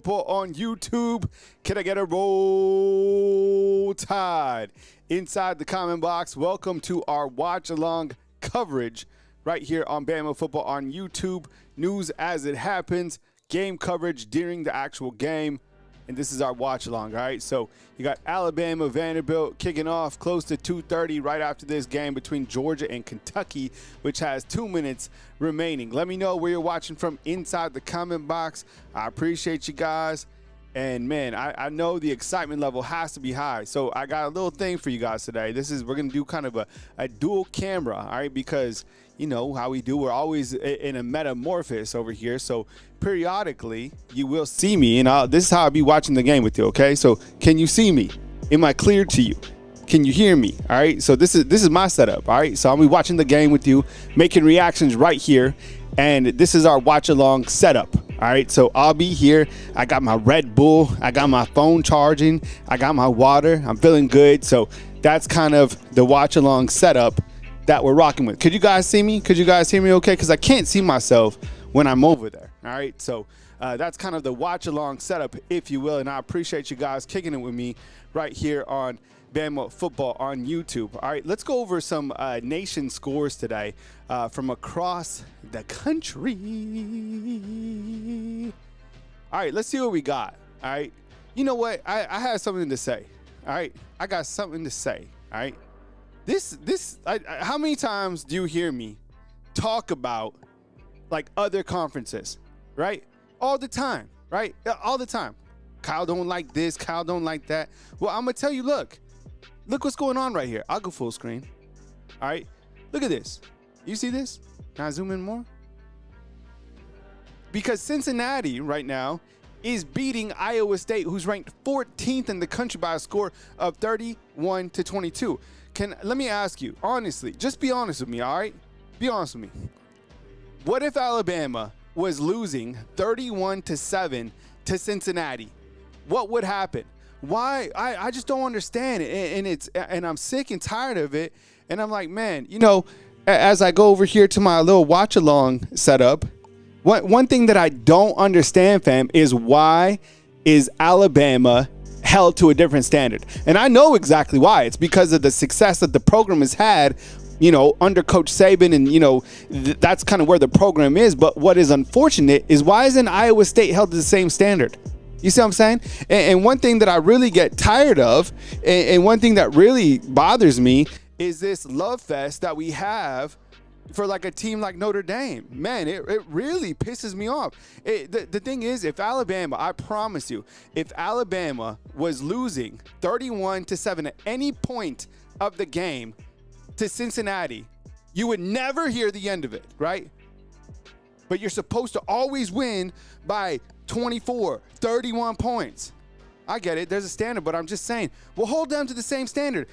Football on YouTube. Can I get a roll tide? Inside the comment box, welcome to our watch-along coverage right here on Bama Football on YouTube. News as it happens, game coverage during the actual game. And this is our watch-along, all right? So you got Alabama, Vanderbilt kicking off close to 2:30 right after this game between Georgia and Kentucky, which has 2 minutes remaining. Let me know where you're watching from inside the comment box. I appreciate you guys. And, man, I know the excitement level has to be high. So I got a little thing for you guys today. We're going to do kind of a dual camera, all right, because – you know how we do. We're always in a metamorphosis over here. So periodically you will see me, and this is how I'll be watching the game with you. Okay. So can you see me? Am I clear to you? Can you hear me? All right. So this is my setup. All right. So I'll be watching the game with you, making reactions right here. And this is our watch along setup. All right. So I'll be here. I got my Red Bull. I got my phone charging. I got my water. I'm feeling good. So that's kind of the watch along setup that we're rocking with. Could you guys see me? Could you guys hear me okay? Because I can't see myself when I'm over there. All right. So that's kind of the watch along setup, if you will. And I appreciate you guys kicking it with me right here on Bama Football on YouTube. All right. Let's go over some nation scores today from across the country. All right. Let's see what we got. All right. You know what? I have something to say. All right. I got something to say. All right. How many times do you hear me talk about like other conferences, right? All the time, right? All the time. Kyle don't like this. Kyle don't like that. Well, I'm going to tell you, look what's going on right here. I'll go full screen. All right. Look at this. You see this? Can I zoom in more? Because Cincinnati right now is beating Iowa State, who's ranked 14th in the country by a score of 31-22. Let me ask you, honestly, just be honest with me, all right? Be honest with me. What if Alabama was losing 31-7 to Cincinnati? What would happen? Why? I just don't understand it, and I'm sick and tired of it. And I'm like, man, you know, as I go over here to my little watch-along setup, one thing that I don't understand, fam, is why is Alabama held to a different standard? And I know exactly why. It's because of the success that the program has had, you know, under Coach Saban, and, you know, that's kind of where the program is. But what is unfortunate is why isn't Iowa State held to the same standard? You see what I'm saying? And one thing that I really get tired of, and one thing that really bothers me, is this love fest that we have for like a team like Notre Dame. Man, it really pisses me off. The thing is, if Alabama, I promise you, if Alabama was losing 31-7 at any point of the game to Cincinnati, you would never hear the end of it, right? But you're supposed to always win by 24, 31 points. I get it. There's a standard, but I'm just saying, we'll hold them to the same standard.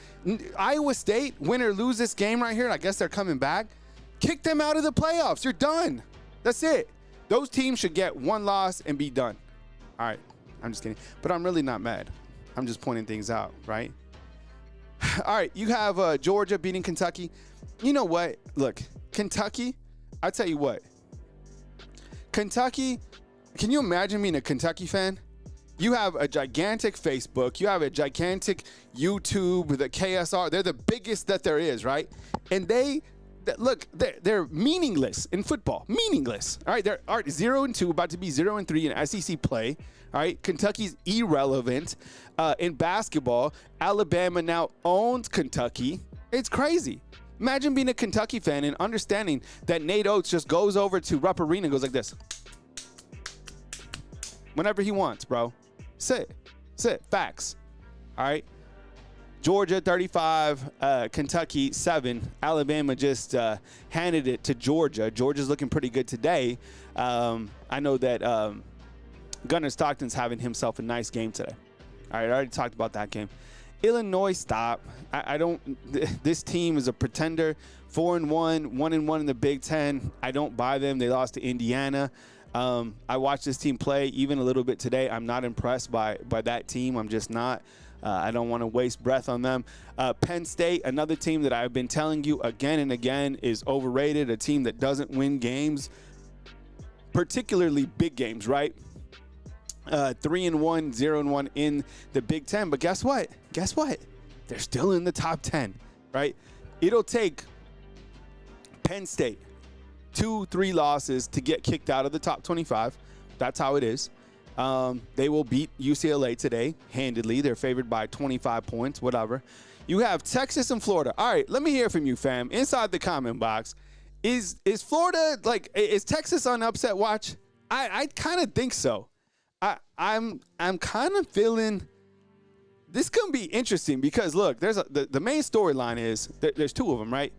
Iowa State, win or lose this game right here, and I guess they're coming back, kick them out of the playoffs. You're done. That's it. Those teams should get one loss and be done. All right. I'm just kidding. But I'm really not mad. I'm just pointing things out, right? All right. You have Georgia beating Kentucky. You know what? Look, Kentucky, I tell you what. Kentucky, can you imagine being a Kentucky fan? You have a gigantic Facebook. You have a gigantic YouTube, the KSR. They're the biggest that there is, right? And they're meaningless in football. Meaningless. All right, they're 0-2, about to be 0-3 in SEC play. All right, Kentucky's irrelevant. In basketball, Alabama now owns Kentucky. It's crazy. Imagine being a Kentucky fan and understanding that Nate Oates just goes over to Rupp Arena and goes like this. Whenever he wants, bro. Sit. Facts. All right. Georgia 35, Kentucky 7. Alabama just handed it to Georgia. Georgia's looking pretty good today. I know that Gunnar Stockton's having himself a nice game today. All right, I already talked about that game. Illinois, stop. This team is a pretender. 4-1, 1-1 in the Big Ten. I don't buy them. They lost to Indiana. I watched this team play even a little bit today. I'm not impressed by that team. I'm just not. I don't want to waste breath on them. Penn State, another team that I've been telling you again and again is overrated, a team that doesn't win games, particularly big games, right? 3-1, 0-1 in the Big Ten. But guess what? Guess what? They're still in the top 10, right? It'll take Penn State 2-3 losses to get kicked out of the top 25. That's how it is. They will beat UCLA today handedly. They're favored by 25 points, whatever. You have Texas and Florida. All right, let me hear from you, fam. Inside the comment box, is Florida, like, is Texas on upset watch? I kind of think so. I'm kind of feeling this gonna be interesting because look, there's the main storyline is there's two of them, right?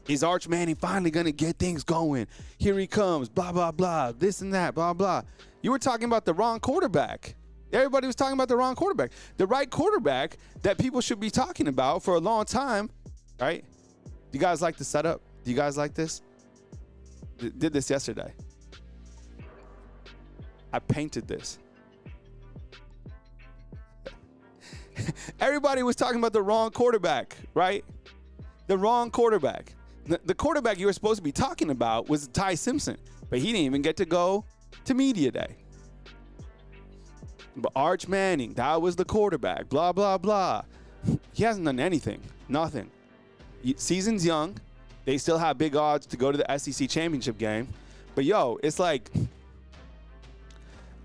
Is Arch Manning finally gonna get things going? Here he comes, blah blah blah, this and that, blah blah. You were talking about the wrong quarterback. Everybody was talking about the wrong quarterback. The right quarterback that people should be talking about for a long time, right? Do you guys like the setup? Do you guys like this? Did this yesterday. I painted this. Everybody was talking about the wrong quarterback, right? The wrong quarterback. The quarterback you were supposed to be talking about was Ty Simpson, but he didn't even get to go to media day. But Arch Manning, that was the quarterback, blah, blah, blah. He hasn't done anything, nothing. Season's young. They still have big odds to go to the SEC championship game. But, yo, it's like,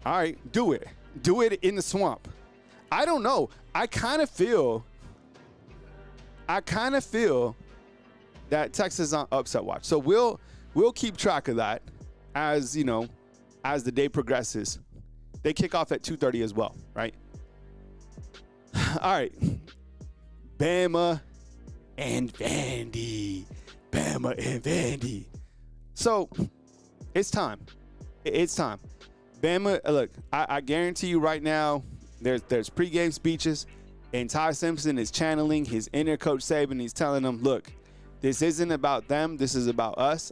all right, do it. Do it in the swamp. I don't know. I kind of feel that Texas is on upset watch. So we'll keep track of that as, you know, as the day progresses. They kick off at 2:30 as well, right? All right. Bama and Vandy. Bama and Vandy. So it's time. It's time. Bama, look, I guarantee you right now, there's pregame speeches, and Ty Simpson is channeling his inner Coach Saban. He's telling them, look, this isn't about them. This is about us.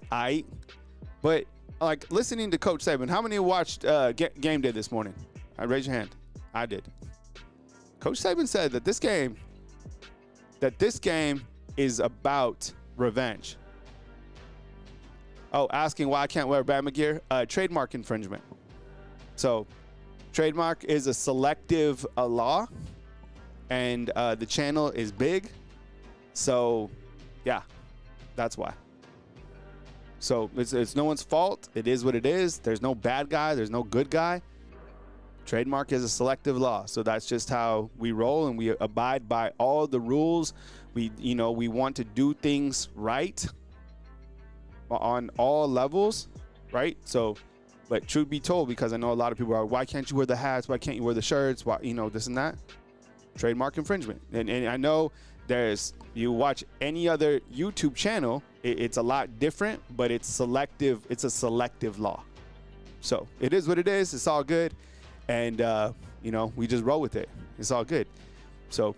But, like, listening to Coach Saban, how many watched Game Day this morning? Raise your hand. I did. Coach Saban said that this game is about revenge. Oh, asking why I can't wear Bama gear? Trademark infringement. So, trademark is a selective law, and the channel is big. So, yeah, that's why. So, it's no one's fault. It is what it is. There's no bad guy. There's no good guy. Trademark is a selective law. So, that's just how we roll, and we abide by all the rules. We want to do things right on all levels, right? So, but truth be told, because I know a lot of people are, why can't you wear the hats? Why can't you wear the shirts? Why, this and that? Trademark infringement. And I know you watch any other YouTube channel, it's a lot different, but it's selective. It's a selective law. So it is what it is. It's all good. And, we just roll with it. It's all good. So,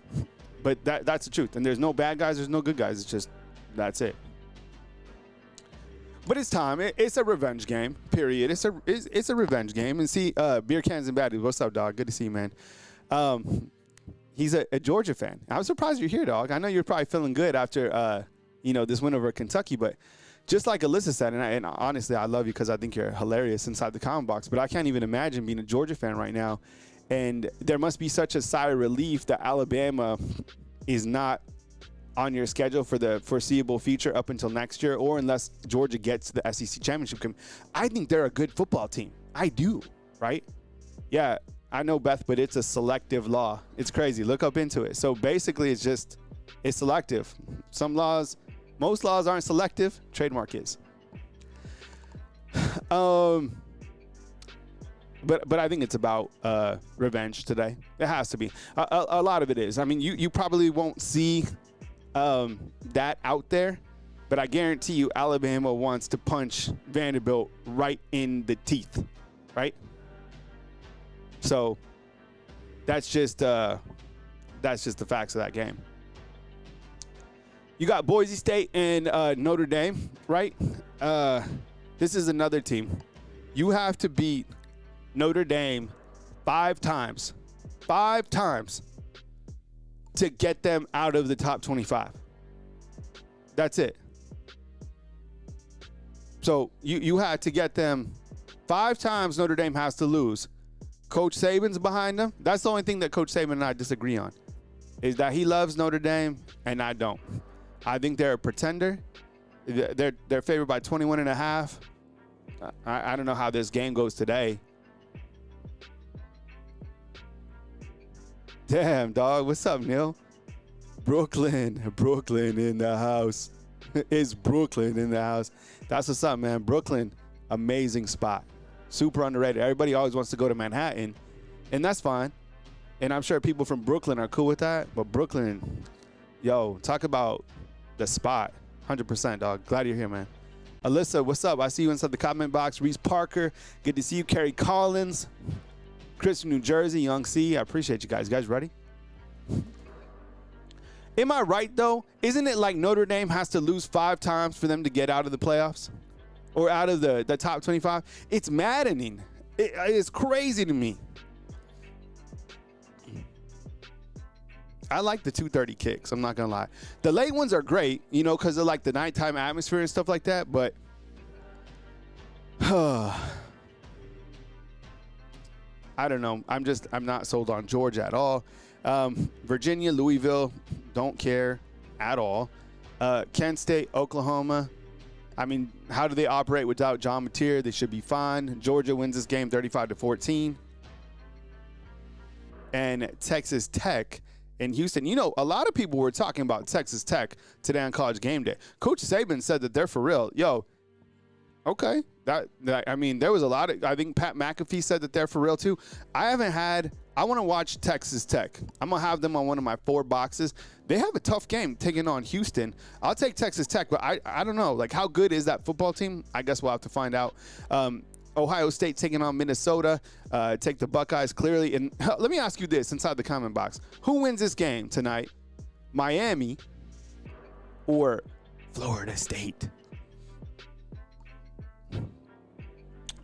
but that's the truth. And there's no bad guys. There's no good guys. It's just, that's it. But it's time. It's a revenge game, period. It's a revenge game. And see, Beer Cans and Baddies, what's up, dog? Good to see you, man. He's a Georgia fan. I was surprised you're here, dog. I know you're probably feeling good after, this win over Kentucky. But just like Alyssa said, and honestly, I love you because I think you're hilarious inside the comment box. But I can't even imagine being a Georgia fan right now. And there must be such a sigh of relief that Alabama is not on your schedule for the foreseeable future up until next year, or unless Georgia gets to the SEC championship game. I think they're a good football team. I do, right? Yeah, I know, Beth, but it's a selective law. It's crazy. Look up into it. So basically, it's selective. Most laws aren't selective. Trademark is. But I think it's about revenge today. It has to be. A lot of it is. I mean, you probably won't see that out there, but I guarantee you Alabama wants to punch Vanderbilt right in the teeth, right? So that's just the facts of that game. You got Boise State and Notre Dame, right? This is another team. You have to beat Notre Dame 5 times to get them out of the top 25. That's it. So you had to get them 5 times. Notre Dame has to lose Coach Saban's behind them. That's the only thing that Coach Saban and I disagree on, is that he loves Notre Dame and I don't. I think they're a pretender. They're favored by 21.5. I don't know how this game goes today. Damn, dog. What's up, Neil? Brooklyn in the house. It's Brooklyn in the house. That's what's up, man. Brooklyn, amazing spot. Super underrated. Everybody always wants to go to Manhattan, and that's fine. And I'm sure people from Brooklyn are cool with that. But Brooklyn, yo, talk about the spot. 100%, dog. Glad you're here, man. Alyssa, what's up? I see you inside the comment box. Reese Parker, good to see you. Kerry Collins, Chris from New Jersey, Young C. I appreciate you guys. You guys ready? Am I right, though? Isn't it like Notre Dame has to lose 5 times for them to get out of the playoffs or out of the top 25? It's maddening. It's crazy to me. I like the 2:30 kicks. I'm not going to lie. The late ones are great, you know, because of like the nighttime atmosphere and stuff like that. But I don't know. I'm not sold on Georgia at all. Virginia, Louisville, don't care at all. Kent State, Oklahoma. I mean, how do they operate without John Mateer? They should be fine. Georgia wins this game 35-14. And Texas Tech in Houston. You know, a lot of people were talking about Texas Tech today on College Game Day. Coach Saban said that they're for real. Yo, okay. I mean, there was a lot of, I think Pat McAfee said that they're for real too. I want to watch Texas Tech. I'm going to have them on one of my 4 boxes. They have a tough game taking on Houston. I'll take Texas Tech, but I don't know. Like, how good is that football team? I guess we'll have to find out. Ohio State taking on Minnesota. Take the Buckeyes clearly. And let me ask you this inside the comment box. Who wins this game tonight? Miami or Florida State?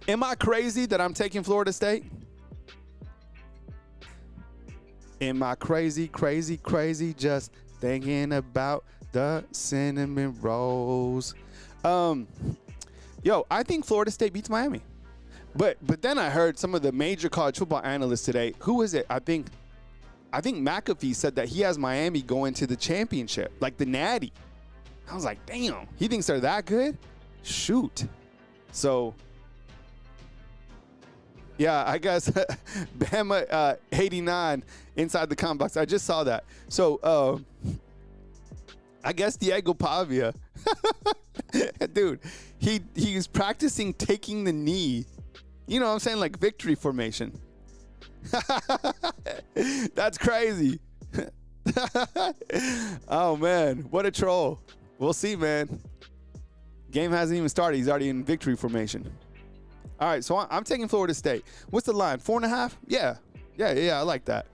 Am I crazy that I'm taking Florida State? Am I crazy just thinking about the cinnamon rolls? Yo, I think Florida State beats Miami. But then I heard some of the major college football analysts today. Who is it? I think McAfee said that he has Miami going to the championship, like the Natty. I was like, damn, he thinks they're that good? Shoot. So, yeah, I guess Bama 89 inside the comment box. I just saw that. So, I guess Diego Pavia, dude, he's practicing taking the knee. You know what I'm saying? Like victory formation. That's crazy. Oh, man. What a troll. We'll see, man. Game hasn't even started. He's already in victory formation. All right, so I'm taking Florida State. What's the line? 4.5? Yeah. I like that.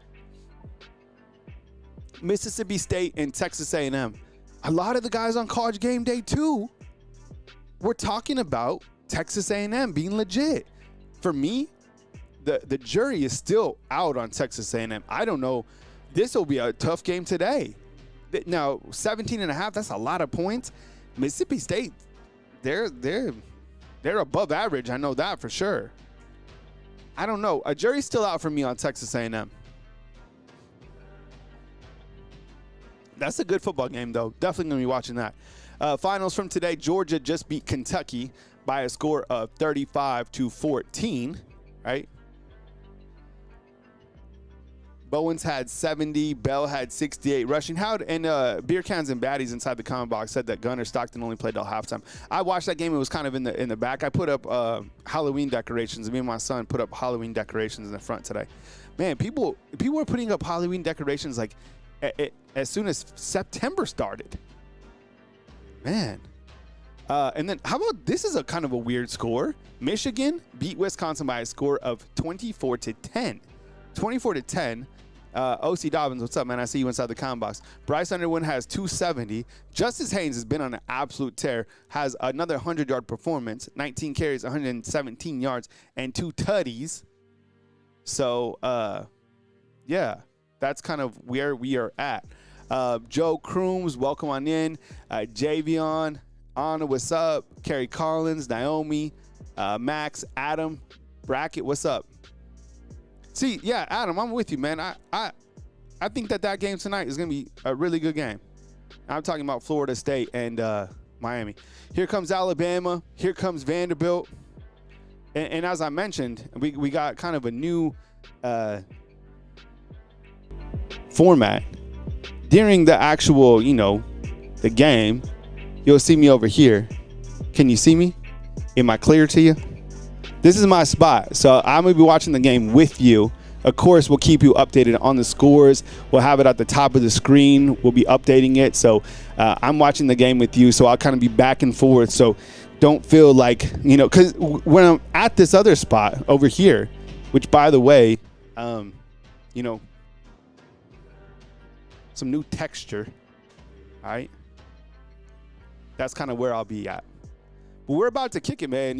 Mississippi State and Texas A&M. A lot of the guys on College Game Day, too, were talking about Texas A&M being legit. For me, the jury is still out on Texas A&M. I don't know. This will be a tough game today. Now, 17.5, that's a lot of points. Mississippi State, they're above average. I know that for sure. I don't know. A jury's still out for me on Texas A&M. That's a good football game, though. Definitely going to be watching that. Finals from today, Georgia just beat Kentucky by a score of 35-14, right? Bowens had 70. Bell had 68 rushing. Beer Cans and Baddies inside the comment box said that Gunnar Stockton only played till halftime. I watched that game. It was kind of in the back. I put up Halloween decorations. Me and my son put up Halloween decorations in the front today. Man, people were putting up Halloween decorations like as soon as September started. Man. And then how about this is a kind of a weird score. Michigan beat Wisconsin by a score of 24-10. 24-10. OC Dobbins, what's up, man? I see you inside the comment box. Bryce Underwood has 270. Justice Haynes has been on an absolute tear. Has another 100-yard performance. 19 carries, 117 yards, and 2 tutties. So, yeah, that's kind of where we are at. Joe Crooms, welcome on in. Javion, Anna, what's up? Kerry Collins, Naomi, Max, Adam, Brackett, what's up? See, yeah, Adam, I'm with you, man. I think that game tonight is going to be a really good game. I'm talking about Florida State and Miami. Here comes Alabama. Here comes Vanderbilt. And as I mentioned, we got kind of a new format. During the actual, the game, you'll see me over here. Can you see me? Am I clear to you? This is my spot. So I'm going to be watching the game with you. Of course, we'll keep you updated on the scores. We'll have it at the top of the screen. We'll be updating it. So I'm watching the game with you. So I'll kind of be back and forth. So don't feel like, because when I'm at this other spot over here, which, by the way, some new texture, all right? That's kind of where I'll be at. But we're about to kick it, man.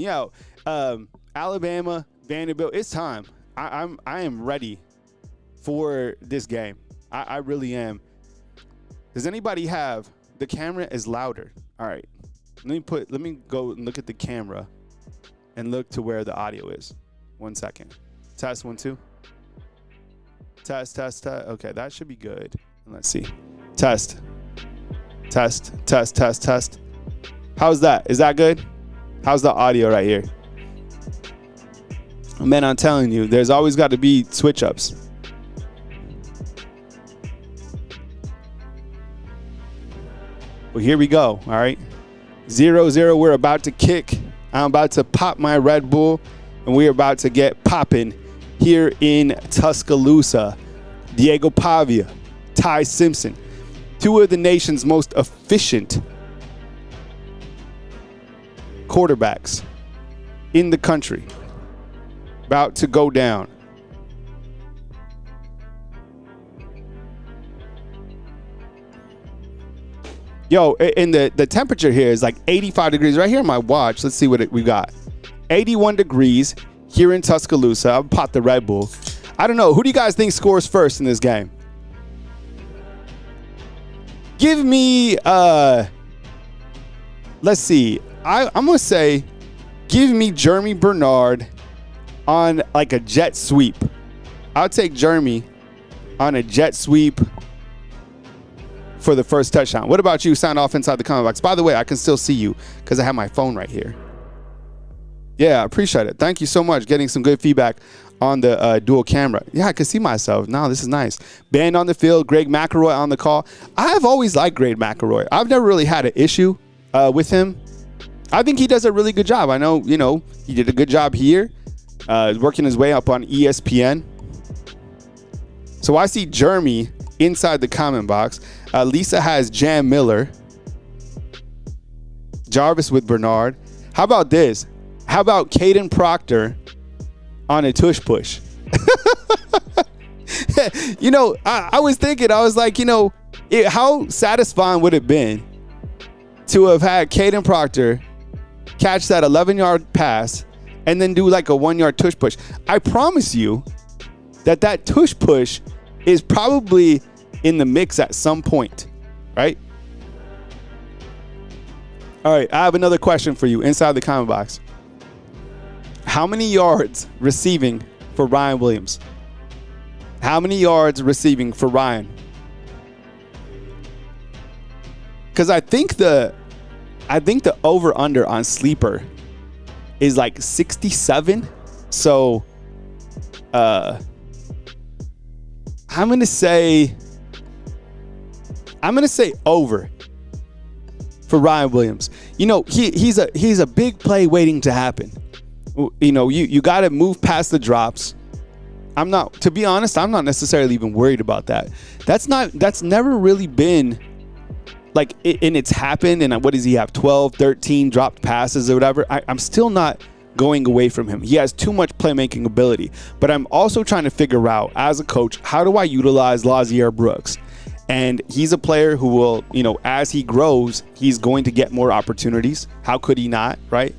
Alabama, Vanderbilt, it's time. I am ready for this game. I really am. Does anybody have the camera is louder? All right. Let me go and look at the camera and look to where the audio is. 1 second. Test 1 2. Test. Okay, that should be good. Let's see. Test. How's that? Is that good? How's the audio right here? Man, I'm telling you, there's always got to be switch ups. Well, here we go. All right. 0-0. We're about to kick. I'm about to pop my Red Bull, and we're about to get popping here in Tuscaloosa. Diego Pavia, Ty Simpson, two of the nation's most efficient quarterbacks in the country, about to go down. Yo, and the temperature here is like 85 degrees right here on my watch. Let's see what we got. 81 degrees here in Tuscaloosa. I'll pop the Red Bull. I don't know. Who do you guys think scores first in this game? Give me, let's see. I'm going to say, give me Jeremy Bernard on like a jet sweep. I'll take Jeremy on a jet sweep for the first touchdown. What about you? Sound off inside the comment box. By the way, I can still see you because I have my phone right here. Yeah, I appreciate it. Thank you so much. Getting some good feedback on the dual camera. Yeah, I can see myself. No, this is nice. Band on the field. Greg McElroy on the call. I've always liked Greg McElroy. I've never really had an issue with him. I think he does a really good job. I know, he did a good job here, working his way up on ESPN. So I see Jeremy inside the comment box. Lisa has Jam Miller. Jarvis with Bernard. How about this? How about Caden Proctor on a tush push? I was thinking, I was like, how satisfying would it have been to have had Caden Proctor catch that 11-yard pass and then do like a 1-yard tush push? I promise you that tush push is probably in the mix at some point, right? All right, I have another question for you inside the comment box. How many yards receiving for Ryan Williams? How many yards receiving for Ryan? Because I think the over-under on Sleeper is like 67. So I'm gonna say over for Ryan Williams. He's a big play waiting to happen. You got to move past the drops. To be honest, I'm not necessarily even worried about that. That's never really been like, and it's happened. And what does he have? 12, 13 dropped passes or whatever. I'm still not going away from him. He has too much playmaking ability, but I'm also trying to figure out as a coach, how do I utilize Lazier Brooks? And he's a player who will, as he grows, he's going to get more opportunities. How could he not, right?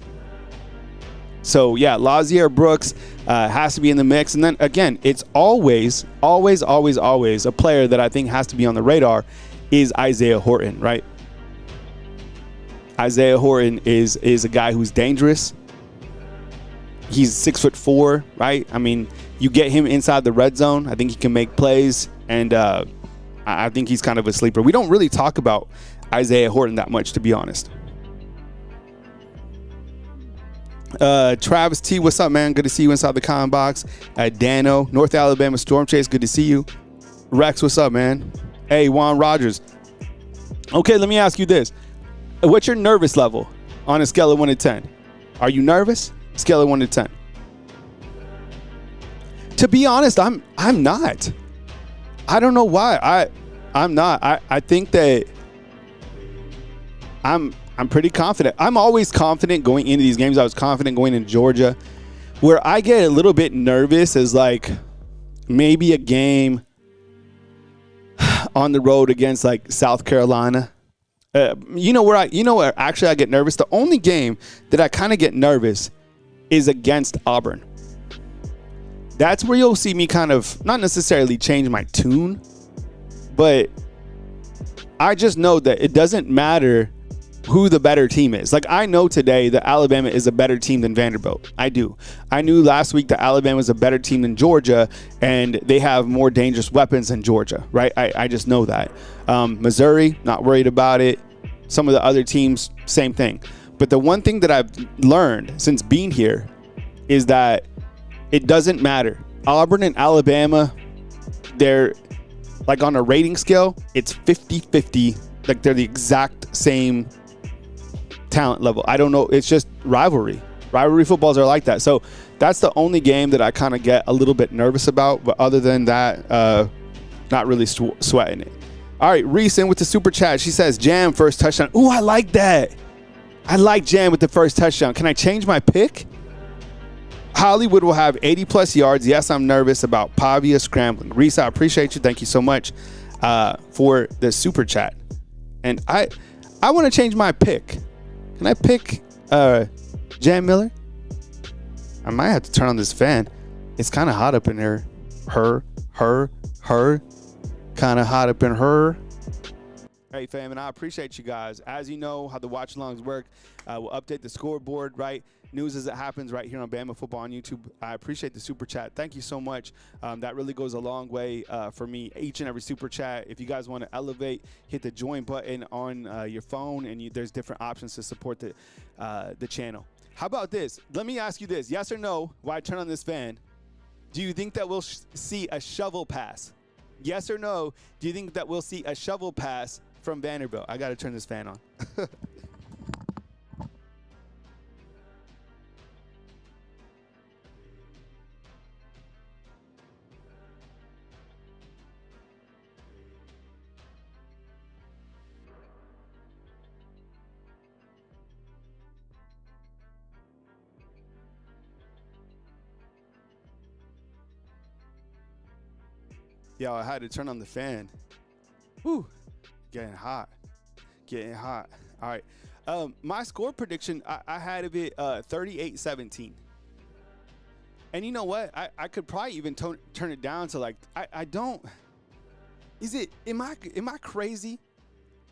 So, yeah, Lazier Brooks has to be in the mix. And then, again, it's always a player that I think has to be on the radar is Isaiah Horton, right? Isaiah Horton is a guy who's dangerous. He's 6'4", right? I mean, you get him inside the red zone, I think he can make plays, and I think he's kind of a sleeper. We don't really talk about Isaiah Horton that much, to be honest. Travis T, what's up, man? Good to see you inside the comment box. Dano, North Alabama Storm Chase, good to see you. Rex, what's up, man? Hey, Juan Rogers. Okay, let me ask you this. What's your nervous level on a scale of 1 to 10? Are you nervous? Scale of 1 to 10. To be honest, I'm not. I don't know why. I'm not. I think that I'm pretty confident. I'm always confident going into these games. I was confident going into Georgia. Where I get a little bit nervous is like maybe a game on the road against like South Carolina. You know where actually I get nervous? The only game that I kind of get nervous is against Auburn. That's where you'll see me kind of not necessarily change my tune, but I just know that it doesn't matter who the better team is. Like, I know today that Alabama is a better team than Vanderbilt. I do. I knew last week that Alabama is a better team than Georgia, and they have more dangerous weapons than Georgia, right? I just know that. Missouri, not worried about it. Some of the other teams, same thing. But the one thing that I've learned since being here is that it doesn't matter. Auburn and Alabama, they're like on a rating scale, it's 50-50. Like, they're the exact same talent level. I don't know. It's just rivalry. Rivalry footballs are like that. So that's the only game that I kind of get a little bit nervous about. But other than that, not really sweating it. All right, Reese in with the super chat. She says, Jam, first touchdown. Ooh, I like that. I like Jam with the first touchdown. Can I change my pick? Hollywood will have 80-plus yards. Yes, I'm nervous about Pavia scrambling. Reese, I appreciate you. Thank you so much for the super chat. And I want to change my pick. Can I pick Jan Miller? I might have to turn on this fan. It's kind of hot up in there. Her. Kind of hot up in her. Hey, fam, and I appreciate you guys. As you know how the watch-alongs work, we'll update the scoreboard, right? News as it happens right here on Bama Football on YouTube. I appreciate the super chat. Thank you so much. That really goes a long way for me. Each and every super chat. If you guys want to elevate, hit the join button on your phone, and there's different options to support the channel. How about this? Let me ask you this: yes or no? While I turn on this fan, do you think that we'll see a shovel pass? Yes or no? Do you think that we'll see a shovel pass from Vanderbilt? I got to turn this fan on. Yo, I had to turn on the fan. Whew, getting hot. All right. My score prediction, I had of it 38-17. And you know what? I could probably even turn it down to like, I don't. Am I crazy?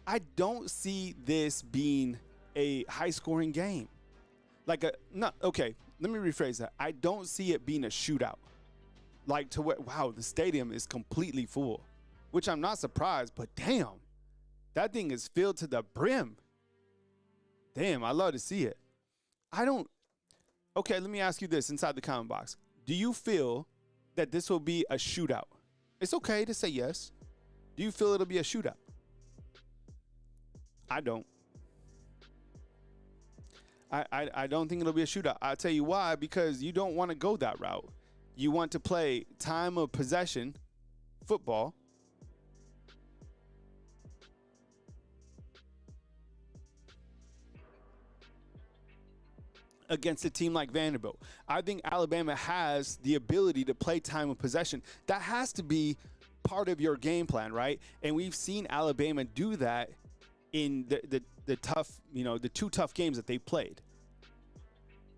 I don't see this being a high-scoring game. Okay, let me rephrase that. I don't see it being a shootout. Like, to where, wow, the stadium is completely full, which I'm not surprised, but damn, that thing is filled to the brim. Damn, I love to see it. Okay, let me ask you this inside the comment box. Do you feel that this will be a shootout? It's okay to say yes. Do you feel it'll be a shootout? I don't. I don't think it'll be a shootout. I'll tell you why, because you don't want to go that route. You want to play time of possession football. Against a team like Vanderbilt. I think Alabama has the ability to play time of possession. That has to be part of your game plan, right? And we've seen Alabama do that in the tough, the two tough games that they played,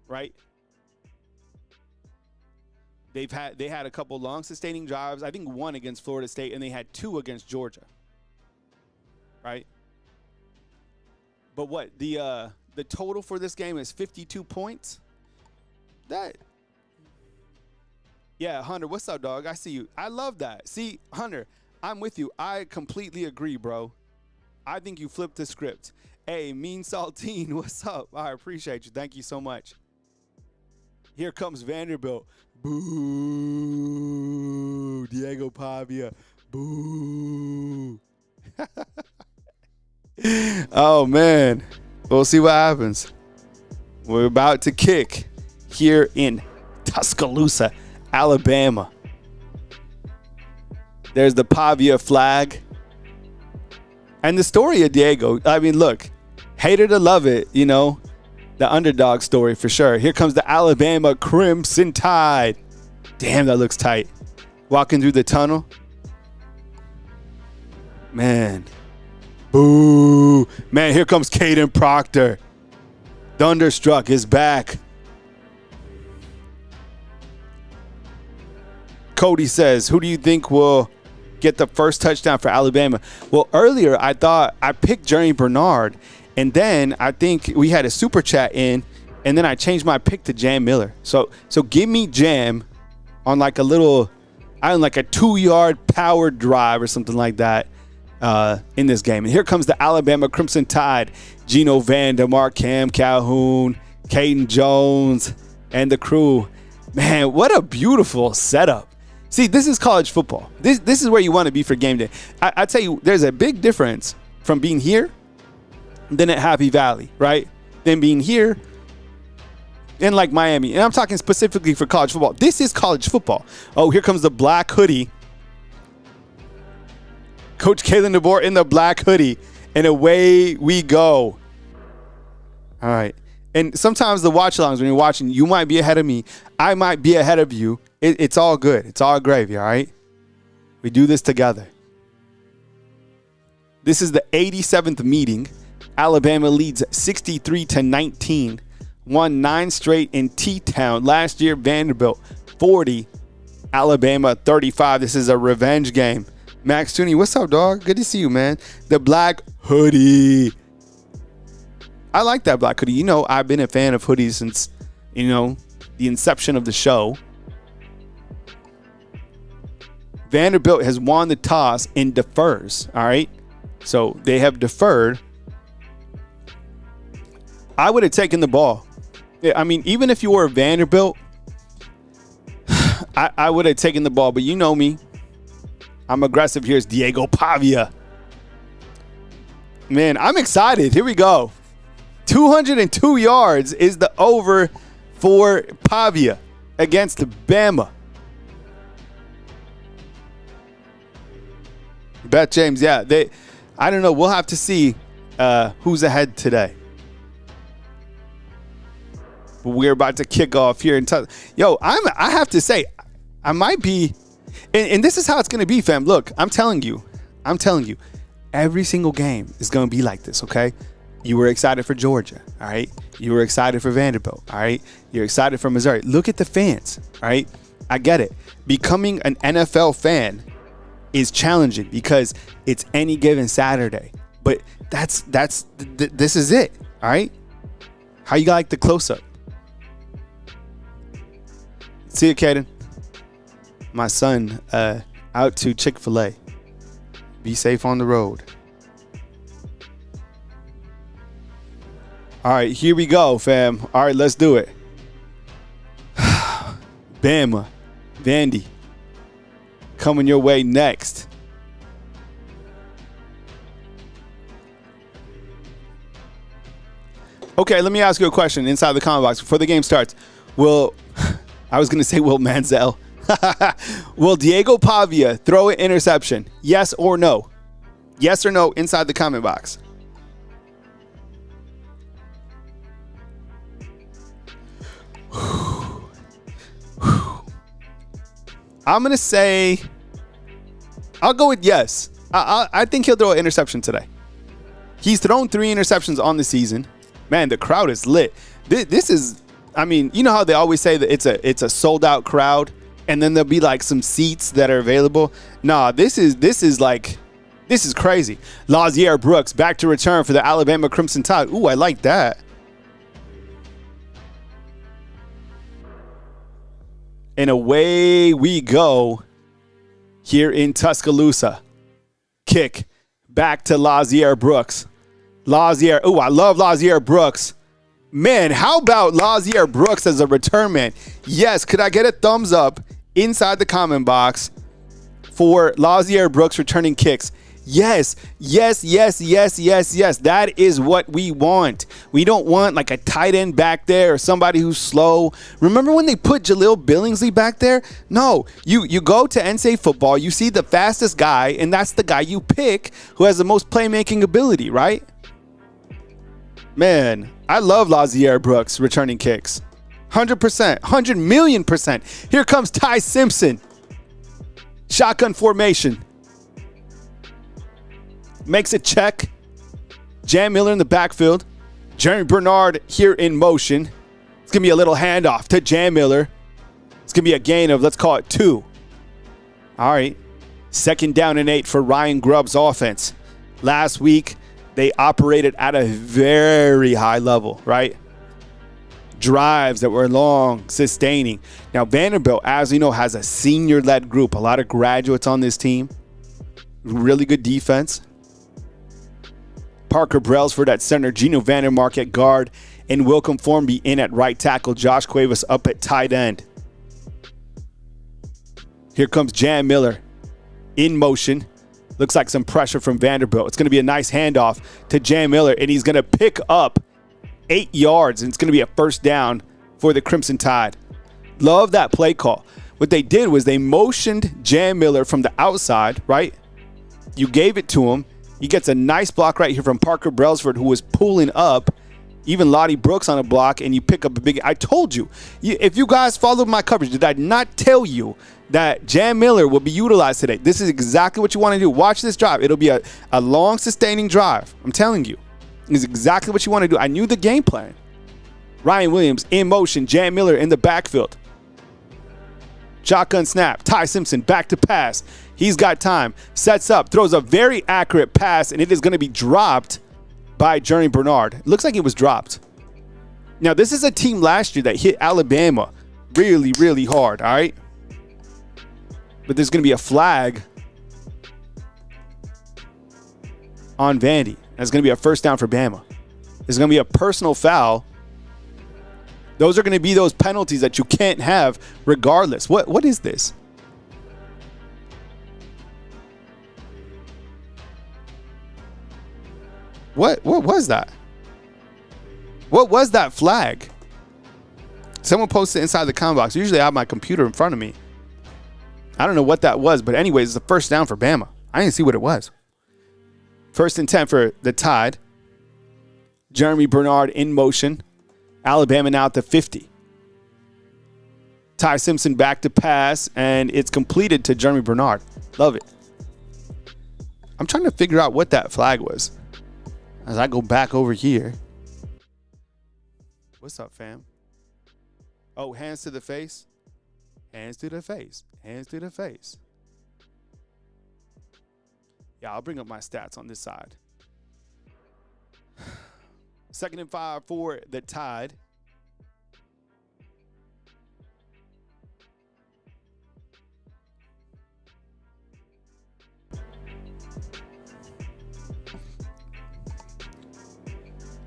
right? They had a couple long sustaining drives. I think one against Florida State, and they had two against Georgia. Right? But what the total for this game is 52 points. That Yeah, Hunter, what's up, dog? I see you. I love that. See, Hunter, I'm with you. I completely agree, bro. I think you flipped the script. Hey, Mean Saltine, what's up? I appreciate you. Thank you so much. Here comes Vanderbilt. Boo. Diego Pavia. Boo. Oh, man. We'll see what happens. We're about to kick here in Tuscaloosa, Alabama. There's the Pavia flag. And the story of Diego, I mean, look, hater to love it, you know, the underdog story for sure. Here comes the Alabama Crimson Tide. Damn, that looks tight. Walking through the tunnel. Man. Boo. Man, here comes Caden Proctor. Thunderstruck is back. Cody says, who do you think will get the first touchdown for Alabama? Well, earlier I thought I picked Jerry Bernard, and then I think we had a super chat in, and then I changed my pick to Jam Miller. So give me Jam on like a little, I don't know, like a 2-yard power drive or something like that in this game. And here comes the Alabama Crimson Tide. Geno Vandermark, Cam Calhoun, Caden Jones, and the crew. Man, what a beautiful setup. See, this is college football. This is where you want to be for game day. I tell you, there's a big difference from being here than at Happy Valley, right? Than being here in like Miami. And I'm talking specifically for college football. This is college football. Oh, here comes the black hoodie. Coach Kalen DeBoer in the black hoodie. And away we go. All right. And sometimes the watch alongs, when you're watching, you might be ahead of me. I might be ahead of you. It's all good. It's all gravy, all right? We do this together. This is the 87th meeting. Alabama leads 63-19. Won 9 straight in T-Town. Last year, Vanderbilt 40. Alabama 35. This is a revenge game. Max Tooney, what's up, dog? Good to see you, man. The black hoodie. I like that black hoodie. You know, I've been a fan of hoodies since, you know, the inception of the show. Vanderbilt has won the toss and defers, all right? So they have deferred. I would have taken the ball. I mean, even if you were Vanderbilt, I would have taken the ball. But you know me. I'm aggressive. Here's Diego Pavia. Man, I'm excited. Here we go. 202 yards is the over for Pavia against Bama. Bet James, yeah. I don't know. We'll have to see who's ahead today. But we're about to kick off here in Yo, I have to say, I might be, and this is how it's going to be, fam. Look, I'm telling you, every single game is going to be like this, okay? You were excited for Georgia, all right? You were excited for Vanderbilt, all right? You're excited for Missouri. Look at the fans, all right? I get it. Becoming an NFL fan is challenging because it's any given Saturday. But this is it, all right? How you like the close-up? See you, Caden. My son out to Chick-fil-A. Be safe on the road. All right, here we go, fam. All right, let's do it. Bama, Vandy, coming your way next. Okay, let me ask you a question inside the comment box before the game starts. Will Manziel. Will Diego Pavia throw an interception? Yes or no? Yes or no inside the comment box. I'm going to say, I'll go with yes. I think he'll throw an interception today. He's thrown 3 interceptions on the season. Man, the crowd is lit. This is, I mean, you know how they always say that it's a sold out crowd and then there'll be like some seats that are available. Nah, this is crazy. Lazier Brooks back to return for the Alabama Crimson Tide. Ooh, I like that. And away we go here in Tuscaloosa. Kick back to Lazier Brooks. Lazier. Oh, I love Lazier Brooks. Man, how about Lazier Brooks as a return man? Yes, could I get a thumbs up inside the comment box for Lazier Brooks returning kicks? Yes, yes, yes, yes, yes, yes. That is what we want. We don't want like a tight end back there or somebody who's slow. Remember when they put Jaleel Billingsley back there? No, you go to NCAA football, you see the fastest guy, and that's the guy you pick who has the most playmaking ability, right? Man, I love Lazier Brooks returning kicks. 100%, 100 million %. Here comes Ty Simpson. Shotgun formation. Makes a check. Jam Miller in the backfield. Jeremy Bernard here in motion. It's going to be a little handoff to Jam Miller. It's going to be a gain of, let's call it 2. All right. 2nd down and 8 for Ryan Grubb's offense. Last week, they operated at a very high level, right? Drives that were long, sustaining. Now, Vanderbilt, as you know, has a senior-led group. A lot of graduates on this team. Really good defense. Parker Brailsford at center, Gino Vandermark at guard, and Wilcom Formby in at right tackle. Josh Cuevas up at tight end. Here comes Jam Miller in motion. Looks like some pressure from Vanderbilt. It's going to be a nice handoff to Jam Miller, and he's going to pick up 8 yards, and it's going to be a 1st down for the Crimson Tide. Love that play call. What they did was they motioned Jam Miller from the outside, right? You gave it to him. He gets a nice block right here from Parker Brailsford, who was pulling up. Even Lottie Brooks on a block, and you pick up a big... I told you. If you guys followed my coverage, did I not tell you that Jam Miller will be utilized today? This is exactly what you want to do. Watch this drive. It'll be a long, sustaining drive. I'm telling you. It's exactly what you want to do. I knew the game plan. Ryan Williams in motion. Jam Miller in the backfield. Shotgun snap. Ty Simpson back to pass. He's got time. Sets up. Throws a very accurate pass, and it is going to be dropped by Jeremy Bernard. It looks like it was dropped. Now, this is a team last year that hit Alabama really, really hard, all right? But there's going to be a flag on Vandy. That's going to be a 1st down for Bama. There's going to be a personal foul. Those are going to be those penalties that you can't have regardless. What is this? What was that? What was that flag? Someone posted inside the comment box. Usually I have my computer in front of me. I don't know what that was, but anyways, it's a 1st down for Bama. I didn't see what it was. 1st and 10 for the Tide. Jeremy Bernard in motion. Alabama now at the 50. Ty Simpson back to pass, and it's completed to Jeremy Bernard. Love it. I'm trying to figure out what that flag was as I go back over here. What's up, fam? Oh, hands to the face. Hands to the face. Hands to the face. Yeah, I'll bring up my stats on this side. 2nd and 5 for the Tide.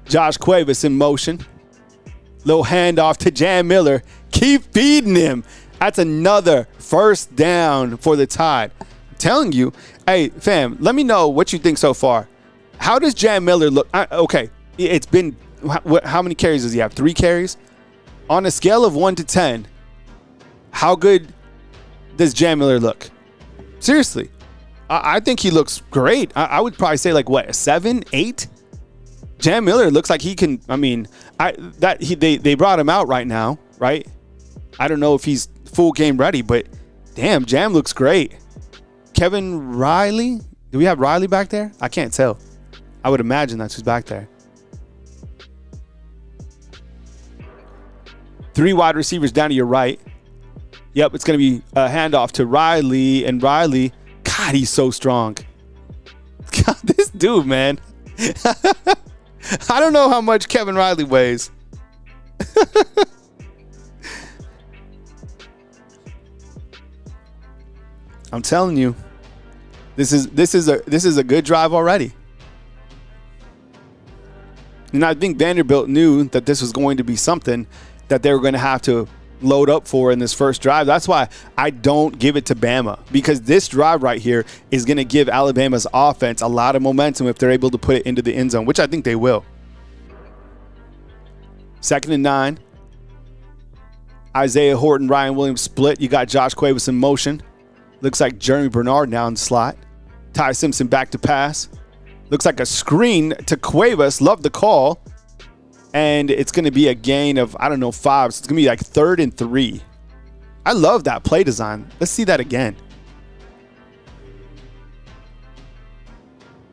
Josh Cuevas in motion. Little handoff to Jam Miller. Keep feeding him. That's another 1st down for the Tide. I'm telling you. Hey, fam, let me know what you think so far. How does Jam Miller look? Okay, it's been, how many carries does he have? 3 carries? On a scale of 1 to 10, how good does Jam Miller look? Seriously. I think he looks great. I would probably say like what, a 7, 8? Jam Miller looks like he can. I mean, they brought him out right now, right? I don't know if he's full game ready, but damn, Jam looks great. Kevin Riley, do we have Riley back there? I can't tell. I would imagine that's who's back there. 3 wide receivers down to your right. Yep, it's going to be a handoff to Riley, and Riley, God, he's so strong. God, this dude, man. I don't know how much Kevin Riley weighs. I'm telling you, this is a good drive already. And I think Vanderbilt knew that this was going to be something that they were going to have to load up for in this first drive. That's why I don't give it to Bama, because this drive right here is going to give Alabama's offense a lot of momentum if they're able to put it into the end zone, which I think they will. 2nd and 9. Isaiah Horton, Ryan Williams split. You got Josh Cuevas in motion. Looks like Jeremy Bernard now in the slot. Ty Simpson back to pass. Looks like a screen to Cuevas. Love the call. And it's going to be a gain of, I don't know, 5. So it's going to be like 3rd and 3. I love that play design. Let's see that again.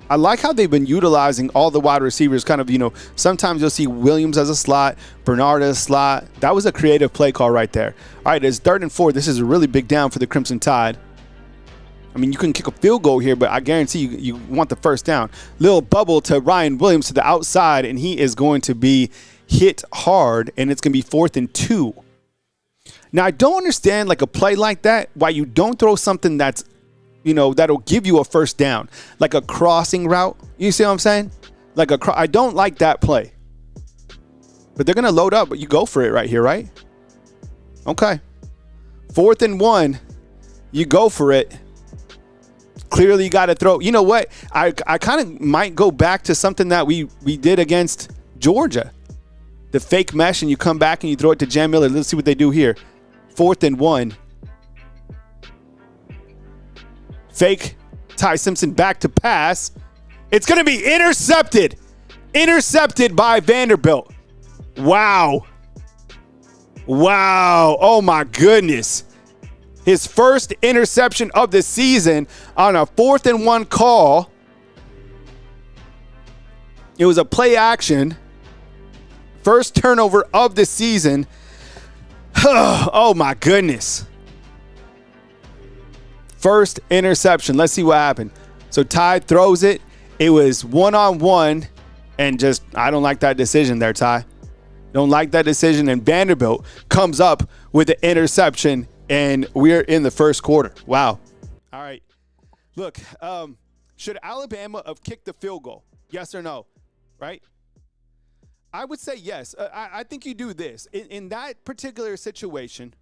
I like how they've been utilizing all the wide receivers. Kind of, sometimes you'll see Williams as a slot, Bernard as a slot. That was a creative play call right there. All right, it's 3rd and 4. This is a really big down for the Crimson Tide. I mean, you can kick a field goal here, but I guarantee you want the first down. Little bubble to Ryan Williams to the outside, and he is going to be hit hard, and it's going to be 4th and 2. Now, I don't understand, like a play like that, why you don't throw something that's, that'll give you a first down, like a crossing route. You see what I'm saying? I don't like that play. But they're going to load up, but you go for it right here, right? Okay. 4th and 1. You go for it. Clearly, you got to throw. You know what? I kind of might go back to something that we did against Georgia. The fake mesh, and you come back and you throw it to Jam Miller. Let's see what they do here. 4th and 1. Fake. Ty Simpson back to pass. It's going to be intercepted. Intercepted by Vanderbilt. Wow. Wow. Oh, my goodness. His first interception of the season on a 4th and 1 call. It was a play action. First turnover of the season. Oh, my goodness. First interception. Let's see what happened. So Ty throws it. It was 1-on-1, and just, I don't like that decision there, Ty. Don't like that decision, and Vanderbilt comes up with the interception. And we're in the first quarter. Wow. All right. Look, should Alabama have kicked the field goal? Yes or no? Right? I would say yes. I think you do this. In that particular situation,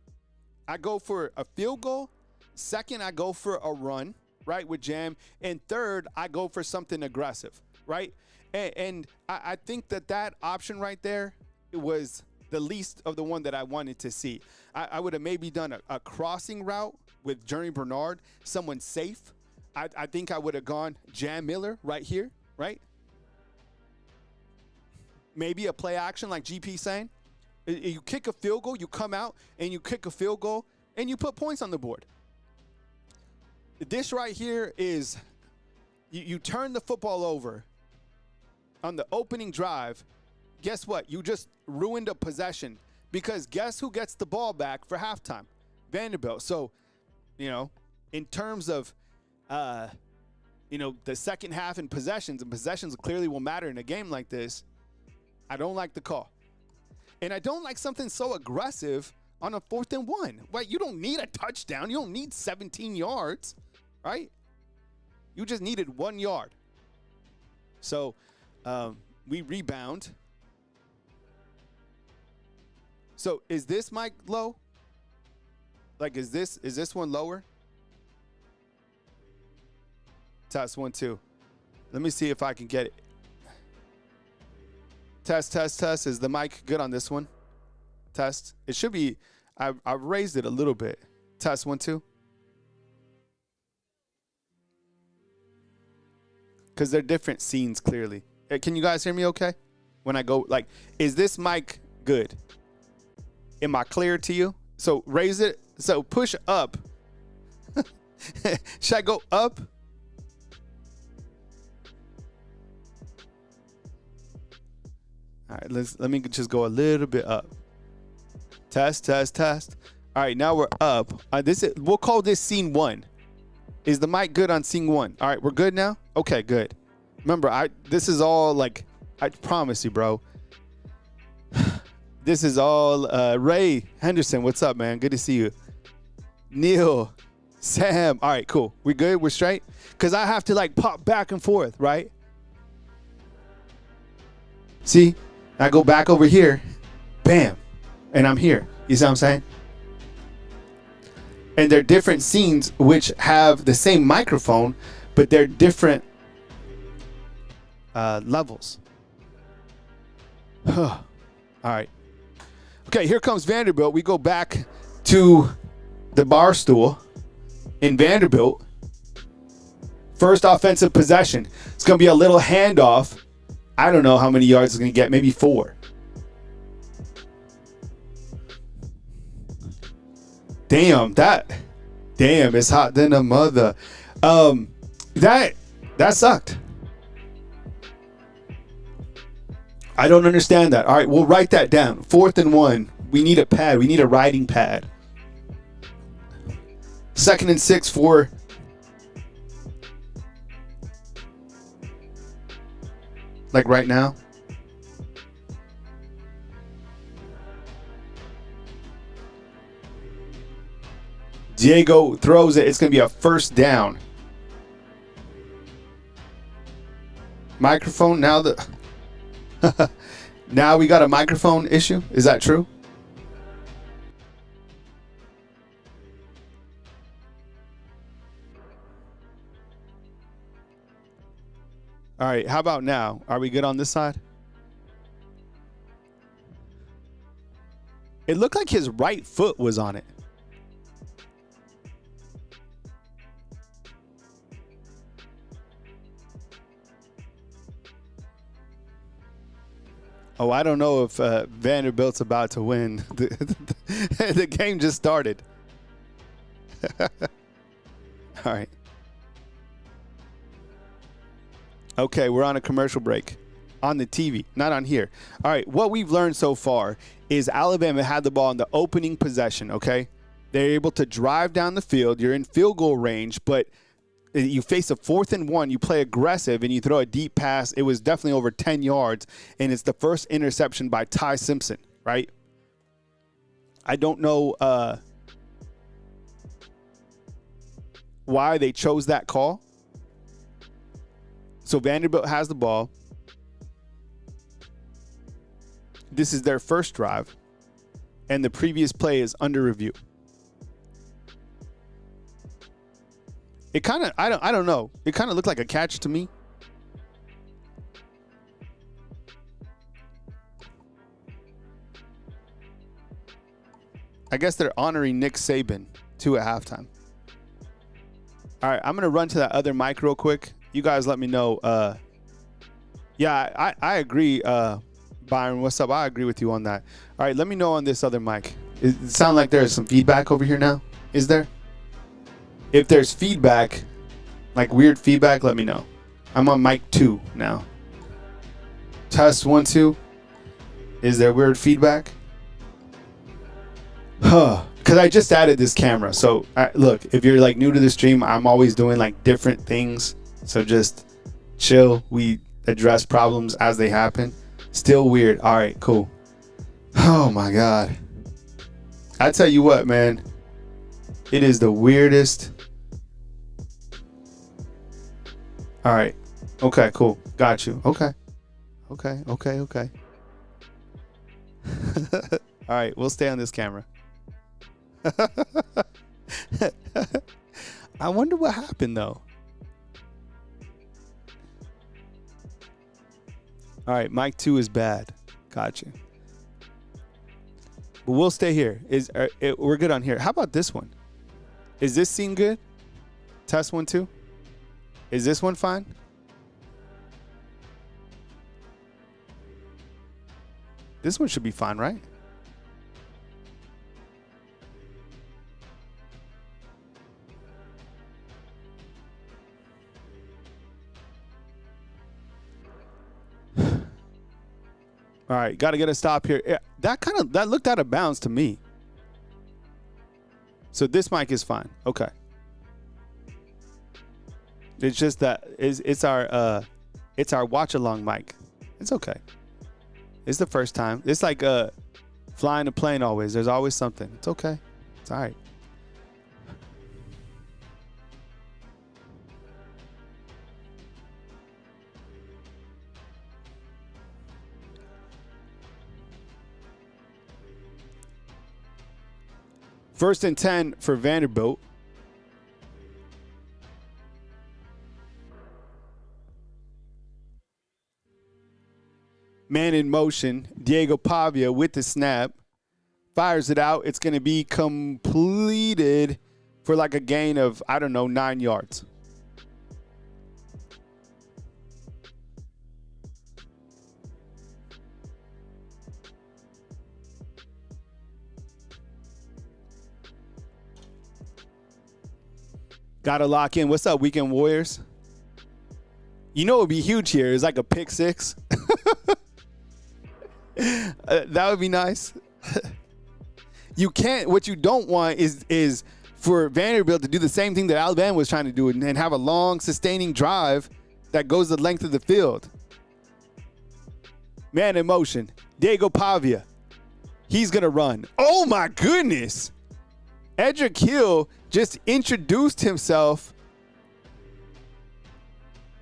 I go for a field goal. Second, I go for a run, right, with Jam. And third, I go for something aggressive, right? And I think that option right there, it was the least of the one that I wanted to see. I would have maybe done a crossing route with Jeremy Bernard, someone safe. I think I would have gone Jam Miller right here, right? Maybe a play action like GP saying. You kick a field goal, you come out, and you kick a field goal, and you put points on the board. This right here is, you turn the football over on the opening drive. Guess what? You just ruined a possession, because guess who gets the ball back for halftime? Vanderbilt. So, in terms of, the second half and possessions clearly will matter in a game like this, I don't like the call. And I don't like something so aggressive on a 4th and 1. Right? You don't need a touchdown. You don't need 17 yards, right? You just needed 1 yard. So, we rebound. So is this mic low? Like, is this one lower? Test 1, 2. Let me see if I can get it. Test, test, test. Is the mic good on this one? Test. It should be. I've raised it a little bit. Test 1, 2. Because they're different scenes, clearly. Can you guys hear me okay? When I go, like, is this mic good? Am I clear to you? So raise it. So push up. Should I go up? All right, let me just go a little bit up. Test, test, test. All right, now we're up. We'll call this scene 1. Is the mic good on scene 1? All right, we're good now? Okay, good. Remember, this is all like, I promise you, bro. This is all Ray Henderson. What's up, man? Good to see you. Neil, Sam. All right, cool. We good? We're straight? Because I have to like pop back and forth, right? See, I go back over here, bam, and I'm here. You see what I'm saying? And they're different scenes which have the same microphone, but they're different levels. All right. Okay, here comes Vanderbilt. We go back to the bar stool in Vanderbilt. First offensive possession. It's going to be a little handoff. I don't know how many yards it's going to get. Maybe 4. Damn, it's hot than a mother. That sucked. I don't understand that. All right, we'll write that down. 4th and 1. We need a pad. We need a writing pad. 2nd and 6 for like right now. Diego throws it. It's going to be a first down. Microphone. Now now we got a microphone issue. Is that true? All right. How about now? Are we good on this side? It looked like his right foot was on it. Oh, I don't know if Vanderbilt's about to win. The game just started. All right. Okay, we're on a commercial break. On the TV, not on here. All right, what we've learned so far is Alabama had the ball in the opening possession, okay? They're able to drive down the field. You're in field goal range, but you face a 4th and 1, you play aggressive, and you throw a deep pass. It was definitely over 10 yards, and it's the first interception by Ty Simpson, right? I don't know why they chose that call. So Vanderbilt has the ball. This is their first drive, and the previous play is under review. It kind of, I don't know. It kind of looked like a catch to me. I guess they're honoring Nick Saban 2 at halftime. All right, I'm going to run to that other mic real quick. You guys let me know. Yeah, I agree, Byron. What's up? I agree with you on that. All right, let me know on this other mic. It sounds like there's some feedback over here now. Is there? If there's feedback, like weird feedback, let me know. I'm on mic 2 now. Test 1, 2. Is there weird feedback? Because I just added this camera. So look, if you're like new to the stream, I'm always doing like different things. So just chill. We address problems as they happen. Still weird. All right, cool. Oh my God. I tell you what, man. It is the weirdest. All right. Okay, cool. Got you. Okay. Okay. All right, we'll stay on this camera. I wonder what happened though. All right, mic 2 is bad. Got you. But we'll stay here. We're good on here. How about this one? Is this scene good? Test 1, 2. Is this one fine? This one should be fine, right? All right, got to get a stop here. Yeah, that looked out of bounds to me. So this mic is fine. Okay. It's just that it's our watch along mic. It's okay. It's the first time. It's like flying a plane always. There's always something. It's okay. It's all right. First and 10 for Vanderbilt. Man in motion. Diego Pavia with the snap. Fires it out. It's going to be completed for like a gain of, 9 yards. Got to lock in. What's up, Weekend Warriors? You know it would be huge here. It's like a pick six. That would be nice. You can't. What you don't want is for Vanderbilt to do the same thing that Alabama was trying to do and have a long, sustaining drive that goes the length of the field. Man in motion. Diego Pavia. He's going to run. Oh, my goodness. Edric Hill just introduced himself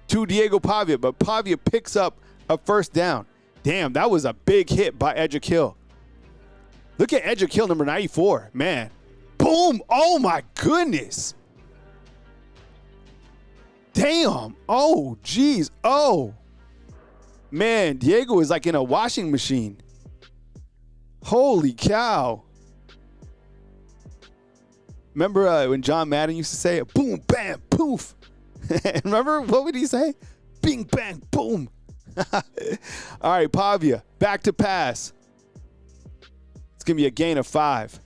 to Diego Pavia, but Pavia picks up a first down. Damn, that was a big hit by Edric Hill. Look at Edric Hill, number 94. Man. Boom. Oh, my goodness. Damn. Oh, geez. Oh. Man, Diego is like in a washing machine. Holy cow. Remember when John Madden used to say, boom, bam, poof. Remember, what would he say? Bing, bang, boom. All right, Pavia, back to pass. It's going to be a gain of 5.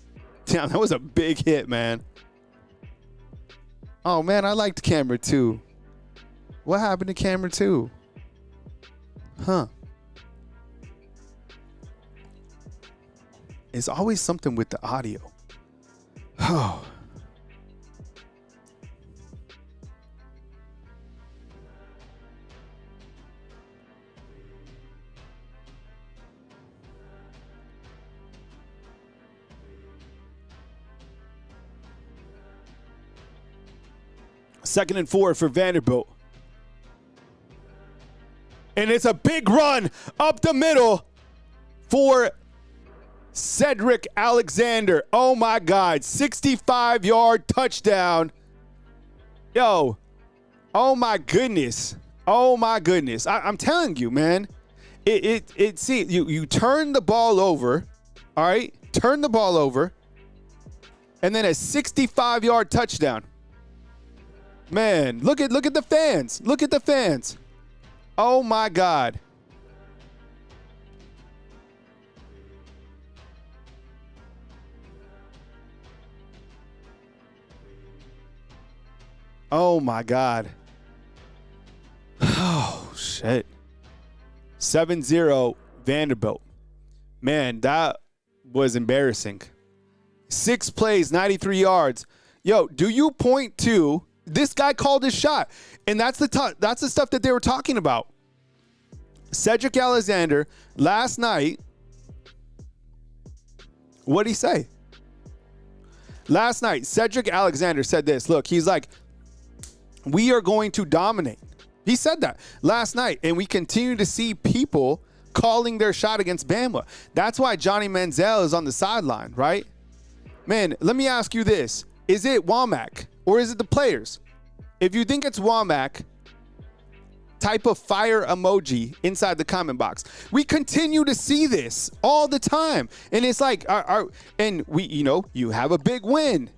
Damn, that was a big hit, man. Oh, man, I liked camera 2. What happened to camera 2? Huh. It's always something with the audio. Oh. Second and 4 for Vanderbilt. And it's a big run up the middle for Cedric Alexander. Oh, my God. 65-yard touchdown. Yo. Oh, my goodness. Oh, my goodness. I'm telling you, man. See, you turn the ball over. All right? Turn the ball over. And then a 65-yard touchdown. Man, look at the fans. Look at the fans. Oh, my God. Oh, my God. Oh, shit. 7-0 Vanderbilt. Man, that was embarrassing. 6 plays, 93 yards. Yo, do you point to this guy called his shot? And that's the stuff that they were talking about. Cedric Alexander last night, what'd he say? Last night, Cedric Alexander said this. Look, he's like, we are going to dominate. He said that last night, and we continue to see people calling their shot against Bama. That's why Johnny Manziel is on the sideline, right? Man, let me ask you this. Is it Womack or is it the players? If you think it's Womack, type of fire emoji inside the comment box. We continue to see this all the time. And it's like, you have a big win.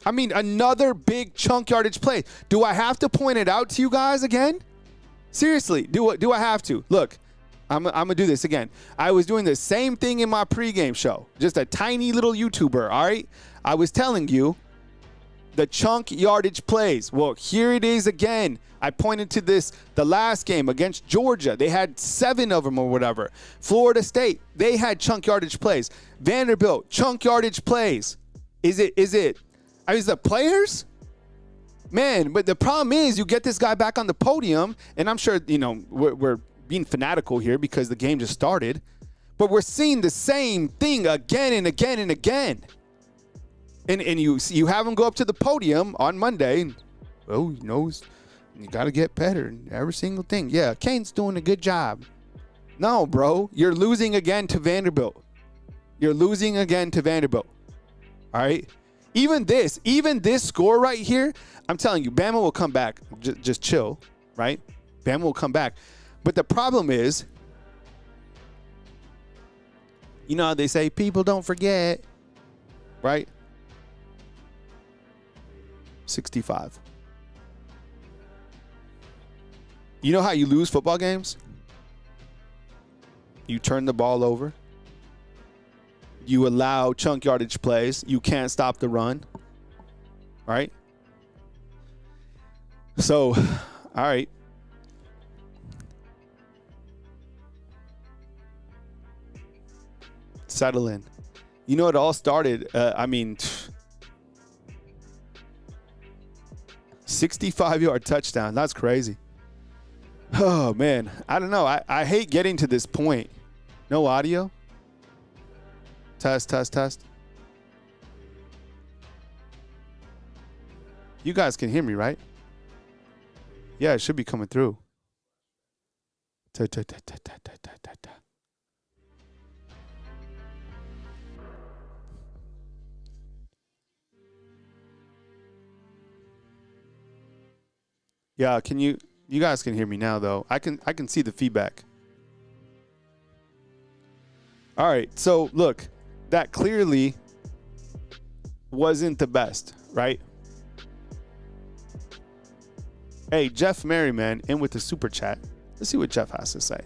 I mean, another big chunk yardage play. Do I have to point it out to you guys again? Seriously, do I have to? Look, I'm going to do this again. I was doing the same thing in my pregame show. Just a tiny little YouTuber, all right? I was telling you the chunk yardage plays. Well, here it is again. I pointed to this the last game against Georgia. They had 7 of them or whatever. Florida State, they had chunk yardage plays. Vanderbilt, chunk yardage plays. Is it the players? Man, but the problem is you get this guy back on the podium, and I'm sure, we're being fanatical here because the game just started, but we're seeing the same thing again and again and again. And you have him go up to the podium on Monday, and, you got to get better in every single thing. Yeah, Kane's doing a good job. No, bro, you're losing again to Vanderbilt. You're losing again to Vanderbilt. All right. Even this score right here, I'm telling you, Bama will come back. Just chill, right? Bama will come back. But the problem is, you know how they say people don't forget, right? 65. You know how you lose football games? You turn the ball over. You allow chunk yardage plays. You can't stop the run. Right? So, all right. Settle in. You know, it all started, 65-yard touchdown. That's crazy. Oh, man. I don't know. I hate getting to this point. No audio? Test. You guys can hear me, right? Yeah, it should be coming through. Yeah, you guys can hear me now though. I can see the feedback. All right. So, look, that clearly wasn't the best, right? Hey, Jeff Merriman in with the super chat. Let's see what Jeff has to say.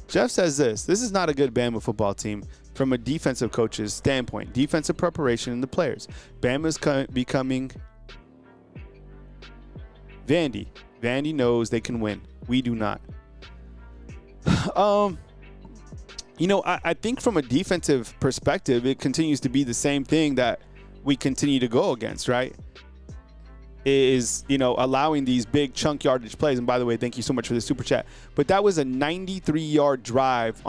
Jeff says this is not a good Bama football team from a defensive coach's standpoint. Defensive preparation in the players. Bama's becoming Vandy. Vandy knows they can win. We do not. I think from a defensive perspective, it continues to be the same thing that we continue to go against, right? Is, allowing these big chunk yardage plays. And by the way, thank you so much for the super chat. But that was a 93-yard drive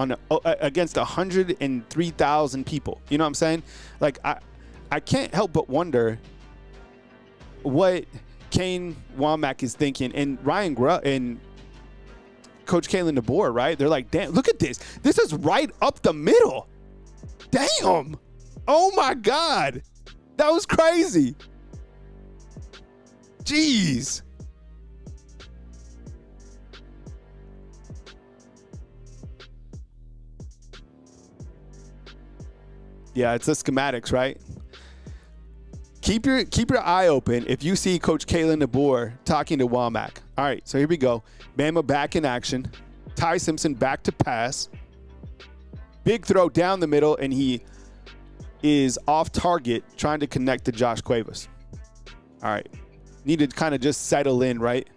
against 103,000 people. You know what I'm saying? Like, I can't help but wonder what Kane Womack is thinking, and Ryan and Coach Kalen DeBoer, right? They're like, damn, look at this. This is right up the middle. Damn. Oh, my God. That was crazy. Jeez. Yeah, it's the schematics, right? Keep your eye open if you see Coach Kalen DeBoer talking to Womack. All right, so here we go. Bama back in action. Ty Simpson back to pass. Big throw down the middle, and he is off target trying to connect to Josh Cuevas. All right. Need to kind of just settle in, right?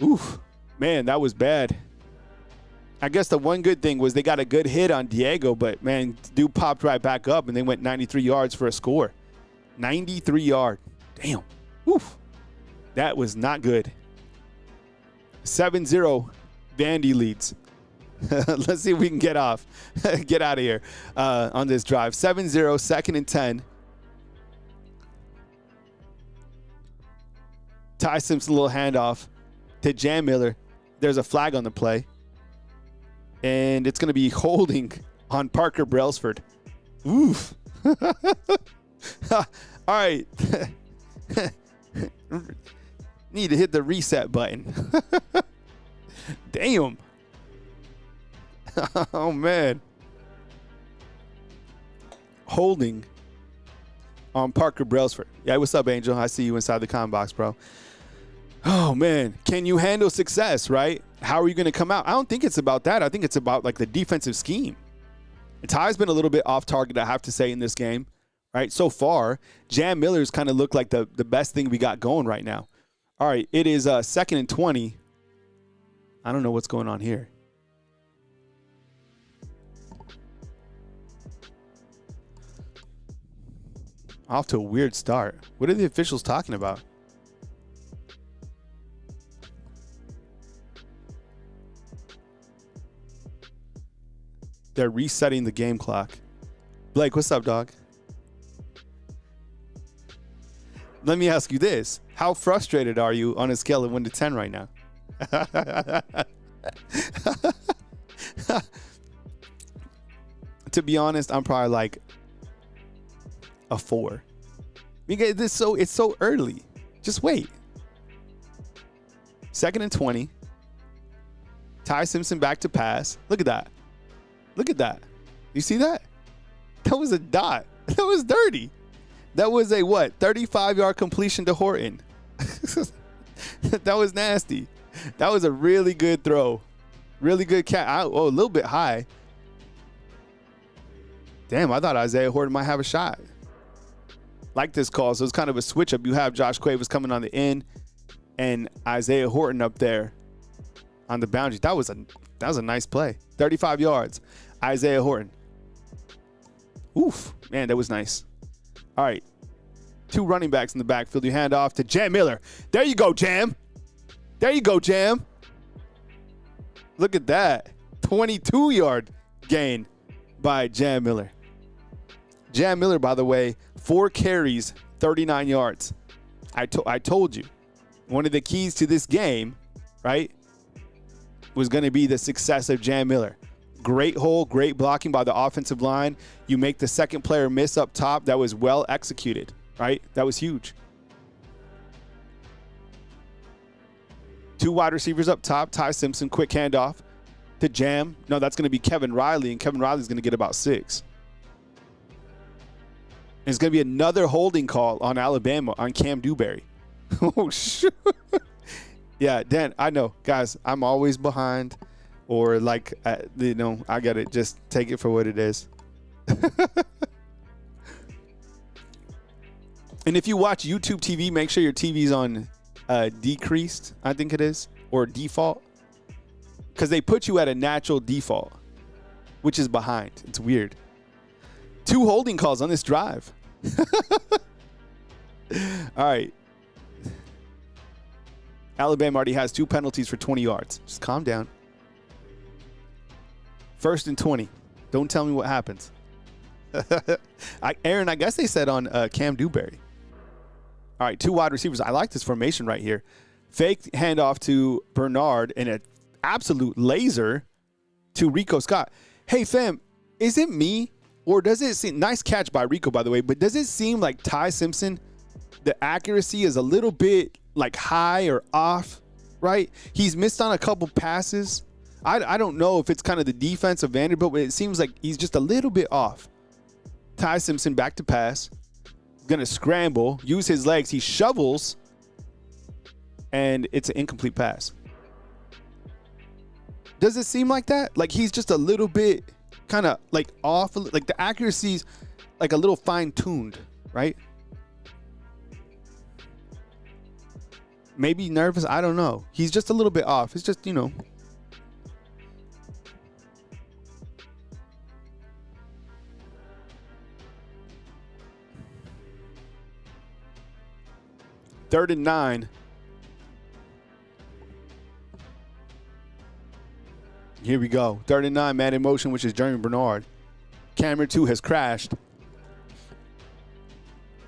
Oof. Man, that was bad. I guess the one good thing was they got a good hit on Diego, but, man, dude popped right back up, and they went 93 yards for a score. 93-yard. Damn. Oof. That was not good. 7-0, Vandy leads. Let's see if we can get out of here on this drive. 7-0, 2nd and 10. Ty Simpson, a little handoff to Jam Miller. There's a flag on the play. And it's going to be holding on Parker Brailsford. Oof. All right. Need to hit the reset button. Damn. Oh, man. Holding on Parker Brailsford. Yeah, what's up, Angel? I see you inside the comment box, bro. Oh, man. Can you handle success, right? How are you going to come out? I don't think it's about that. I think it's about, like, the defensive scheme. And Ty's been a little bit off target, I have to say, in this game, right? So far, Jam Miller's kind of looked like the best thing we got going right now. All right, it is 2nd and 20. I don't know what's going on here. Off to a weird start. What are the officials talking about? They're resetting the game clock. Blake, what's up, dog? Let me ask you this. How frustrated are you on a scale of 1 to 10 right now? To be honest, I'm probably like a 4. Because it's so early. Just wait. 2nd and 20. Ty Simpson back to pass. Look at that. Look at that. You see that? That was a dot. That was dirty. That was a what? 35-yard completion to Horton. That was nasty. That was a really good throw. Really good catch. Oh, a little bit high. Damn, I thought Isaiah Horton might have a shot. Like this call. So it's kind of a switch up. You have Josh Cuevas coming on the end and Isaiah Horton up there on the boundary. That was a nice play. 35 yards. Isaiah Horton. Oof. Man, that was nice. All right. 2 running backs in the backfield. You hand off to Jam Miller. There you go, Jam. There you go, Jam. Look at that. 22-yard gain by Jam Miller. Jam Miller, by the way, 4 carries, 39 yards. I told you. One of the keys to this game, right, was going to be the success of Jam Miller. Great hole, great blocking by the offensive line. You make the second player miss up top. That was well executed, right? That was huge. 2 wide receivers up top. Ty Simpson, quick handoff to Jam. No, that's going to be Kevin Riley, and Kevin Riley's going to get about 6. And it's going to be another holding call on Alabama on Cam Dewberry. Oh, shit. Yeah, Dan, I know. Guys, I'm always behind. Or like, I got it. Just take it for what it is. And if you watch YouTube TV, make sure your TV's on decreased, I think it is, or default. Because they put you at a natural default, which is behind. It's weird. 2 holding calls on this drive. All right. Alabama already has 2 penalties for 20 yards. Just calm down. 1st and 20. Don't tell me what happens. Aaron, I guess they said on Cam Dewberry. All right, 2 wide receivers. I like this formation right here. Fake handoff to Bernard and an absolute laser to Rico Scott. Hey, fam, is it me or does it seem – nice catch by Rico, by the way, but does it seem like Ty Simpson, the accuracy is a little bit like high or off, right? He's missed on a couple passes. I don't know if it's kind of the defense of Vanderbilt, but it seems like he's just a little bit off. Ty Simpson back to pass. Going to scramble, use his legs. He shovels, and it's an incomplete pass. Does it seem like that? Like he's just a little bit kind of like off, like the accuracy's like a little fine-tuned, right? Maybe nervous. I don't know. He's just a little bit off. It's just, 3rd and 9. Here we go. 3rd and 9, man in motion, which is Jeremy Bernard. Camera 2 has crashed.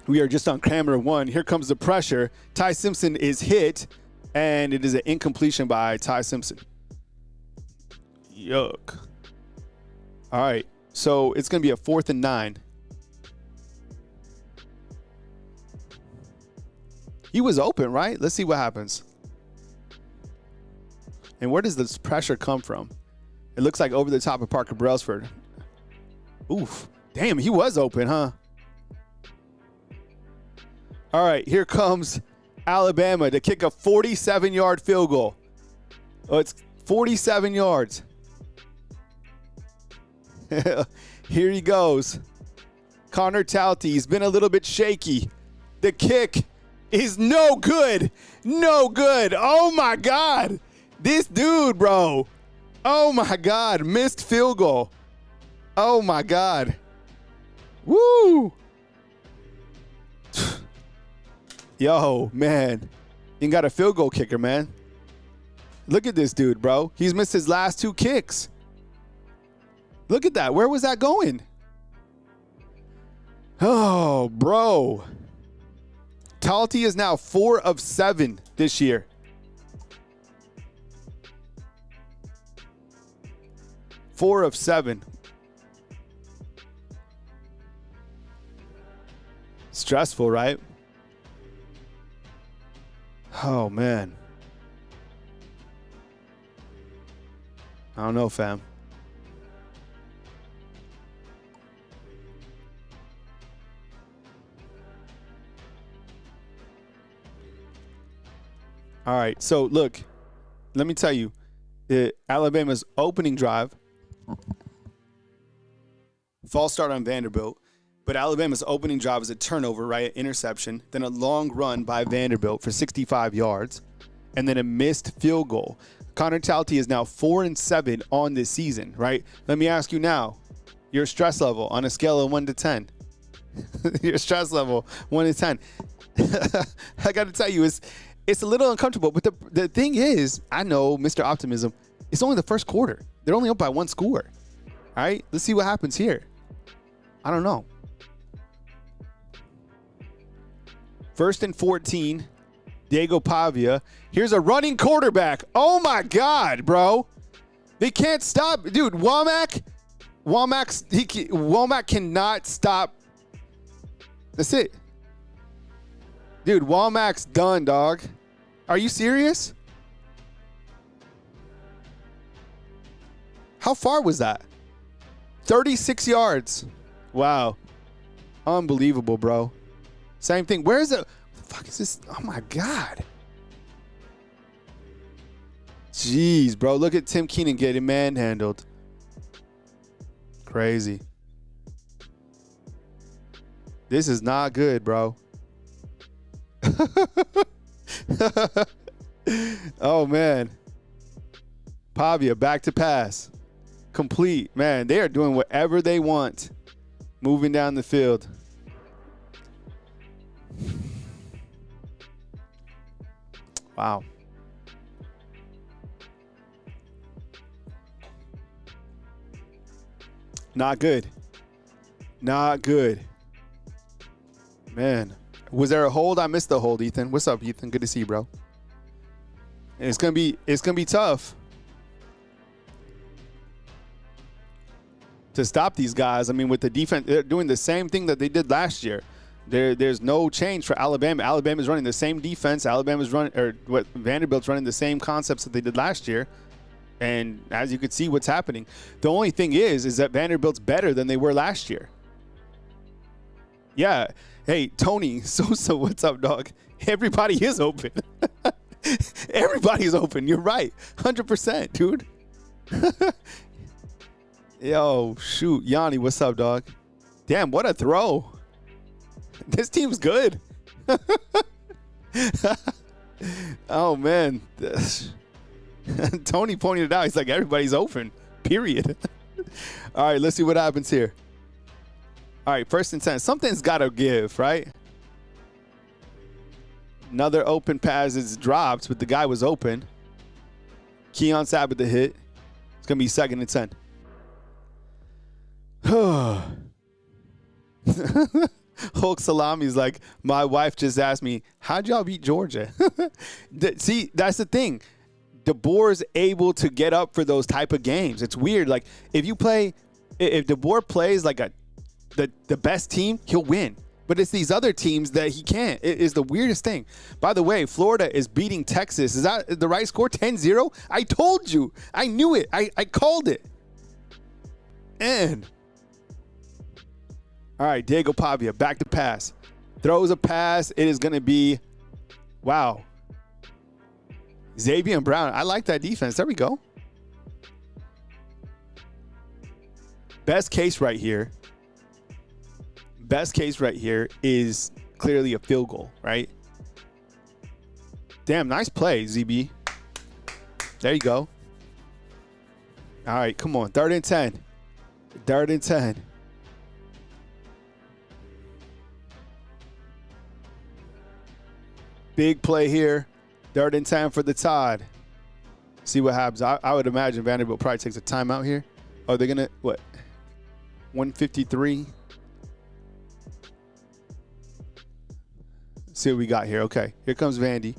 We are just on camera 1. Here comes the pressure. Ty Simpson is hit, and it is an incompletion by Ty Simpson. Yuck. All right, so it's going to be a 4th and 9. He was open, right? Let's see what happens. And where does this pressure come from? It looks like over the top of Parker Brailsford. Oof. Damn, he was open, huh? All right, here comes Alabama to kick a 47-yard field goal. Oh, it's 47 yards. Here he goes. Connor Talty, he's been a little bit shaky. The kick is no good. No good. Oh, my God. This dude, bro. Oh, my God. Missed field goal. Oh, my God. Woo. Yo, man. You got a field goal kicker, man. Look at this dude, bro. He's missed his last 2 kicks. Look at that. Where was that going? Oh, bro. Talty is now 4 of 7 this year. 4 of 7. Stressful, right? Oh, man. I don't know, fam. All right, so look, let me tell you, Alabama's opening drive, false start on Vanderbilt, but Alabama's opening drive is a turnover, right, interception, then a long run by Vanderbilt for 65 yards, and then a missed field goal. Connor Talty is now 4-7 on this season, right? Let me ask you now, your stress level on a scale of 1 to 10. Your stress level, 1 to 10. I got to tell you, it's a little uncomfortable, but the thing is, I know, Mr. Optimism, it's only the first quarter. They're only up by 1 score. All right, let's see what happens here. I don't know. 1st and 14, Diego Pavia. Here's a running quarterback. Oh, my God, bro. They can't stop. Dude, Womack cannot stop. That's it. Dude, Womack's done, dog. Are you serious? How far was that? 36 yards. Wow. Unbelievable, bro. Same thing. Where is it? What the fuck is this? Oh, my God. Jeez, bro. Look at Tim Keenan getting manhandled. Crazy. This is not good, bro. Oh, man. Pavia back to pass. Complete. Man, they are doing whatever they want. Moving down the field. Wow. Not good. Not good. Man. Was there a hold? I missed the hold, Ethan. What's up, Ethan? Good to see you, bro. And it's gonna be tough to stop these guys. I mean, with the defense, they're doing the same thing that they did last year. There's no change for Alabama. Alabama's running the same defense. Vanderbilt's running the same concepts that they did last year. And as you can see, what's happening. The only thing is that Vanderbilt's better than they were last year. Yeah. Hey, Tony Sosa, what's up, dog? Everybody is open. Everybody's open. You're right. 100%, dude. Yo, shoot. Yanni, what's up, dog? Damn, what a throw. This team's good. Oh, man. Tony pointed it out. He's like, everybody's open, period. All right, let's see what happens here. All right, 1st and 10. Something's got to give, right? Another open pass is dropped, but the guy was open. Keon Sabb with the hit. It's going to be 2nd and 10. Hulk Salami's like, my wife just asked me, how'd y'all beat Georgia? See, that's the thing. DeBoer's able to get up for those type of games. It's weird. Like, if DeBoer plays like the best team, he'll win. But it's these other teams that he can't. It is the weirdest thing. By the way, Florida is beating Texas. Is that the right score? 10-0? I told you. I knew it. I called it. And all right, Diego Pavia, back to pass. Throws a pass. It is going to be, wow. Xavier Brown. I like that defense. There we go. Best case right here is clearly a field goal, right? Damn, nice play, ZB. There you go. All right, come on. 3rd and 10. 3rd and 10. Big play here. 3rd and 10 for the Tide. See what happens. I would imagine Vanderbilt probably takes a timeout here. Oh, they're going to, what? 153. See what we got here. Okay, here comes Vandy.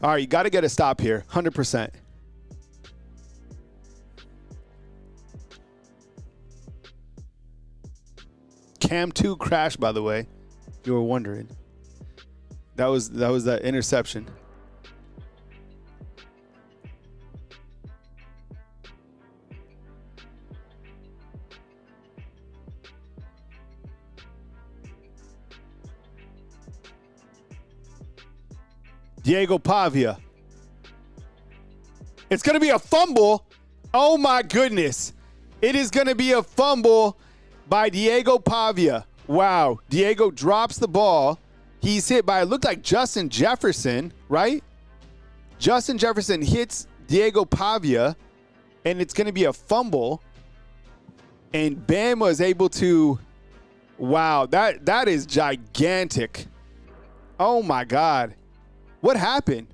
All right, you got to get a stop here, 100%. Cam 2 crash, by the way, if you were wondering. That was that interception. Diego Pavia. It's going to be a fumble. Oh, my goodness. It is going to be a fumble by Diego Pavia. Wow. Diego drops the ball. He's hit by, it looked like Justin Jefferson, right? Justin Jefferson hits Diego Pavia, and it's going to be a fumble. And Bama is able to, wow, that is gigantic. Oh, my God. What happened?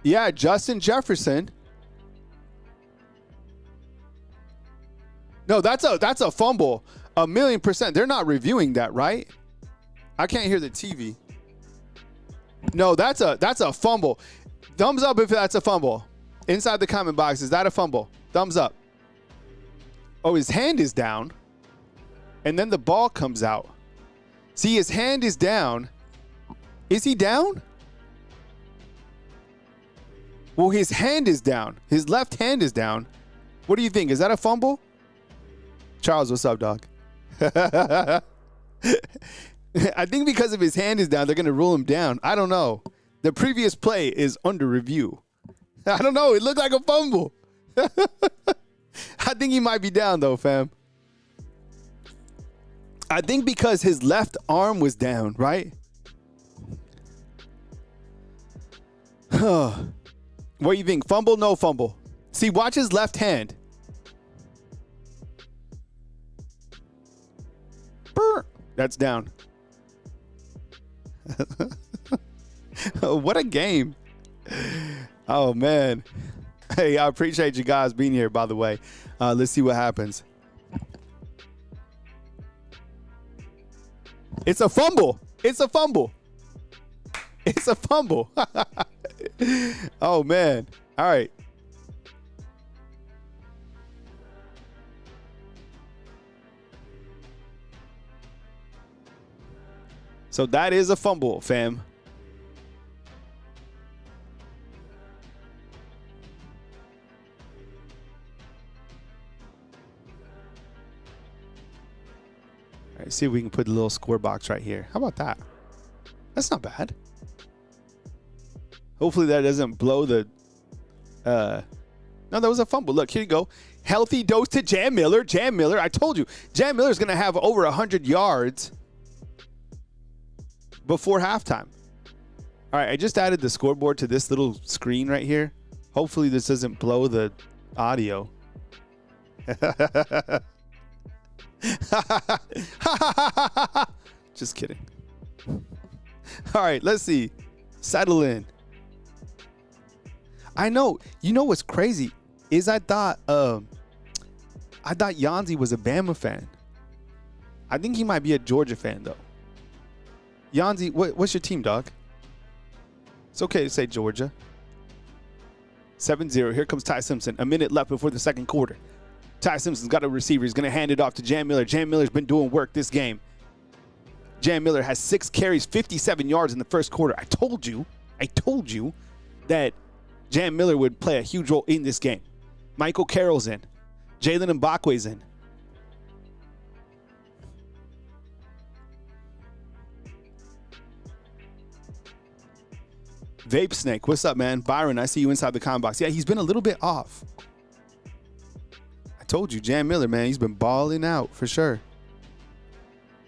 Yeah, Justin Jefferson. No, that's a fumble. 1,000,000%. They're not reviewing that, right? I can't hear the TV. No, that's a fumble. Thumbs up if that's a fumble. Inside the comment box, is that a fumble? Thumbs up. Oh, his hand is down. And then the ball comes out. See, his hand is down. Is he down? Well, his hand is down. His left hand is down. What do you think? Is that a fumble? Charles, what's up, dog? I think because of his hand is down, they're going to rule him down. I don't know. The previous play is under review. I don't know. It looked like a fumble. I think he might be down, though, fam. I think because his left arm was down, right? What do you think? Fumble, no fumble? See, watch his left hand. Brr. That's down. What a game. Oh, man. Hey, I appreciate you guys being here, by the way. Let's see what happens. It's a fumble. It's a fumble. It's a fumble. Oh, man. All right. So that is a fumble, fam. All right, see if we can put a little score box right here. How about that? That's not bad. Hopefully that doesn't blow the no, that was a fumble. Look, here you go. Healthy dose to Jam Miller. Jam Miller, I told you, Jam Miller's going to have over 100 yards before halftime. All right, I just added the scoreboard to this little screen right here. Hopefully this doesn't blow the audio. Just kidding. All right, let's see. Settle in. I know. You know what's crazy is I thought Yanzi was a Bama fan. I think he might be a Georgia fan though. Yanzi, what's your team, dog? It's okay to say Georgia. 7-0. Here comes Ty Simpson. A minute left before the second quarter. Ty Simpson's got a receiver. He's going to hand it off to Jam Miller. Jam Miller's been doing work this game. Jam Miller has 6 carries, 57 yards in the first quarter. I told you that Jam Miller would play a huge role in this game. Michael Carroll's in. Jalen Mbakwe's in. Vape Snake, what's up, man? Byron, I see you inside the comment box. Yeah, he's been a little bit off. I told you, Jam Miller, man, he's been balling out for sure.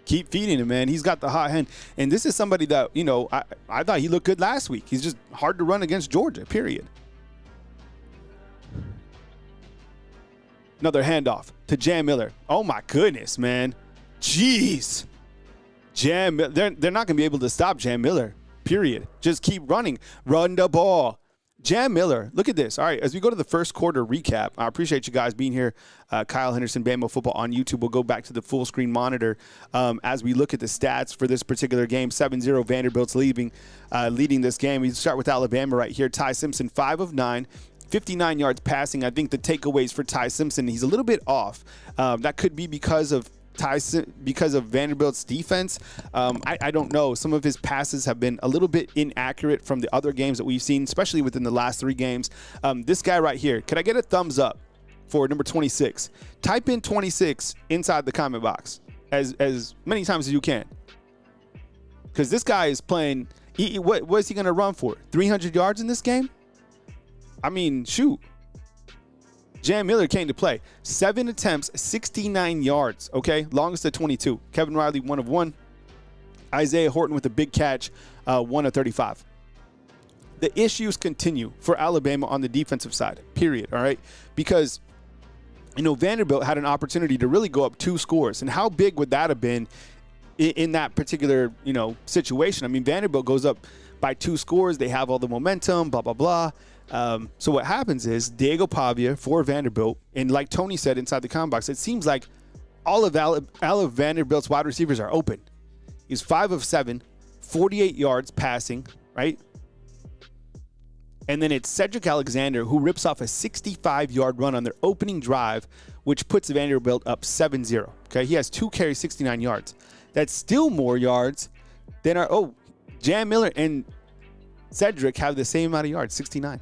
Keep feeding him, man. He's got the hot hand. And this is somebody that, you know, I thought he looked good last week. He's just hard to run against Georgia, period. Another handoff to Jam Miller. Oh, my goodness, man. Jeez. Jam, they're not going to be able to stop Jam Miller, period. Just keep running. Run the ball. Jam Miller, look at this. All right, as we go to the first quarter recap, I appreciate you guys being here. Kyle Henderson, Bama Football on YouTube. We'll go back to the full screen monitor as we look at the stats for this particular game. 7-0, Vanderbilt's leading this game. We start with Alabama right here. Ty Simpson, 5 of 9. 59 yards passing. I think the takeaways for Ty Simpson, he's a little bit off. That could be because of because of Vanderbilt's defense? I don't know. Some of his passes have been a little bit inaccurate from the other games that we've seen, especially within the last 3 games. This guy right here, could I get a thumbs up for number 26? Type in 26 inside the comment box as many times as you can, because this guy is playing. What is he going to run for? 300 yards in this game? I mean, shoot. Jam Miller came to play. 7 attempts, 69 yards, okay? Longest at 22. Kevin Riley, 1 of 1. Isaiah Horton with a big catch, 1 of 35. The issues continue for Alabama on the defensive side, period, all right? Because, Vanderbilt had an opportunity to really go up 2 scores. And how big would that have been in that particular, situation? I mean, Vanderbilt goes up by 2 scores. They have all the momentum, blah, blah, blah. So what happens is Diego Pavia for Vanderbilt, and like Tony said inside the comment box, it seems like all of Vanderbilt's wide receivers are open. He's 5 of 7, 48 yards passing, right? And then it's Cedric Alexander who rips off a 65-yard run on their opening drive, which puts Vanderbilt up 7-0. Okay, he has 2 carries, 69 yards. That's still more yards than Jam Miller and Cedric have the same amount of yards, 69.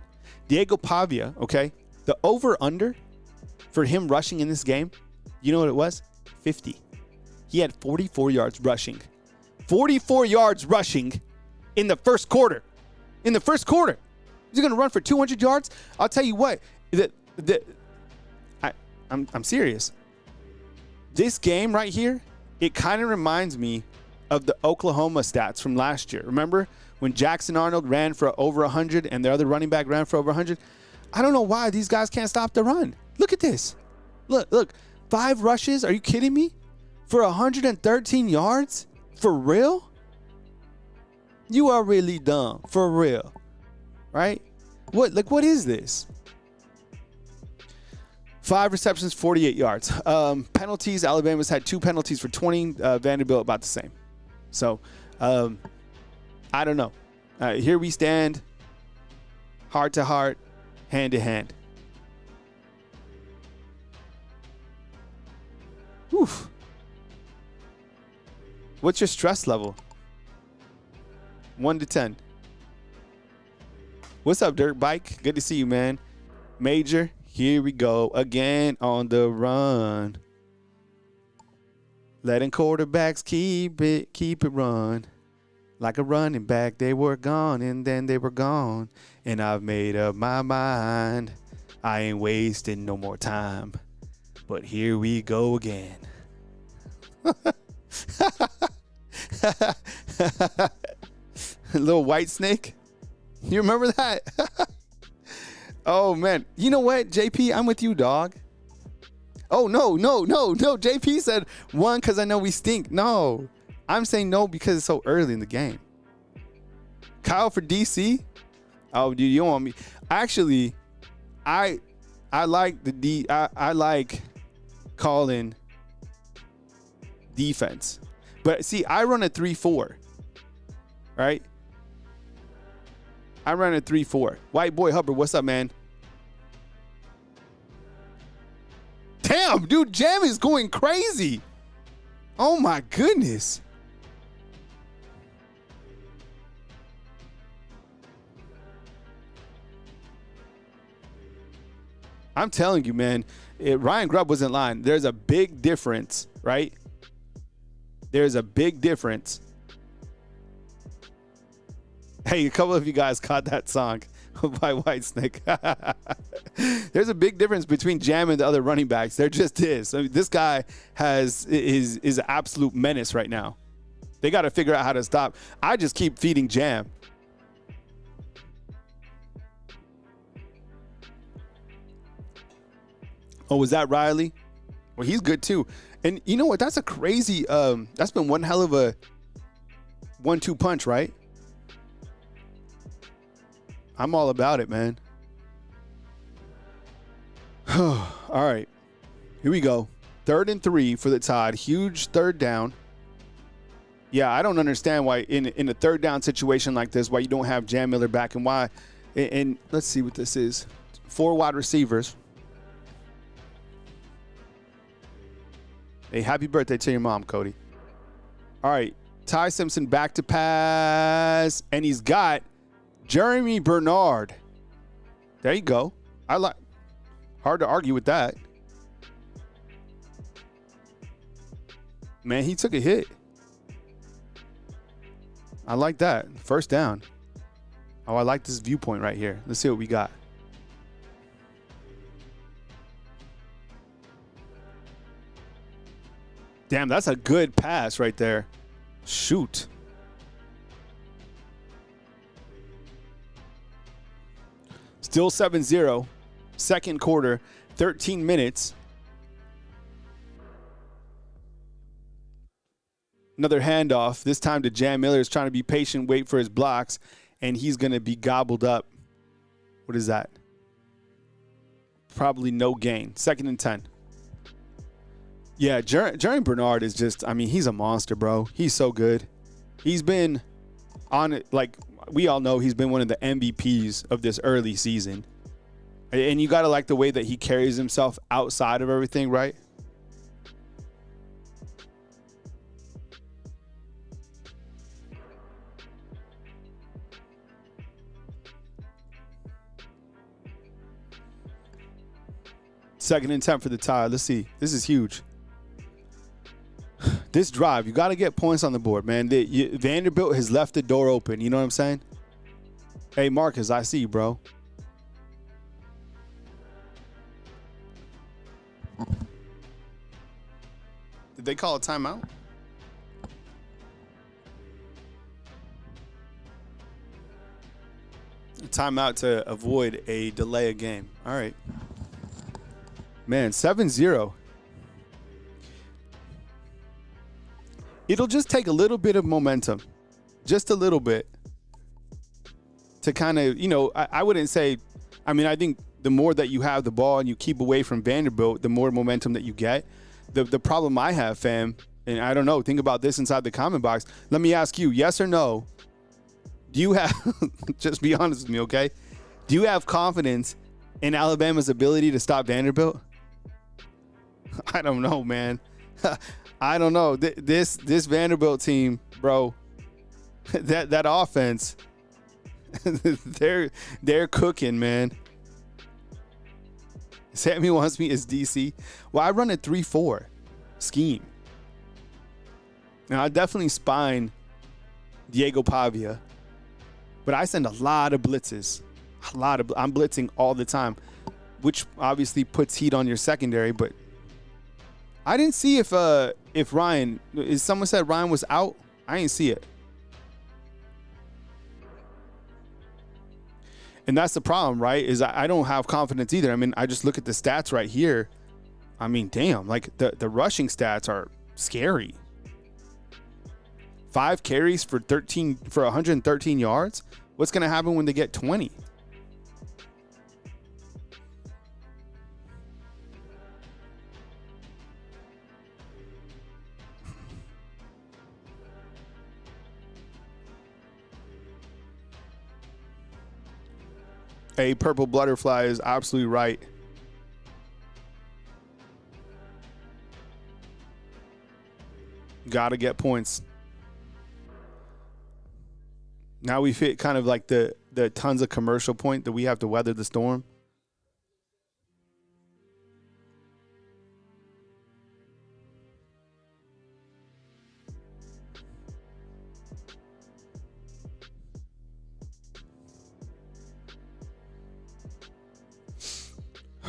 Diego Pavia, okay, the over-under for him rushing in this game, you know what it was? 50. He had 44 yards rushing. 44 yards rushing in the first quarter. In the first quarter. He's going to run for 200 yards? I'll tell you what. I'm serious. This game right here, it kind of reminds me of the Oklahoma stats from last year. Remember when Jackson Arnold ran for over 100 and the other running back ran for over 100? I don't know why these guys can't stop the run. Look at this. Look. 5 rushes? Are you kidding me? For 113 yards? For real? You are really dumb. For real. Right? What is this? 5 receptions, 48 yards. Penalties, Alabama's had 2 penalties for 20. Vanderbilt about the same. So, I don't know. Here we stand, heart to heart, hand to hand. Oof. What's your stress level? 1 to 10. What's up, Dirt Bike? Good to see you, man. Major, here we go again on the run. Letting quarterbacks keep it run. Like a running back, they were gone and then they were gone. And I've made up my mind. I ain't wasting no more time. But here we go again. Little White Snake. You remember that? Oh, man. You know what, JP? I'm with you, dog. Oh, no. JP said 1 because I know we stink. No. I'm saying no because it's so early in the game. Kyle for DC? Oh, dude, you don't want me. Actually, I like I like calling defense. But see, I run a 3-4. Right? I run a 3-4. White Boy Hubbard, what's up, man? Damn, dude, Jam is going crazy. Oh, my goodness. I'm telling you, man, Ryan Grubb wasn't lying. There's a big difference, right? There's a big difference. Hey, a couple of you guys caught that song by Whitesnake. There's a big difference between Jam and the other running backs. There just is. I mean, this guy is an absolute menace right now. They got to figure out how to stop. I just keep feeding Jam. Oh, was that Riley? Well, he's good too. And you know what? That's a crazy, that's been one hell of a 1-2 punch, right? I'm all about it, man. All right. Here we go. 3rd and 3 for the Tide. Huge 3rd down. Yeah, I don't understand why in a 3rd down situation like this, why you don't have Jam Miller back and why. And let's see what this is. 4 wide receivers. Hey, happy birthday to your mom, Cody. All right, Ty Simpson back to pass, and he's got Jeremy Bernard. There you go. Hard to argue with that. Man, he took a hit. I like that. First down. Oh, I like this viewpoint right here. Let's see what we got. Damn, that's a good pass right there. Shoot. Still 7-0. Second quarter, 13 minutes. Another handoff. This time to Jam Miller is trying to be patient, wait for his blocks, and he's going to be gobbled up. What is that? Probably no gain. 2nd and 10. Yeah, Jeremy Bernard is just, I mean, he's a monster, bro. He's so good. He's been on it, like we all know, he's been one of the MVPs of this early season. And you got to like the way that he carries himself outside of everything, right? Second and 10 for the Tide. Let's see. This is huge. This drive, you got to get points on the board, man. Vanderbilt has left the door open. You know what I'm saying? Hey, Marcus, I see you, bro. Did they call a timeout? A timeout to avoid a delay of game. All right. Man, 7-0. It'll just take a little bit of momentum, just a little bit, to kind of, you know, I wouldn't say, I mean, I think the more that you have the ball and you keep away from Vanderbilt, the more momentum that you get. The problem I have, fam, and I don't know, think about this inside the comment box. Let me ask you, yes or no, do you have, just be honest with me, okay? Do you have confidence in Alabama's ability to stop Vanderbilt? I don't know, man. I don't know. This Vanderbilt team, bro, that offense, they're cooking, man. Sammy wants me as DC. Well, I run a 3-4 scheme. Now, I definitely spine Diego Pavia, but I send a lot of blitzes. I'm blitzing all the time, which obviously puts heat on your secondary, but I didn't see if Ryan, someone said Ryan was out. I didn't see it. And that's the problem, right? Is I don't have confidence either. I mean, I just look at the stats right here. I mean, damn, like the rushing stats are scary. 5 carries for 113 yards. What's going to happen when they get 20? A purple butterfly is absolutely right. Gotta get points. Now we've hit kind of like the tons of commercial point that we have to weather the storm.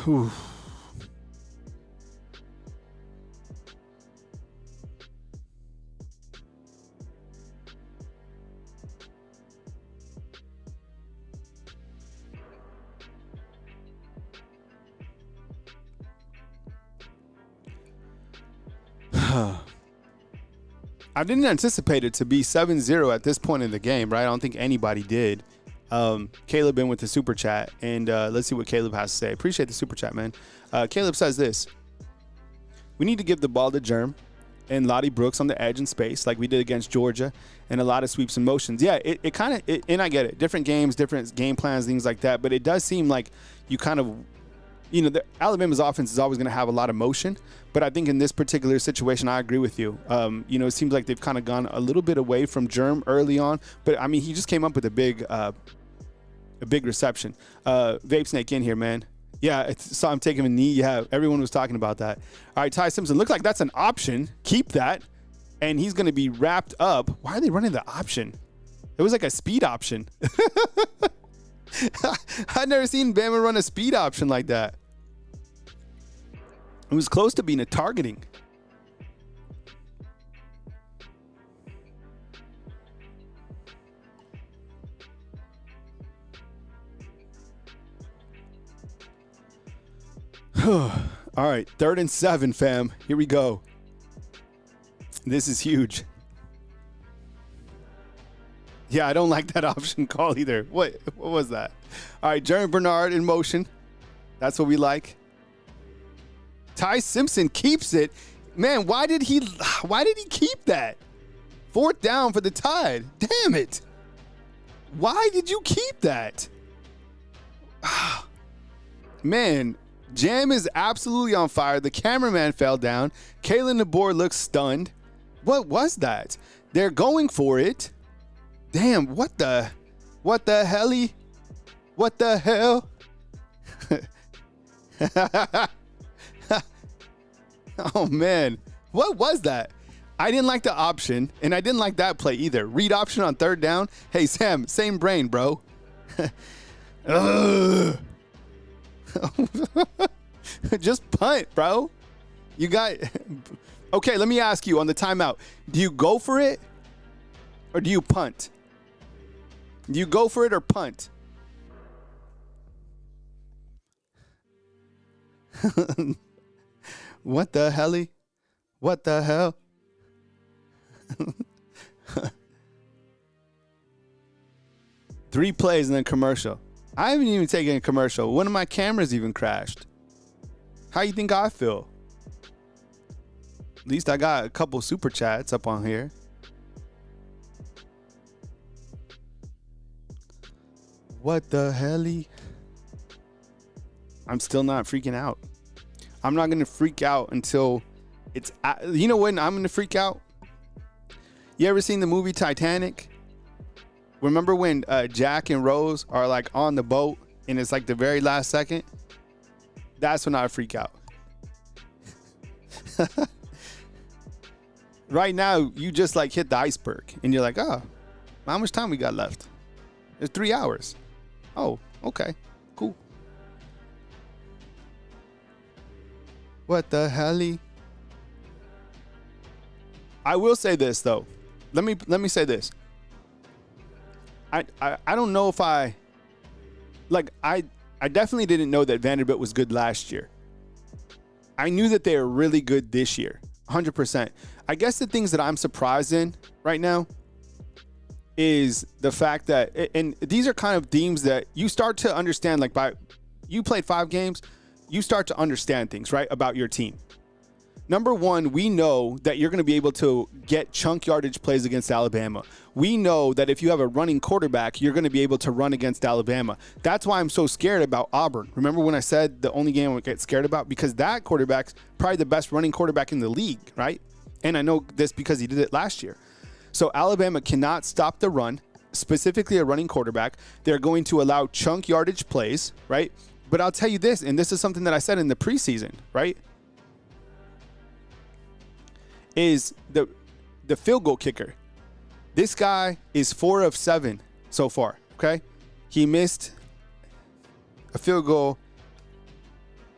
Whew. I didn't anticipate it to be 7-0 at this point in the game, right? I don't think anybody did. Caleb in with the super chat, and let's see what Caleb has to say. Appreciate the super chat, man. Caleb says this: we need to give the ball to Germ and Lottie Brooks on the edge and space like we did against Georgia, and a lot of sweeps and motions. Yeah, it kind of, and I get it. Different games, different game plans, things like that, but it does seem like you kind of Alabama's offense is always going to have a lot of motion, but I think in this particular situation, I agree with you. It seems like they've kind of gone a little bit away from Germ early on, but I mean, he just came up with a big reception. Vape Snake in here, man. Yeah, saw him taking a knee. Yeah, everyone was talking about that. All right, Ty Simpson, looks like that's an option. Keep that, and he's going to be wrapped up. Why are they running the option? It was like a speed option. I've never seen Bama run a speed option like that. It was close to being a targeting. All right, 3rd and 7, fam. Here we go. This is huge. Yeah, I don't like that option call either. What was that? All right, Jeremy Bernard in motion. That's what we like. Ty Simpson keeps it. Man, why did he keep that? 4th down for the Tide. Damn it. Why did you keep that? Man, Jam is absolutely on fire. The cameraman fell down. Kalen DeBoer looks stunned. What was that? They're going for it. Damn, what the helly? What the hell? Oh, man. What was that? I didn't like the option, and I didn't like that play either. Read option on 3rd down. Hey, Sam, same brain, bro. Just punt, bro. You got... Okay, let me ask you on the timeout. Do you go for it or do you punt? Do you go for it or punt? What the helly? What the hell? 3 plays and then commercial. I haven't even taken a commercial. One of my cameras even crashed. How you think I feel? At least I got a couple super chats up on here. What the helly? I'm still not freaking out. I'm not going to freak out until it's... You know when I'm going to freak out? You ever seen the movie Titanic? Remember when Jack and Rose are like on the boat and it's like the very last second? That's when I freak out. Right now, you just like hit the iceberg and you're like, oh, how much time we got left? It's 3 hours. Oh, okay, cool. What the helly? I will say this though. Let me say this. I don't know if I definitely didn't know that Vanderbilt was good last year. I knew that they were really good this year, 100%. I guess the things that I'm surprised in right now is the fact that, and these are kind of themes that you start to understand, like you played 5 games, you start to understand things, right, about your team. Number one, we know that you're going to be able to get chunk yardage plays against Alabama. We know that if you have a running quarterback, you're going to be able to run against Alabama. That's why I'm so scared about Auburn. Remember when I said the only game I would get scared about? Because that quarterback's probably the best running quarterback in the league, right? And I know this because he did it last year. So Alabama cannot stop the run, specifically a running quarterback. They're going to allow chunk yardage plays, right? But I'll tell you this, and this is something that I said in the preseason, right? Is the field goal kicker. This guy is 4 of 7 so far, okay? He missed a field goal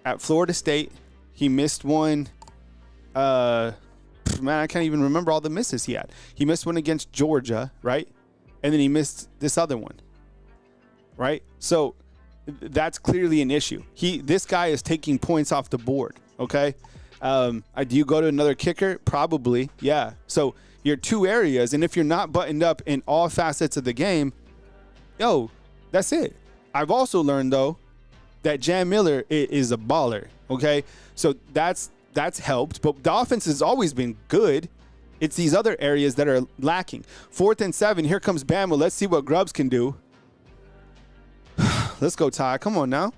at Florida State. He missed one, man, I can't even remember all the misses he had. He missed one against Georgia, right? And then he missed this other one, right? So that's clearly an issue. This guy is taking points off the board, okay? Do you go to another kicker? Probably, yeah. So your 2 areas, and if you're not buttoned up in all facets of the game, that's it. I've also learned, though, that Jam Miller is a baller, okay? So that's helped, but the offense has always been good. It's these other areas that are lacking. 4th and 7, here comes Bama. Let's see what Grubbs can do. Let's go, Ty. Come on now.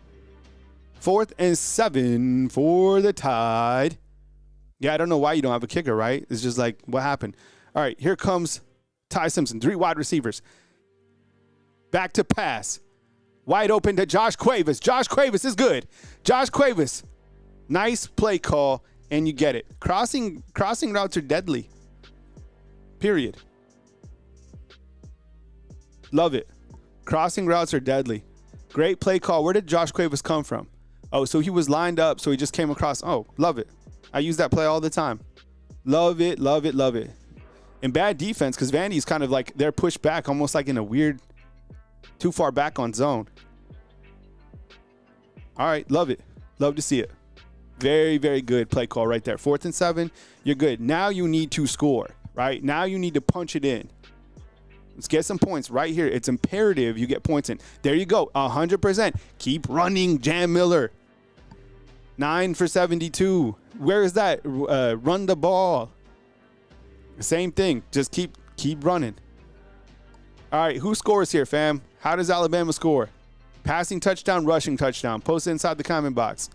4th and 7 for the Tide. Yeah, I don't know why you don't have a kicker, right? It's just like, what happened? All right, here comes Ty Simpson, 3 wide receivers. Back to pass. Wide open to Josh Cuevas. Josh Cuevas is good. Josh Cuevas. Nice play call, and you get it. Crossing routes are deadly. Period. Love it. Crossing routes are deadly. Great play call. Where did Josh Cuevas come from? Oh, so he was lined up, so he just came across. Oh, love it. I use that play all the time. Love it, love it, love it. And bad defense, because Vandy's kind of like, they're pushed back, almost like in a weird, too far back on zone. All right, love it. Love to see it. Very, very good play call right there. 4th and 7, you're good. Now you need to score, right? Now you need to punch it in. Let's get some points right here. It's imperative you get points in. There you go, 100%. Keep running, Jam Miller. 9 for 72. Where is that? Run the ball. Same thing. Just keep running. All right, who scores here, fam? How does Alabama score? Passing touchdown, rushing touchdown. Post it inside the comment box.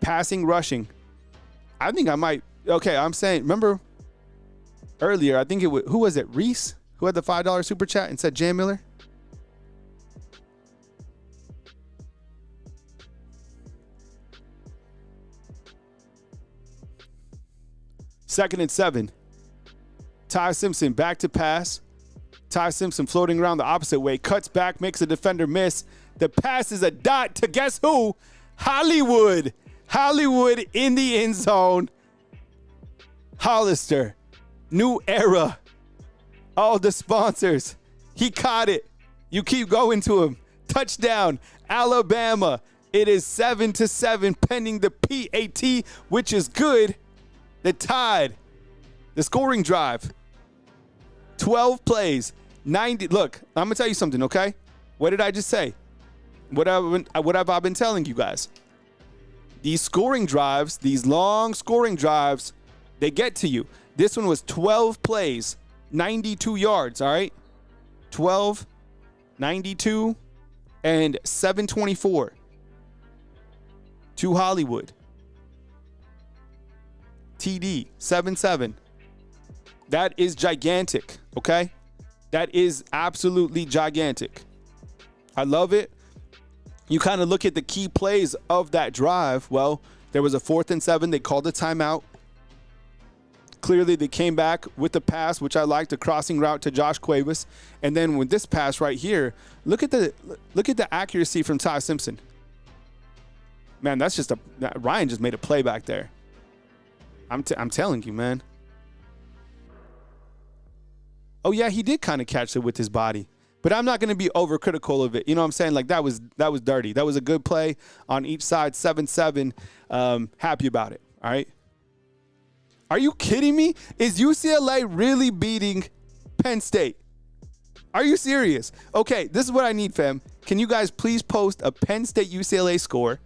Passing, rushing. I think I might. Okay, I'm saying, remember earlier, I think it was, who was it? Reese, who had the $5 super chat and said Jam Miller? Second and 7. Ty Simpson back to pass. Ty Simpson floating around the opposite way. Cuts back, makes a defender miss. The pass is a dot to guess who? Hollywood. Hollywood in the end zone. Hollister. New era. All the sponsors. He caught it. You keep going to him. Touchdown. Alabama. It is 7-7 pending the PAT, which is good. The Tide. The scoring drive. 12 plays. 90. Look, I'm going to tell you something, okay? What did I just say? What have I been telling you guys? These scoring drives, these long scoring drives, they get to you. This one was 12 plays, 92 yards, all right? 12, 92, and 724 to Hollywood. TD, 7-7. That is gigantic, okay? That is absolutely gigantic. I love it. You kind of look at the key plays of that drive. Well, there was a 4th and 7. They called a timeout. Clearly, they came back with the pass, which I liked, a crossing route to Josh Cuevas. And then with this pass right here, look at the accuracy from Ty Simpson. Man, that's just Ryan just made a play back there. I'm telling you, man. Oh yeah, he did kind of catch it with his body. But I'm not going to be overcritical of it. You know what I'm saying? Like, that was dirty. That was a good play on each side, 7-7. Happy about it, all right? Are you kidding me? Is UCLA really beating Penn State? Are you serious? Okay, this is what I need, fam. Can you guys please post a Penn State-UCLA score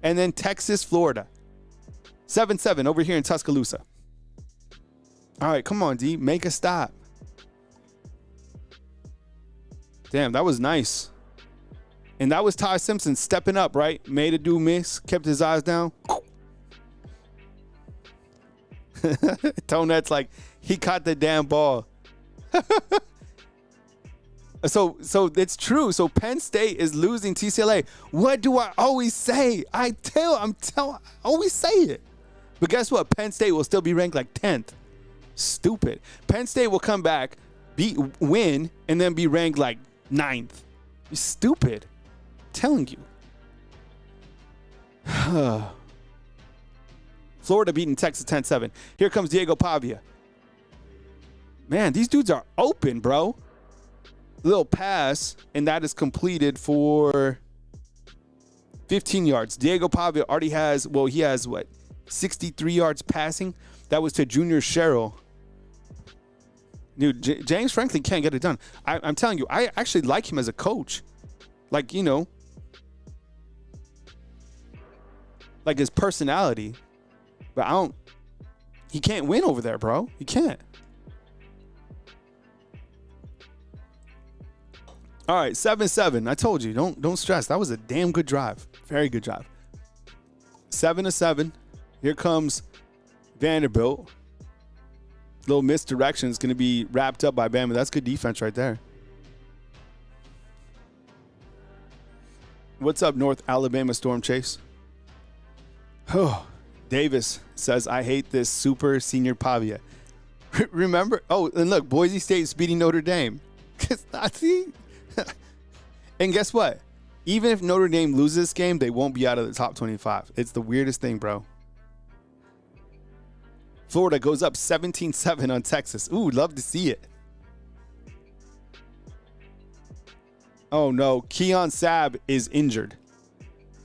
and then Texas-Florida? 7-7 over here in Tuscaloosa. All right, come on, D. Make a stop. Damn, that was nice. And that was Ty Simpson stepping up, right? Made a dude miss, kept his eyes down. Tonette's like, he caught the damn ball. So it's true. So Penn State is losing TCLA. What do I always say? I always say it. But guess what? Penn State will still be ranked like 10th. Stupid. Penn State will come back, win, and then be ranked like 9th. You're stupid. I'm telling you. Florida beating Texas 10-7. Here comes Diego Pavia. Man, these dudes are open, bro. Little pass, and that is completed for 15 yards. Diego Pavia already has, well, he has what, 63 yards passing? That was to Junior Sherrill. Dude, James Franklin can't get it done. I'm telling you, I actually like him as a coach. Like, you know, like his personality. But he can't win over there, bro. He can't. All right, 7-7. I told you, don't stress. That was a damn good drive. Very good drive. 7-7. Here comes Vanderbilt. Little misdirection is going to be wrapped up by Bama. That's good defense right there. What's up, North Alabama Storm Chase? Oh, Davis says, I hate this super senior Pavia. Remember? Oh, and look, Boise State's beating Notre Dame. And guess what? Even if Notre Dame loses this game, they won't be out of the top 25. It's the weirdest thing, bro. Florida goes up 17-7 on Texas. Ooh, love to see it. Oh, no. Keon Sabb is injured.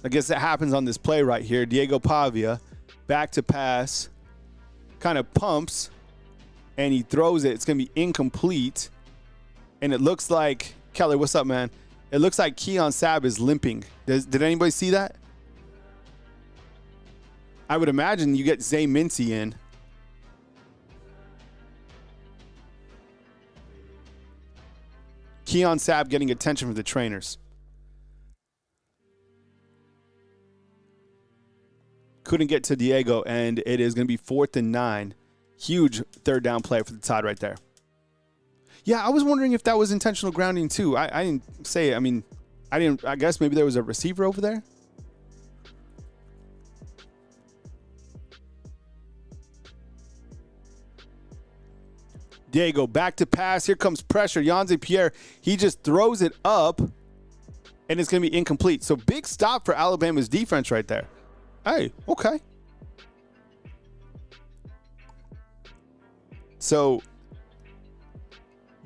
I guess that happens on this play right here. Diego Pavia, back to pass, kind of pumps, and he throws it. It's going to be incomplete. And it looks like, Kelly, what's up, man? It looks like Keon Sabb is limping. Did anybody see that? I would imagine you get Zay Mincy in. Keon Sabb getting attention from the trainers. Couldn't get to Diego, and it is going to be 4th and 9. Huge third down play for the Tide right there. Yeah, I was wondering if that was intentional grounding too. I didn't say it. I mean, I guess maybe there was a receiver over there. Diego back to pass. Here comes pressure. Yanze Pierre, he just throws it up, and it's going to be incomplete. So big stop for Alabama's defense right there. Hey, okay. So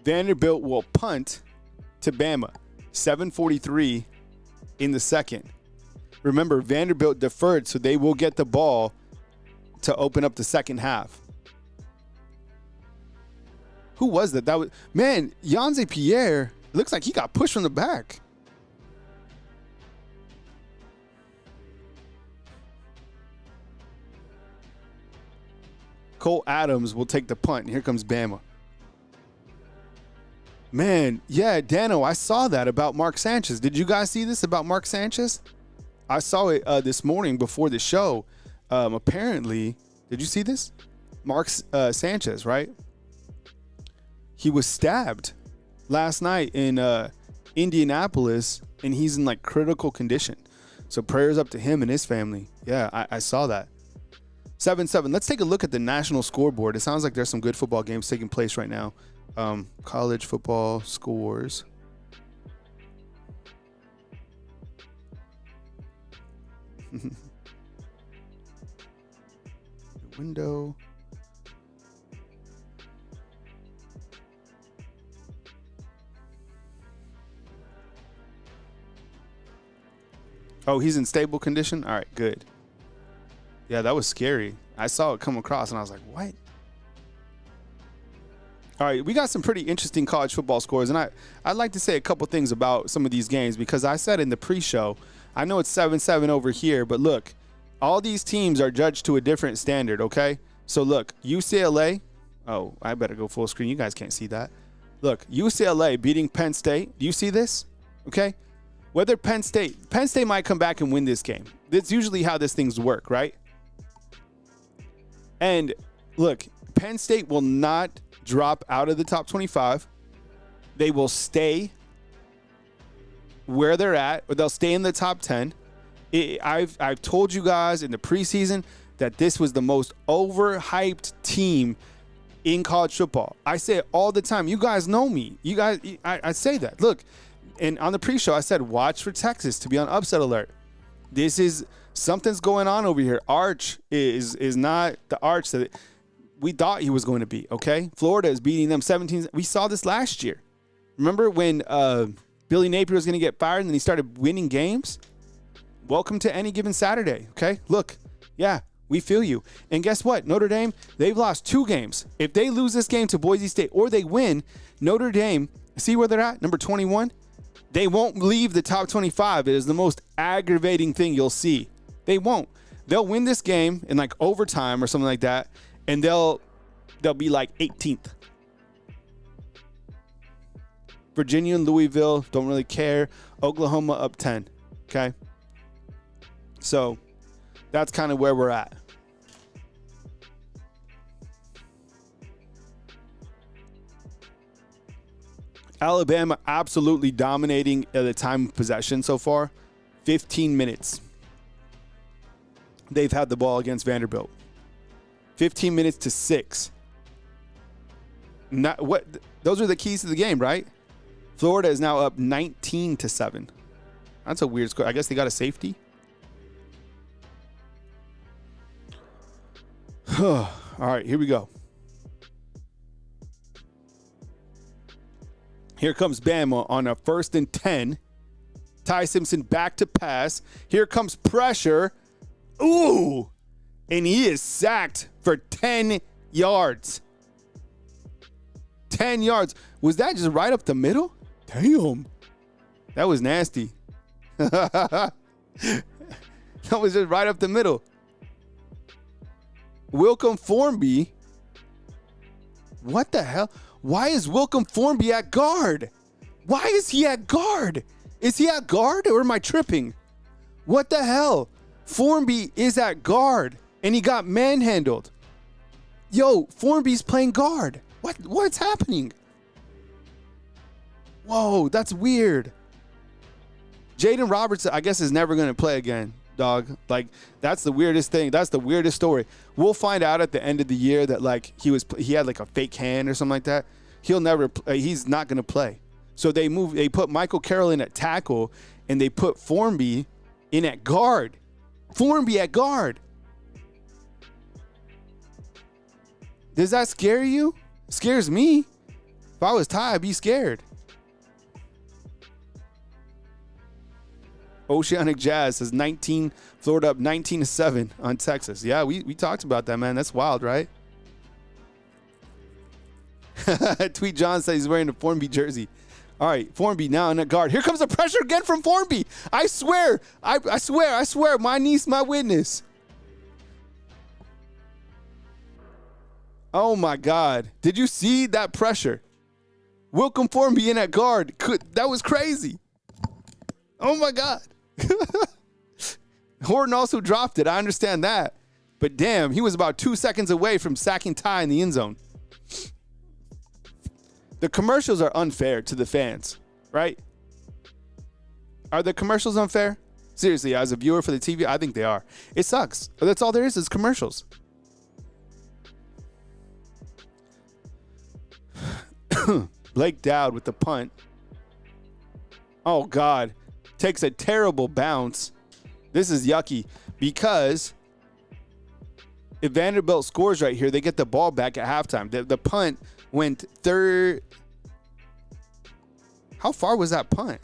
Vanderbilt will punt to Bama. 7:43 in the second. Remember, Vanderbilt deferred, so they will get the ball to open up the second half. Who was that? That was, man, Yanze Pierre looks like he got pushed from the back. Cole Adams will take the punt, and here comes Bama. Man, yeah, Dano, I saw that about Mark Sanchez. Did you guys see this about Mark Sanchez? I saw it this morning before the show. Apparently, did you see this? Mark Sanchez, right? He was stabbed last night in Indianapolis, and he's in like critical condition. So prayers up to him and his family. Yeah, I saw that. 7-7. Let's take a look at the national scoreboard. It sounds like there's some good football games taking place right now. College football scores. Window. Oh, he's in stable condition? All right, good. Yeah, that was scary. I saw it come across, and I was like, what? All right, we got some pretty interesting college football scores, and I'd like to say a couple things about some of these games because I said in the pre-show, I know it's 7-7 over here, but look, all these teams are judged to a different standard, okay? So look, UCLA. Oh, I better go full screen. You guys can't see that. Look, UCLA beating Penn State. Do you see this? Okay? Whether Penn State might come back and win this game. That's usually how these things work, right? And look, Penn State will not drop out of the top 25. They will stay where they're at, or they'll stay in the top 10. I've told you guys in the preseason that this was the most overhyped team in college football. I say it all the time. You guys know me. You guys, I say that. Look, and on the pre-show, I said, watch for Texas to be on upset alert. This is something's going on over here. Arch is not the Arch that we thought he was going to be, okay? Florida is beating them 17. We saw this last year. Remember when Billy Napier was going to get fired and then he started winning games? Welcome to any given Saturday, okay? Look, yeah, we feel you. And guess what? Notre Dame, they've lost 2 games. If they lose this game to Boise State or they win, Notre Dame, see where they're at? Number 21? They won't leave the top 25. It is the most aggravating thing you'll see. They won't. They'll win this game in like overtime or something like that, and they'll be like 18th. Virginia and Louisville don't really care. Oklahoma up 10. Okay. So That's kind of where we're at. Alabama absolutely dominating at the time of possession so far. 15 minutes. They've had the ball against Vanderbilt. 15 minutes to 6. Not what those are the keys to the game, right? Florida is now up 19-7. That's a weird score. I guess they got a safety. All right, here we go. Here comes Bama on a 1st and 10. Ty Simpson back to pass. Here comes pressure. Ooh. And he is sacked for 10 yards. 10 yards. Was that just right up the middle? Damn. That was nasty. That was just right up the middle. Wilcom Formby. What the hell? Why is Wilcom Formby at guard? Why is he at guard? Is he at guard or am I tripping? What the hell? Formby is at guard and he got manhandled. Yo, Formby's playing guard. What's happening? Whoa, that's weird. Jaden Roberts, I guess, is never going to play again, dog. Like, that's the weirdest thing. That's the weirdest story. We'll find out at the end of the year that, like, he had like a fake hand or something like that. He's not going to play. So they put Michael Carroll in at tackle and they put Formby in at guard. Formby at guard. Does that scare you? Scares me. If I was Ty, I'd be scared. Oceanic Jazz says Florida up 19-7 on Texas. Yeah, we talked about that, man. That's wild, right? Tweet John says he's wearing a Formby jersey. All right, Formby now in the guard. Here comes the pressure again from Formby. I swear. I swear. My niece, my witness. Oh, my God. Did you see that pressure? Wilcom Formby in at guard. That was crazy. Oh, my God. Horton also dropped it. I understand that. But, damn, he was about 2 seconds away from sacking Ty in the end zone. The commercials are unfair to the fans, right? Are the commercials unfair? Seriously, as a viewer for the TV, I think they are. It sucks. That's all there is commercials. Blake Dowd with the punt. Oh, God. Takes a terrible bounce. This is yucky because if Vanderbilt scores right here, they get the ball back at halftime. The punt went third. How far was that punt?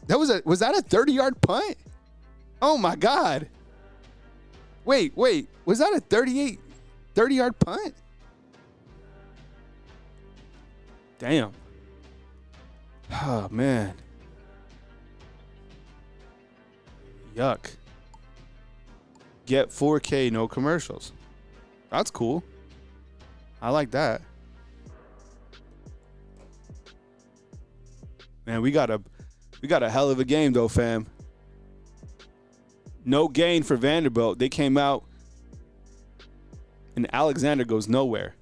Was that a 30-yard punt? Oh, my God. Wait. Was that a 30-yard punt? Damn. Oh, man. Yuck. Get 4K, no commercials. That's cool. I like that. Man, we got a hell of a game though, fam. No gain for Vanderbilt. They came out and Alexander goes nowhere.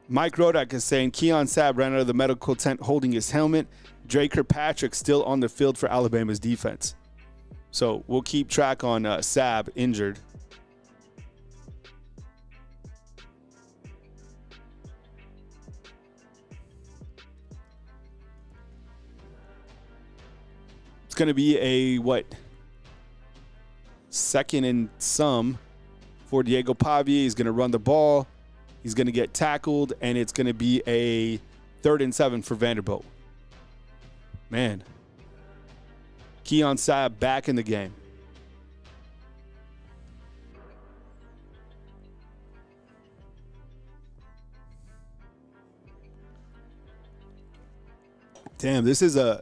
Mike Rodak is saying Keon Sabb ran out of the medical tent holding his helmet. Drake Kirkpatrick still on the field for Alabama's defense. So we'll keep track on Sabb injured. It's going to be a, second and some for Diego Pavia. He's going to run the ball. He's going to get tackled, and it's going to be a 3rd and 7 for Vanderbilt. Man. Keon Sabb back in the game. Damn, this is a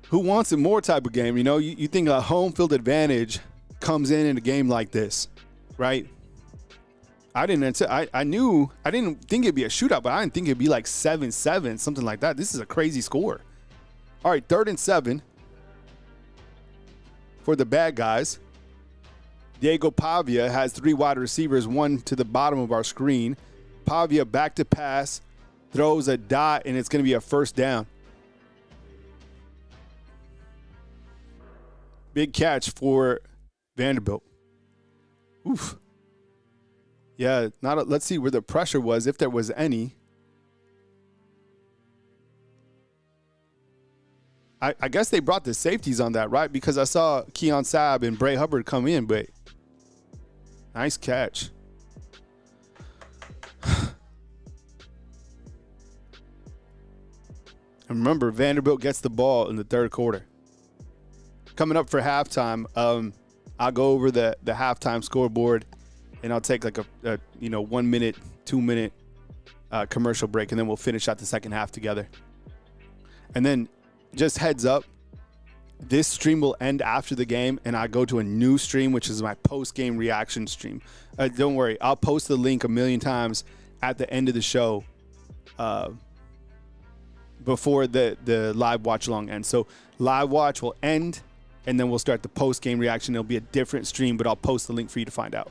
who wants it more type of game. You know, you think a home field advantage comes in a game like this, right? I didn't think it'd be a shootout, but I didn't think it'd be like 7-7, something like that. This is a crazy score. All right, 3rd and 7 for the bad guys. Diego Pavia has 3 wide receivers, 1 to the bottom of our screen. Pavia back to pass, throws a dot, and it's going to be a 1st down. Big catch for Vanderbilt. Oof. Yeah, let's see where the pressure was, if there was any. I guess they brought the safeties on that, right? Because I saw Keon Sabb and Bray Hubbard come in, but nice catch. And remember, Vanderbilt gets the ball in the 3rd quarter. Coming up for halftime, I'll go over the halftime scoreboard, and I'll take like a 1 minute, 2 minute commercial break, and then we'll finish out the second half together. And then just heads up, this stream will end after the game, and I go to a new stream, which is my post-game reaction stream. Don't worry, I'll post the link a million times at the end of the show before the live watch along ends. So live watch will end, and then we'll start the post-game reaction. It'll be a different stream, but I'll post the link for you to find out.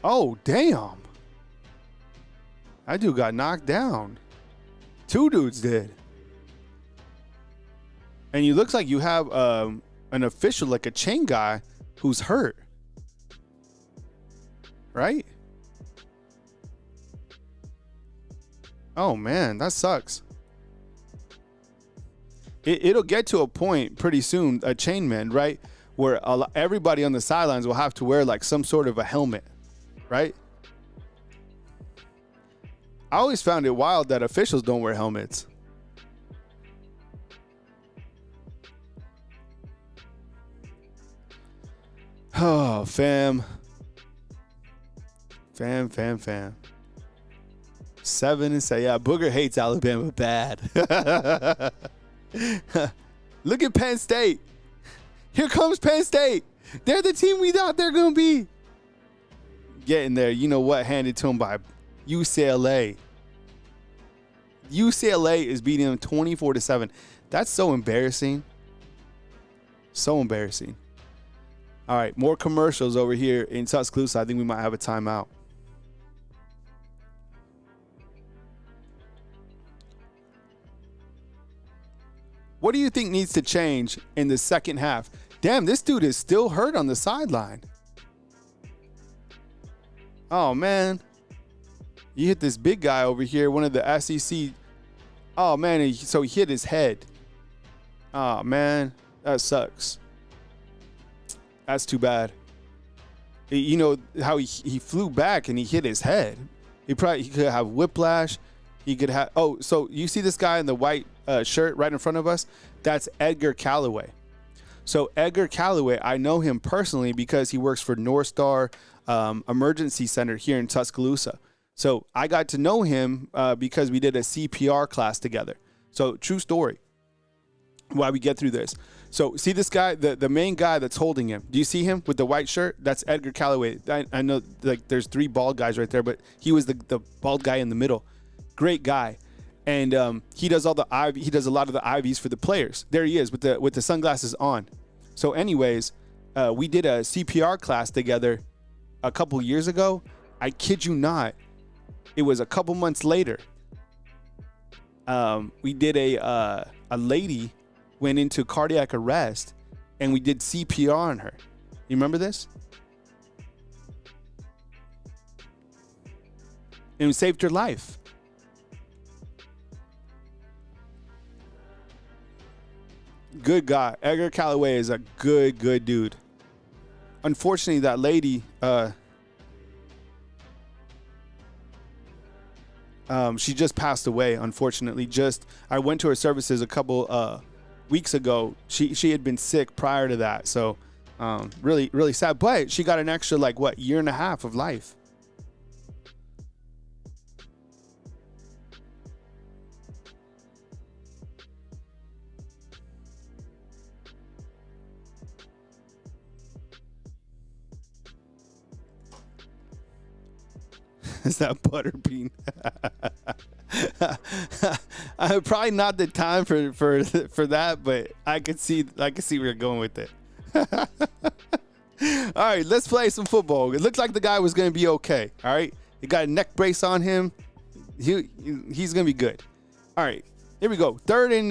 Oh, damn. That dude got knocked down. 2 dudes did. And you looks like you have an official, like a chain guy, who's hurt. Right? Oh, man, that sucks. It'll get to a point pretty soon, a chainman, right, where everybody on the sidelines will have to wear like some sort of a helmet, right? I always found it wild that officials don't wear helmets. Oh, fam. 7 and say, yeah, Booger hates Alabama bad. Look at Penn State. Here comes Penn State. They're the team we thought they're going to be. Getting there, you know what, handed to them by UCLA. UCLA is beating them 24-7. That's so embarrassing. So embarrassing. All right, more commercials over here in Tuscaloosa. I think we might have a timeout. What do you think needs to change in the second half? Damn, this dude is still hurt on the sideline. Oh, man. You hit this big guy over here, one of the SEC. Oh, man, so he hit his head. Oh, man, that sucks. That's too bad. You know how he flew back and he hit his head. He could have whiplash. He could have. Oh, so you see this guy in the white shirt right in front of us? That's Edgar Callaway. So Edgar Callaway, I know him personally because he works for North Star Emergency Center here in Tuscaloosa. So I got to know him because we did a CPR class together. So true story. Why we get through this. So see this guy, the main guy that's holding him. Do you see him with the white shirt? That's Edgar Callaway. I know like there's 3 bald guys right there, but he was the bald guy in the middle. Great guy. And he does all the he does a lot of the IVs for the players. There he is with the sunglasses on. So anyways, we did a CPR class together a couple years ago. I kid you not. It was a couple months later. We did a lady went into cardiac arrest, and we did CPR on her. You remember this? And we saved her life. Good guy. Edgar Callaway is a good dude. Unfortunately, that lady, she just passed away, unfortunately. I went to her services a couple weeks ago. She had been sick prior to that. So really, really sad. But she got an extra, year and a half of life. Is that Butterbean? Probably not the time for that, but I could see where you're going with it. All right, let's play some football. It looked like the guy was going to be okay. All right, he got a neck brace on him. He's going to be good. All right, here we go. Third and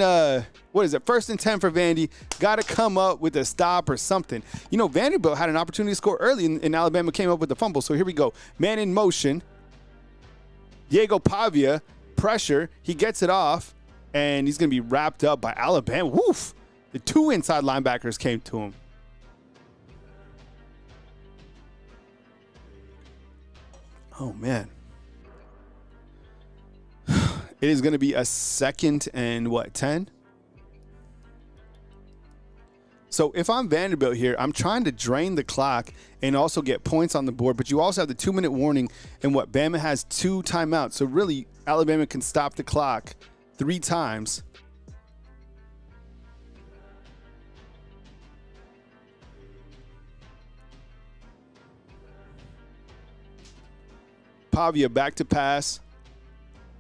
what is it? 1st and 10 for Vandy. Got to come up with a stop or something. You know, Vanderbilt had an opportunity to score early, and Alabama came up with the fumble. So here we go. Man in motion. Diego Pavia, pressure. He gets it off, and he's going to be wrapped up by Alabama. Woof! The 2 inside linebackers came to him. Oh, man. It is going to be a 2nd and, 10? So if I'm Vanderbilt here, I'm trying to drain the clock and also get points on the board, but you also have the 2-minute warning, and Bama has 2 timeouts. So really, Alabama can stop the clock 3 times. Pavia back to pass.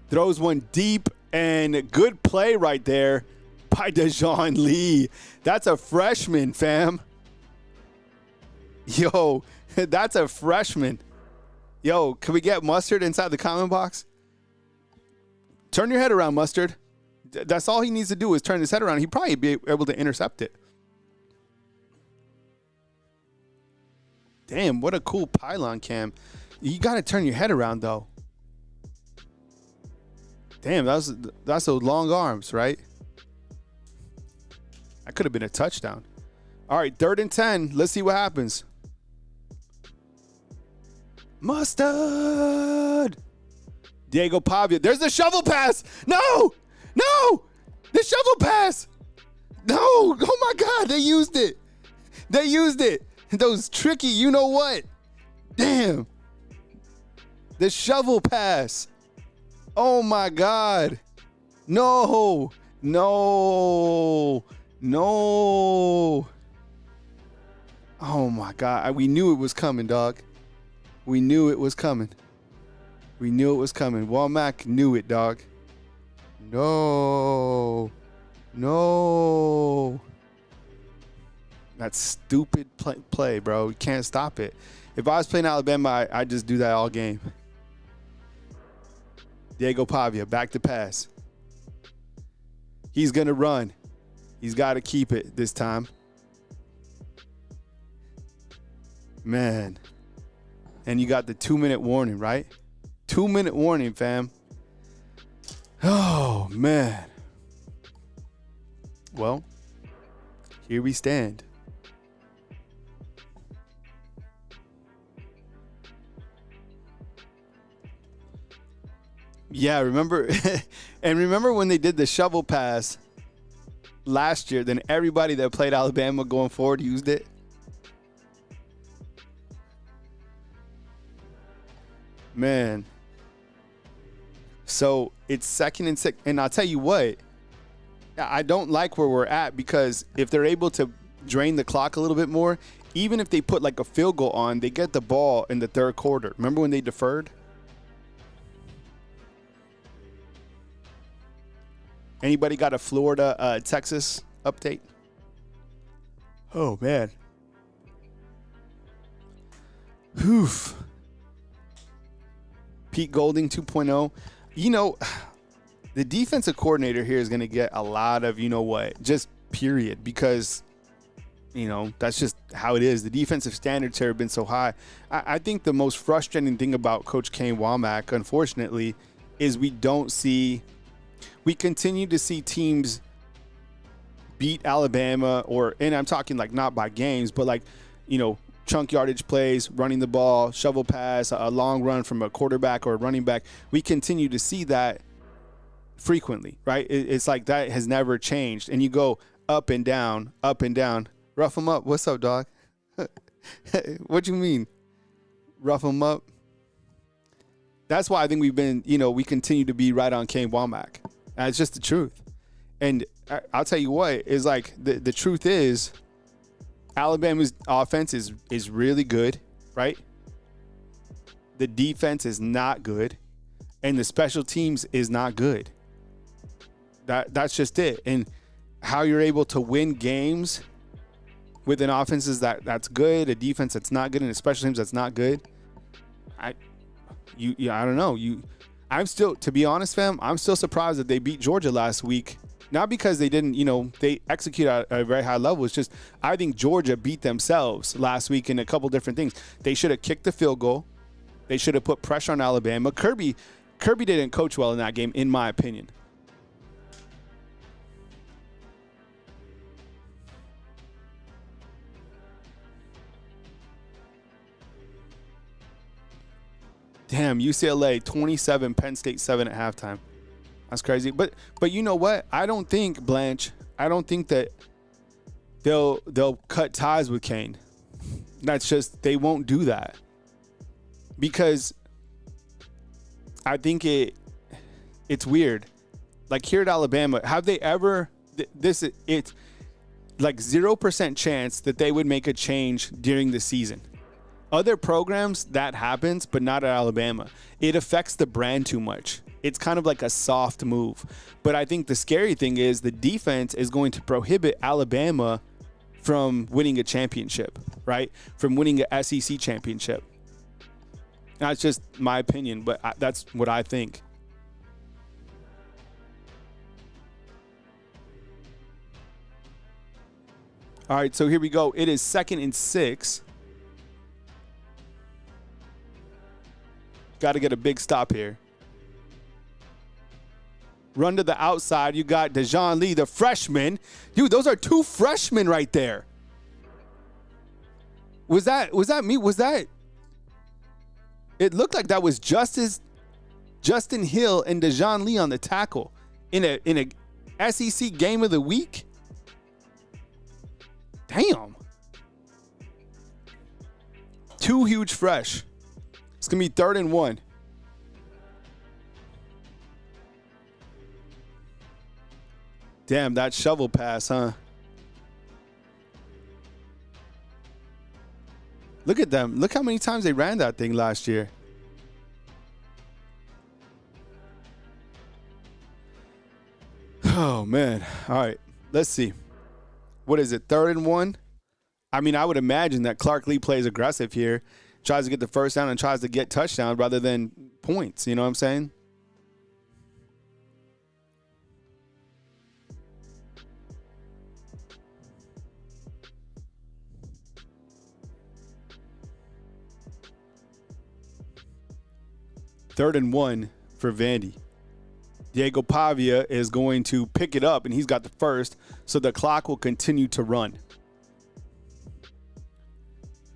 Throws one deep, and good play right there by Dejon Lee. That's a freshman, fam. Yo, that's a freshman. Yo, can we get Mustard inside the comment box? Turn your head around, Mustard. That's all he needs to do is turn his head around. He'd probably be able to intercept it. Damn, what a cool pylon cam. You got to turn your head around, though. Damn, that's those long arms, right? That could have been a touchdown. All right, 3rd and 10. Let's see what happens. Mustard. Diego Pavia. There's the shovel pass. No. The shovel pass. No. Oh, my God. They used it. Those tricky, you know what? Damn. The shovel pass. Oh, my God. No. Oh, my God. We knew it was coming, dog. We knew it was coming. Womack knew it, dog. No. That's stupid play, bro. You can't stop it. If I was playing Alabama, I'd just do that all game. Diego Pavia, back to pass. He's going to run. He's got to keep it this time. Man. And you got the 2-minute warning, right? 2-minute warning, fam. Oh, man. Well, here we stand. Yeah, remember? And remember when they did the shovel pass last year, then everybody that played Alabama going forward used it? Man. So it's 2nd and 6. And I'll tell you what, I don't like where we're at, because if they're able to drain the clock a little bit more, even if they put like a field goal on, they get the ball in the 3rd quarter. Remember when they deferred? Anybody got a Florida, Texas update? Oh, man. Oof. Pete Golding 2.0. You know, the defensive coordinator here is going to get a lot of, you know what, just period, because, you know, that's just how it is. The defensive standards here have been so high. I think the most frustrating thing about Coach Kane Womack, unfortunately, is we continue to see teams beat Alabama, and I'm talking like not by games, but like, you know, chunk yardage plays, running the ball, shovel pass, a long run from a quarterback or a running back. We continue to see that frequently, right? It's like that has never changed. And you go up and down, up and down. Rough them up. What's up, dog? What you mean? Rough them up? That's why I think we continue to be right on Kane Womack. That's just the truth. And I'll tell you what, is like the truth is Alabama's offense is really good, right? the defense is not good and the special teams is not good. That's just it. And how you're able to win games with an offense that's good, a defense that's not good, and a special teams that's not good. I don't know. I'm still, to be honest, fam, I'm still surprised that they beat Georgia last week. Not because they didn't, they execute at a very high level. It's just I think Georgia beat themselves last week in a couple different things. They should have kicked the field goal. They should have put pressure on Alabama. Kirby didn't coach well in that game, in my opinion. Damn, UCLA 27, Penn State 7 at halftime. That's crazy. But you know what? I don't think, Blanche, that they'll cut ties with Kane. That's just, they won't do that. Because I think it's weird. Like here at Alabama, have they ever it's like 0% chance that they would make a change during the season. Other programs, that happens, but not at Alabama. It affects the brand too much. It's kind of like a soft move. But I think the scary thing is the defense is going to prohibit Alabama from winning a championship, right? From winning an SEC championship. That's just my opinion, but that's what I think. All right, so here we go. It is 2nd and 6. Got to get a big stop here. Run to the outside. You got Dejon Lee, the freshman. Dude, those are 2 freshmen right there. Was that me? Was that? It looked like that was Justin Hill and Dejon Lee on the tackle in a SEC game of the week. Damn. 2 huge fresh. It's going to be 3rd and 1. Damn, that shovel pass, huh? Look at them. Look how many times they ran that thing last year. Oh, man. All right. Let's see. What is it, 3rd and 1? I mean, I would imagine that Clark Lee plays aggressive here. Tries to get the first down and tries to get touchdown rather than points. You know what I'm saying? Third and 1 for Vandy. Diego Pavia is going to pick it up, and he's got the first, so the clock will continue to run.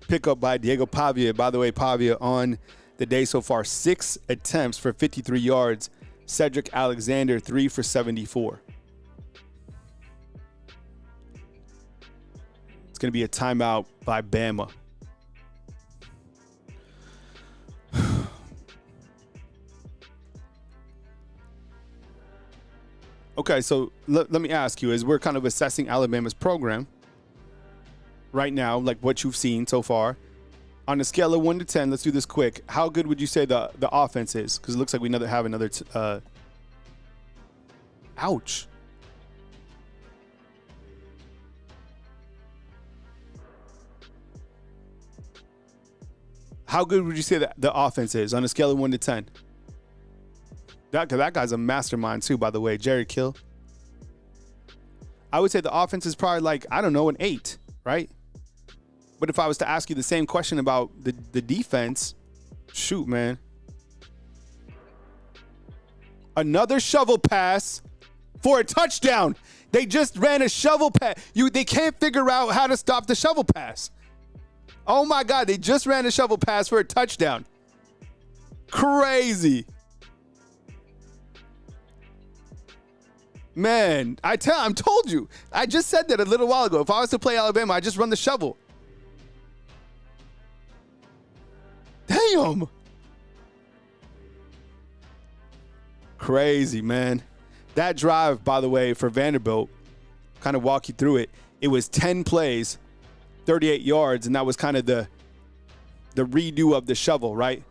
Pick up by Diego Pavia. By the way, Pavia on the day so far, 6 attempts for 53 yards. Cedric Alexander, 3 for 74. It's going to be a timeout by Bama. Okay, so let me ask you, as we're kind of assessing Alabama's program right now, like what you've seen so far, on a scale of 1 to 10, let's do this quick. How good would you say the offense is? Because it looks like we have another. Ouch. How good would you say that the offense is on a scale of 1 to 10? That guy's a mastermind too, by the way, Jerry Kill. I would say the offense is probably like, I don't know, an 8, right? But if I was to ask you the same question about the defense, shoot, man. Another shovel pass for a touchdown. They just ran a shovel pass. They can't figure out how to stop the shovel pass. Oh my God, they just ran a shovel pass for a touchdown. Crazy. Man, I told you. I just said that a little while ago. If I was to play Alabama, I'd just run the shovel. Damn. Crazy, man. That drive, by the way, for Vanderbilt, kind of walk you through it. It was 10 plays, 38 yards, and that was kind of the redo of the shovel, right?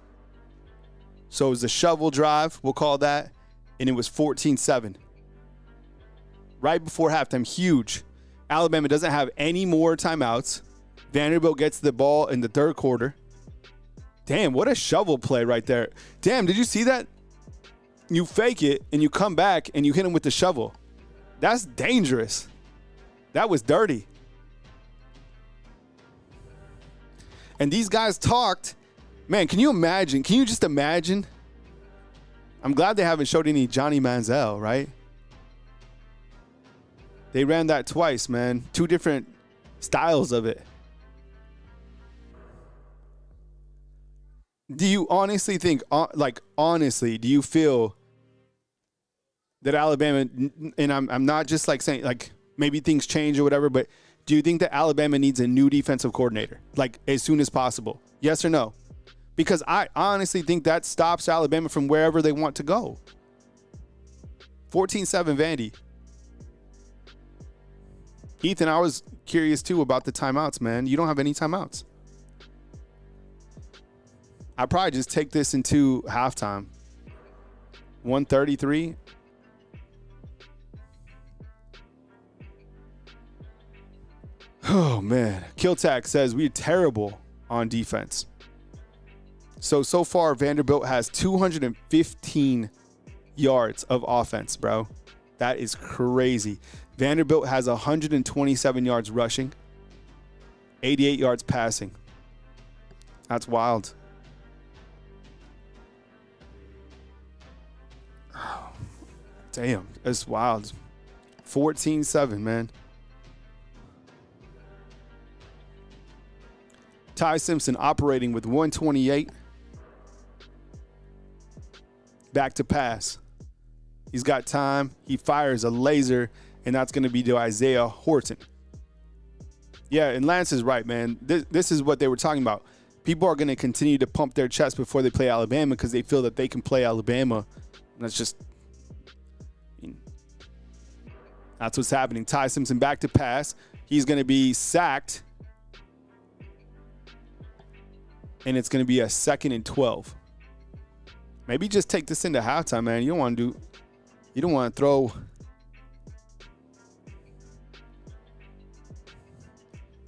So it was a shovel drive, we'll call that, and it was 14-7. Right before halftime, huge. Alabama doesn't have any more timeouts. Vanderbilt gets the ball in the third quarter. Damn, what a shovel play right there. Damn, did you see that? You fake it, and you come back, and you hit him with the shovel. That's dangerous. That was dirty. And these guys talked. Man, can you imagine? Can you just imagine? I'm glad they haven't showed any Johnny Manziel, right? They ran that twice, man. Two different styles of it. Do you honestly think, honestly, do you feel that Alabama, and I'm not just like saying, like, maybe things change or whatever, but do you think that Alabama needs a new defensive coordinator, like, as soon as possible? Yes or no? Because I honestly think that stops Alabama from wherever they want to go. 14-7 Vandy. Ethan, I was curious, too, about the timeouts, man. You don't have any timeouts. I'd probably just take this into halftime. 133. Oh, man. Killtack says we're terrible on defense. So far, Vanderbilt has 215 yards of offense, bro. That is crazy. Vanderbilt has 127 yards rushing, 88 yards passing. That's wild. Oh, damn, that's wild. 14-7, man. Ty Simpson operating with 128. Back to pass. He's got time. He fires a laser, and that's going to be to Isaiah Horton. Yeah, and Lance is right, man. This is what they were talking about. People are going to continue to pump their chest before they play Alabama because they feel that they can play Alabama. And that's just, that's what's happening. Ty Simpson back to pass. He's going to be sacked. And it's going to be a 2nd and 12. Maybe just take this into halftime, man. You don't want to throw.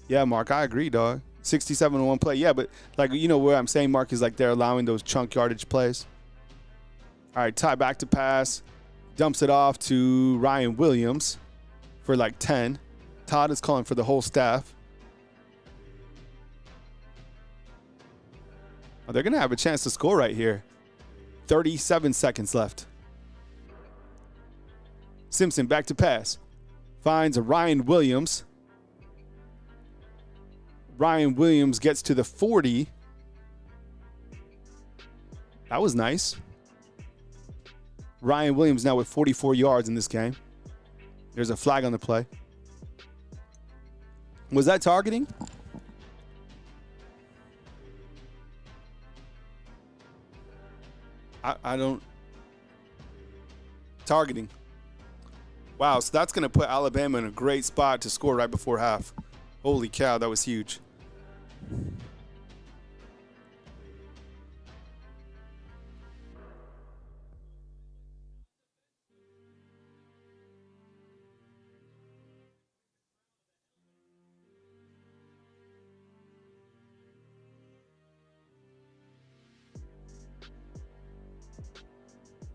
Yeah, Mark, I agree, dog. 67 on one play. Yeah, but like, what I'm saying, Mark, is like they're allowing those chunk yardage plays. All right, Ty back to pass. Dumps it off to Ryan Williams for like 10. Todd is calling for the whole staff. Oh, they're going to have a chance to score right here. 37 seconds left. Simpson back to pass. Finds Ryan Williams. Ryan Williams gets to the 40. That was nice. Ryan Williams now with 44 yards in this game. There's a flag on the play. Was that targeting? I don't. Targeting. Wow, so that's going to put Alabama in a great spot to score right before half. Holy cow, that was huge.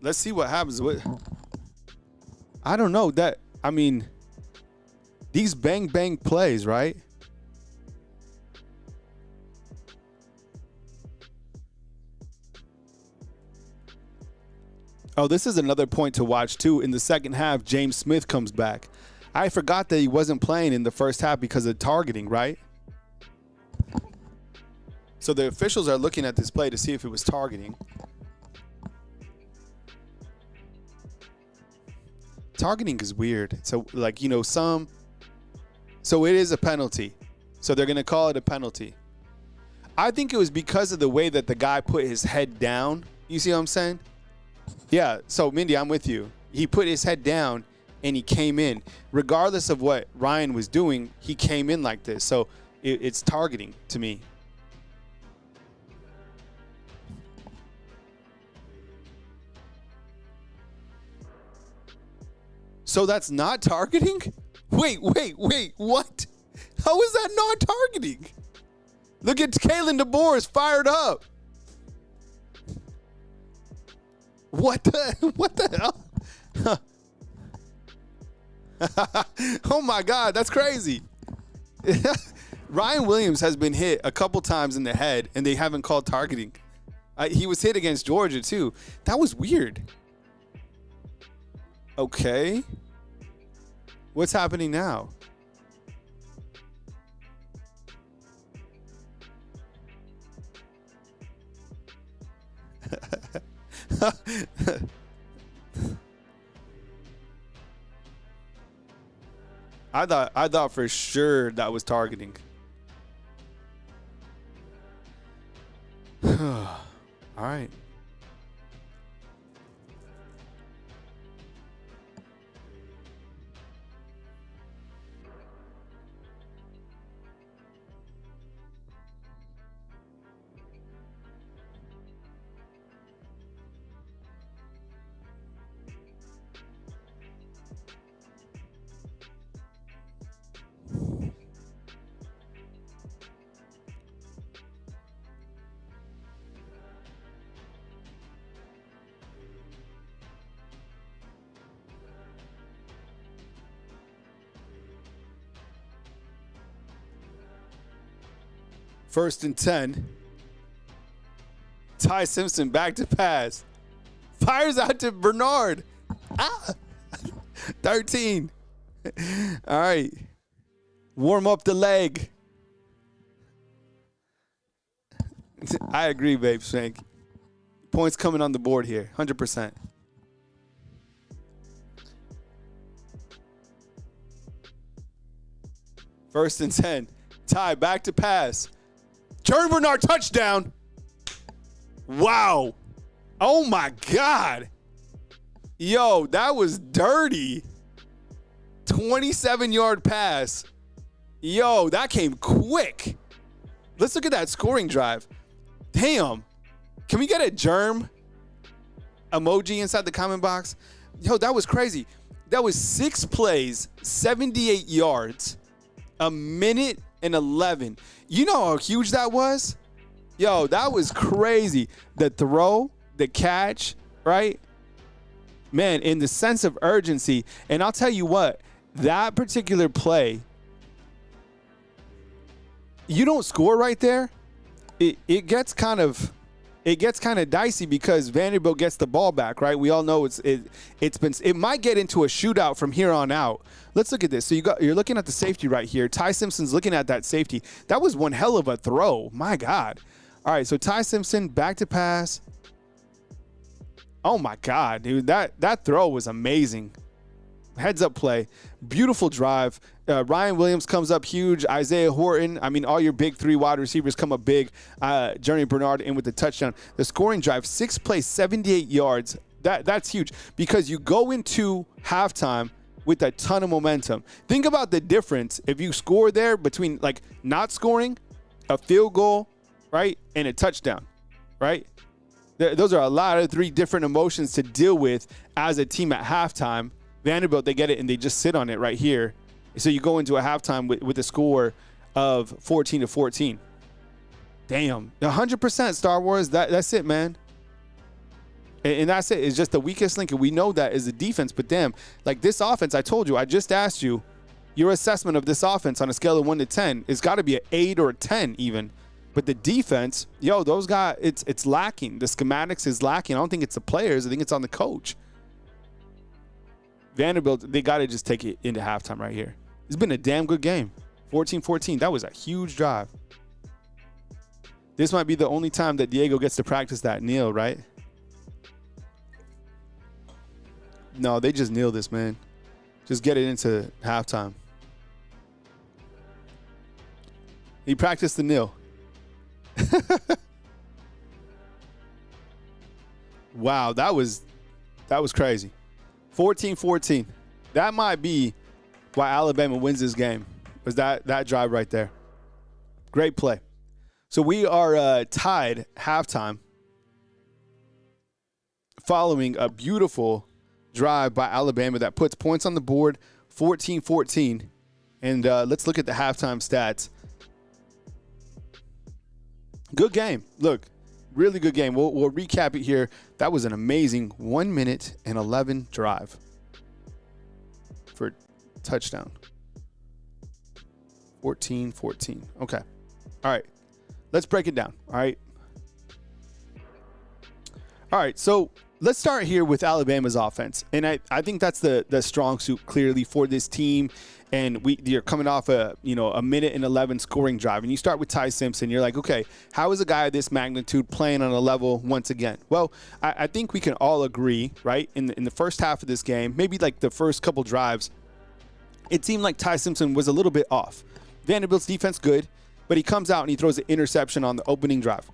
Let's see what happens. I don't know that. I mean, these bang bang plays, right? Oh, this is another point to watch too. In the second half, James Smith comes back. I forgot that he wasn't playing in the first half because of targeting, right? So the officials are looking at this play to see if it was targeting. Targeting is weird. So, like, so it is a penalty. So they're going to call it a penalty. I think it was because of the way that the guy put his head down. You see what I'm saying? Yeah. So, Mindy, I'm with you. He put his head down and he came in. Regardless of what Ryan was doing, he came in like this. So it's targeting to me. So that's not targeting? Wait, what? How is that not targeting? Look at Kalen DeBoer is fired up. What the hell? Oh my God, that's crazy. Ryan Williams has been hit a couple times in the head and they haven't called targeting. He was hit against Georgia too. That was weird. Okay. What's happening now? I thought for sure that was targeting. All right. First and 10. Ty Simpson back to pass. Fires out to Bernard. 13. All right. Warm up the leg. I agree, babe, Shank. Points coming on the board here, 100%. First and 10. Ty back to pass. Jeremy Bernard touchdown. Wow. Oh my God. Yo, that was dirty. 27-yard pass. Yo, that came quick. Let's look at that scoring drive. Damn. Can we get a germ emoji inside the comment box? Yo, that was crazy. That was 6 plays, 78 yards, a minute and 11. You know how huge that was? Yo, that was crazy. The throw, the catch, right? Man, in the sense of urgency. And I'll tell you what, that particular play, you don't score right there, it gets kind of dicey because Vanderbilt gets the ball back, right? We all know it might get into a shootout from here on out. Let's look at this. So you're looking at the safety right here. Ty Simpson's looking at that safety. That was one hell of a throw. My God. All right, so Ty Simpson back to pass. Oh my God, dude, that throw was amazing. Heads up play, beautiful drive. Ryan Williams comes up huge. Isaiah Horton. I mean, all your big 3 wide receivers come up big. Jeremy Bernard in with the touchdown. The scoring drive, 6 plays, 78 yards. That's huge because you go into halftime with a ton of momentum. Think about the difference if you score there between like not scoring, a field goal, right, and a touchdown, right? Those are a lot of 3 different emotions to deal with as a team at halftime. Vanderbilt, they get it and they just sit on it right here. So you go into a halftime with a score of 14-14. Damn, 100% Star Wars. That's it, man. And that's it. It's just the weakest link, and we know that is the defense. But damn, like this offense, I told you, I just asked you your assessment of this offense on a scale of 1 to 10. It's got to be an 8 or a 10 even. But the defense, yo, those guys, it's lacking. The schematics is lacking. I don't think it's the players. I think it's on the coach. Vanderbilt, they got to just take it into halftime right here. It's been a damn good game. 14-14. That was a huge drive. This might be the only time that Diego gets to practice that kneel, right? No, they just kneel this, man. Just get it into halftime. He practiced the kneel. Wow, that was crazy. 14-14. That might be why Alabama wins this game. Was that drive right there. Great play. So we are tied halftime following a beautiful drive by Alabama that puts points on the board, 14-14. And let's look at the halftime stats. Good game. Look, really good game. We'll recap it here. That was an amazing 1 minute and 11 drive for touchdown. 14-14. Okay. All right. Let's break it down. All right. So let's start here with Alabama's offense. And I think that's the strong suit clearly for this team. And you're coming off a minute and 11 scoring drive. And you start with Ty Simpson. You're like, okay, how is a guy of this magnitude playing on a level once again? Well, I think we can all agree, right, in the first half of this game, maybe like the first couple drives, it seemed like Ty Simpson was a little bit off. Vanderbilt's defense good, but he comes out and he throws an interception on the opening drive.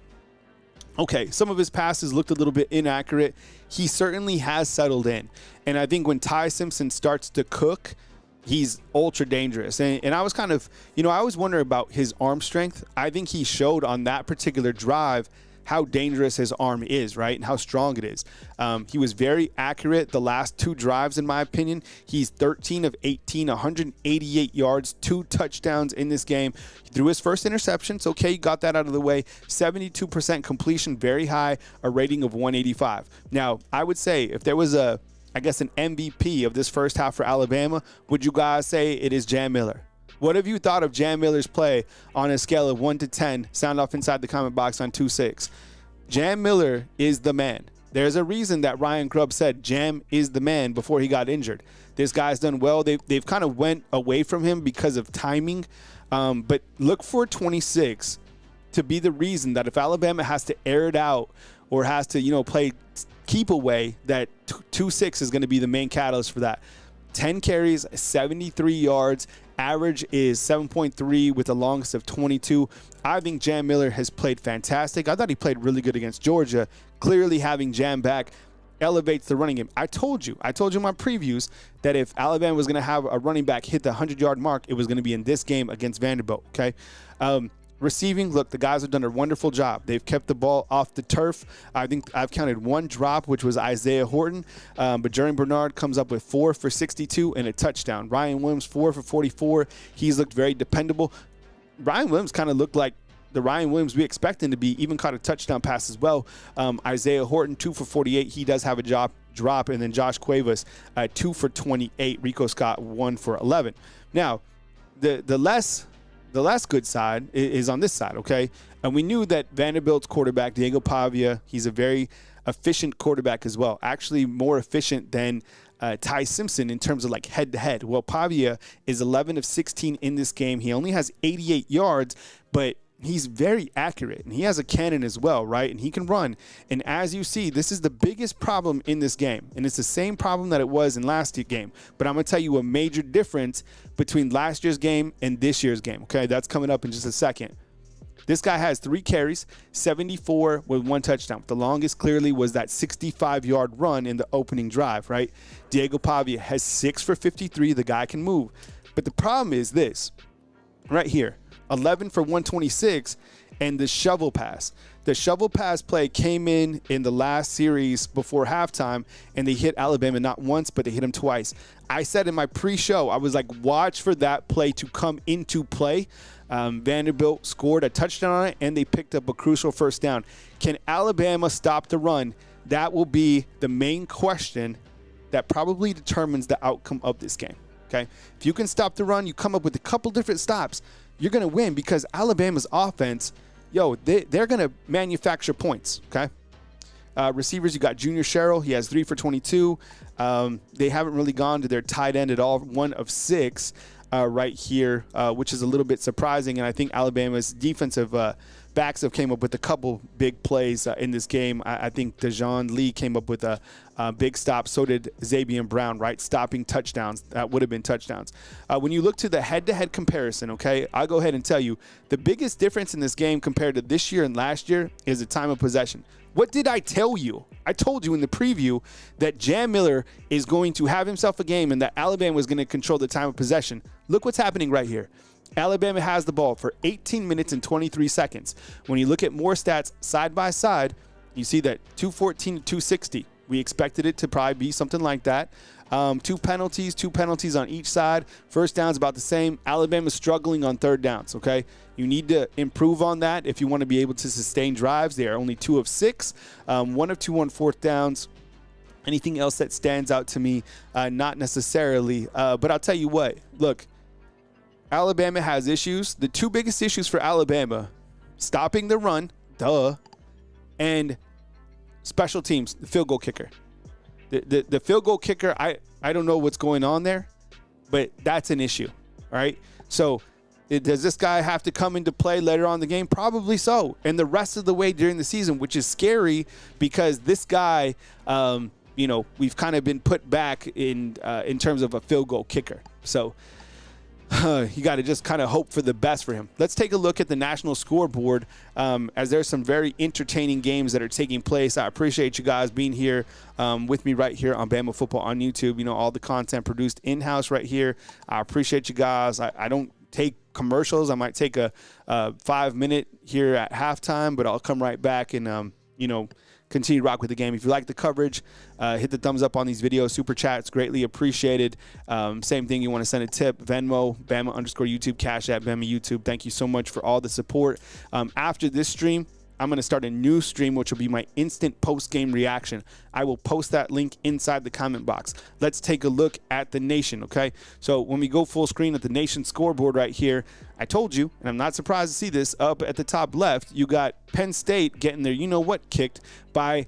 Okay, some of his passes looked a little bit inaccurate. He certainly has settled in. And I think when Ty Simpson starts to cook, he's ultra dangerous. And I was kind of, I was wondering about his arm strength. I think he showed on that particular drive how dangerous his arm is, right, and how strong it is. He was very accurate the last two drives, in my opinion. He's 13 of 18, 188 yards, 2 touchdowns in this game. He threw his first interception, so okay, he got that out of the way. 72% completion, very high, a rating of 185. Now, I would say if there was an MVP of this first half for Alabama, would you guys say it is Jam Miller? What have you thought of Jam Miller's play on a scale of 1 to 10? Sound off inside the comment box on 2-6. Jam Miller is the man. There's a reason that Ryan Grubb said Jam is the man before he got injured. This guy's done well. They've kind of went away from him because of timing. But look for 26 to be the reason that if Alabama has to air it out or has to, play keep away, that 2-6 is going to be the main catalyst for that. 10 carries, 73 yards. Average is 7.3 with the longest of 22. I think Jam Miller has played fantastic. I thought he played really good against Georgia. Clearly having Jam back elevates the running game. I told you in my previews that if Alabama was going to have a running back hit the 100-yard mark, it was going to be in this game against Vanderbilt, okay? Receiving, look, the guys have done a wonderful job. They've kept the ball off the turf. I think I've counted one drop, which was Isaiah Horton. But Jerry Bernard comes up with 4 for 62 and a touchdown. Ryan Williams, 4 for 44. He's looked very dependable. Ryan Williams kind of looked like the Ryan Williams we expect him to be, even caught a touchdown pass as well. Isaiah Horton, 2 for 48. He does have a drop. And then Josh Cuevas, 2 for 28. Rico Scott, 1 for 11. Now, the less good side is on this side, okay? And we knew that Vanderbilt's quarterback, Diego Pavia, he's a very efficient quarterback as well. Actually more efficient than Ty Simpson in terms of like head-to-head. Well, Pavia is 11 of 16 in this game. He only has 88 yards, but he's very accurate, and he has a cannon as well, right? And he can run. And as you see, this is the biggest problem in this game, and it's the same problem that it was in last year's game. But I'm going to tell you a major difference between last year's game and this year's game, okay? That's coming up in just a second. This guy has 3 carries, 74 with 1 touchdown. The longest clearly was that 65-yard run in the opening drive, right? Diego Pavia has 6 for 53. The guy can move. But the problem is this right here. 11 for 126, and the shovel pass. The shovel pass play came in the last series before halftime, and they hit Alabama not once, but they hit him twice. I said in my pre-show, I was like, watch for that play to come into play. Vanderbilt scored a touchdown on it, and they picked up a crucial first down. Can Alabama stop the run? That will be the main question that probably determines the outcome of this game, okay? If you can stop the run, you come up with a couple different stops, you're going to win, because Alabama's offense, they're going to manufacture points, okay? Receivers, you got Junior Sherrill. He has 3 for 22. They haven't really gone to their tight end at all, 1 of 6 right here, which is a little bit surprising. And I think Alabama's defensive backs have came up with a couple big plays in this game. I think Dejon Lee came up with a big stop. So did Zabian Brown, right? Stopping touchdowns. That would have been touchdowns. When you look to the head-to-head comparison, okay, I'll go ahead and tell you the biggest difference in this game compared to this year and last year is the time of possession. What did I tell you? I told you in the preview that Jam Miller is going to have himself a game and that Alabama was going to control the time of possession. Look what's happening right here. Alabama has the ball for 18 minutes and 23 seconds. When you look at more stats side by side, you see that 214 to 260. We expected it to probably be something like that. Two penalties on each side. First down's about the same. Alabama's struggling on third downs, okay? You need to improve on that if you want to be able to sustain drives. They are only 2 of 6, 1 of 2 on fourth downs. Anything else that stands out to me? Not necessarily. But I'll tell you what. Look, Alabama has issues. The 2 biggest issues for Alabama, stopping the run, and special teams, the field goal kicker. The field goal kicker, I don't know what's going on there, but that's an issue, all right? So does this guy have to come into play later on in the game? Probably so. And the rest of the way during the season, which is scary because this guy, we've kind of been put back in terms of a field goal kicker. So you got to just kind of hope for the best for him. Let's take a look at the national scoreboard as there's some very entertaining games that are taking place. I appreciate you guys being here with me right here on Bama Football on YouTube. All the content produced in-house right here. I appreciate you guys. I don't take commercials. I might take a 5-minute here at halftime, but I'll come right back and, continue to rock with the game. If you like the coverage, hit the thumbs up on these videos. Super chats, greatly appreciated. Same thing, you want to send a tip, Venmo, Bama_YouTube, Cash App, Bama YouTube. Thank you so much for all the support. After this stream, I'm going to start a new stream, which will be my instant post-game reaction. I will post that link inside the comment box. Let's take a look at the nation, okay? So when we go full screen at the nation scoreboard right here, I told you, and I'm not surprised to see this, up at the top left, you got Penn State getting their you-know-what kicked by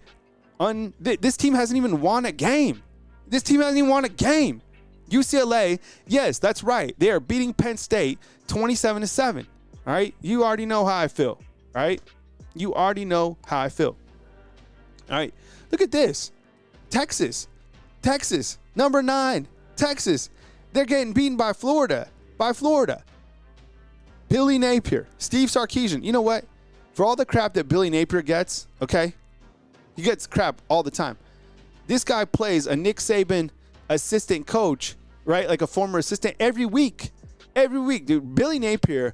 this team hasn't even won a game. This team hasn't even won a game. UCLA, yes, that's right. They are beating Penn State 27-7, all right? You already know how I feel, all right? You already know how I feel. All right, look at this. Texas, number 9, Texas. They're getting beaten by Florida. Billy Napier, Steve Sarkisian. You know what? For all the crap that Billy Napier gets, okay? He gets crap all the time. This guy plays a Nick Saban assistant coach, right? Like a former assistant every week. Every week, dude. Billy Napier,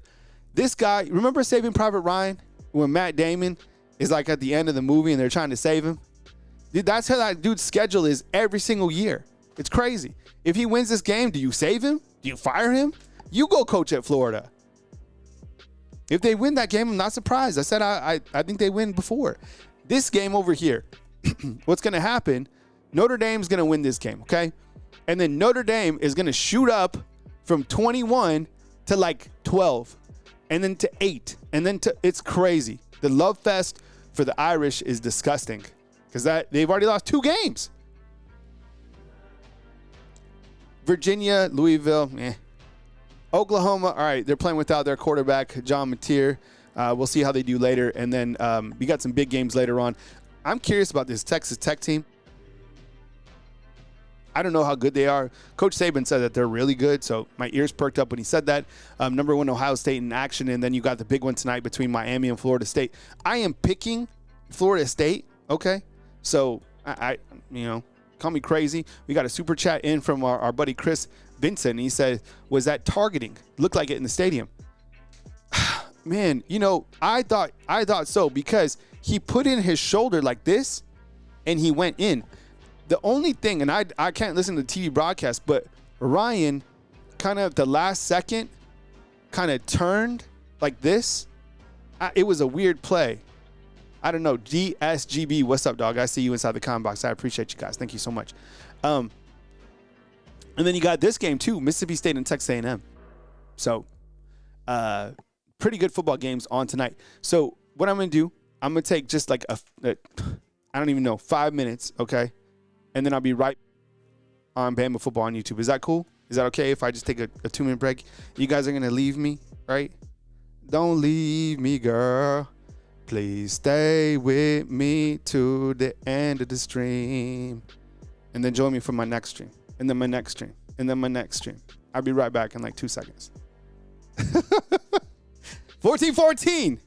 this guy, remember Saving Private Ryan? When Matt Damon is like at the end of the movie and they're trying to save him. Dude, that's how that dude's schedule is every single year. It's crazy. If he wins this game, do you save him? Do you fire him? You go coach at Florida. If they win that game, I'm not surprised. I said I think they win before. This game over here, what's going to happen, Notre Dame's going to win this game, okay? And then Notre Dame is going to shoot up from 21 to like 12. And then to 8, and then it's crazy. The love fest for the Irish is disgusting because they've already lost 2 games. Virginia, Louisville, Oklahoma, all right, they're playing without their quarterback, John Mateer. We'll see how they do later. And then we got some big games later on. I'm curious about this Texas Tech team. I don't know how good they are. Coach Saban said that they're really good, so my ears perked up when he said that. Number 1, Ohio State in action, and then you got the big one tonight between Miami and Florida State. I am picking Florida State, okay? So, I call me crazy. We got a super chat in from our buddy Chris Vincent, and he said, was that targeting? Looked like it in the stadium. Man, I thought so because he put in his shoulder like this, and he went in. The only thing, and I can't listen to the TV broadcast, but Ryan kind of at the last second kind of turned like this. It was a weird play. I don't know. DSGB, what's up, dog? I see you inside the comment box. I appreciate you guys. Thank you so much. And then you got this game too, Mississippi State and Texas A&M. So pretty good football games on tonight. So what I'm going to do, I'm going to take just like I don't even know, 5 minutes, okay? And then I'll be right on Bama Football on YouTube. Is that cool? Is that okay if I just take a 2-minute break? You guys are going to leave me, right? Don't leave me, girl. Please stay with me to the end of the stream. And then join me for my next stream. And then my next stream. And then my next stream. I'll be right back in like 2 seconds. 14-14.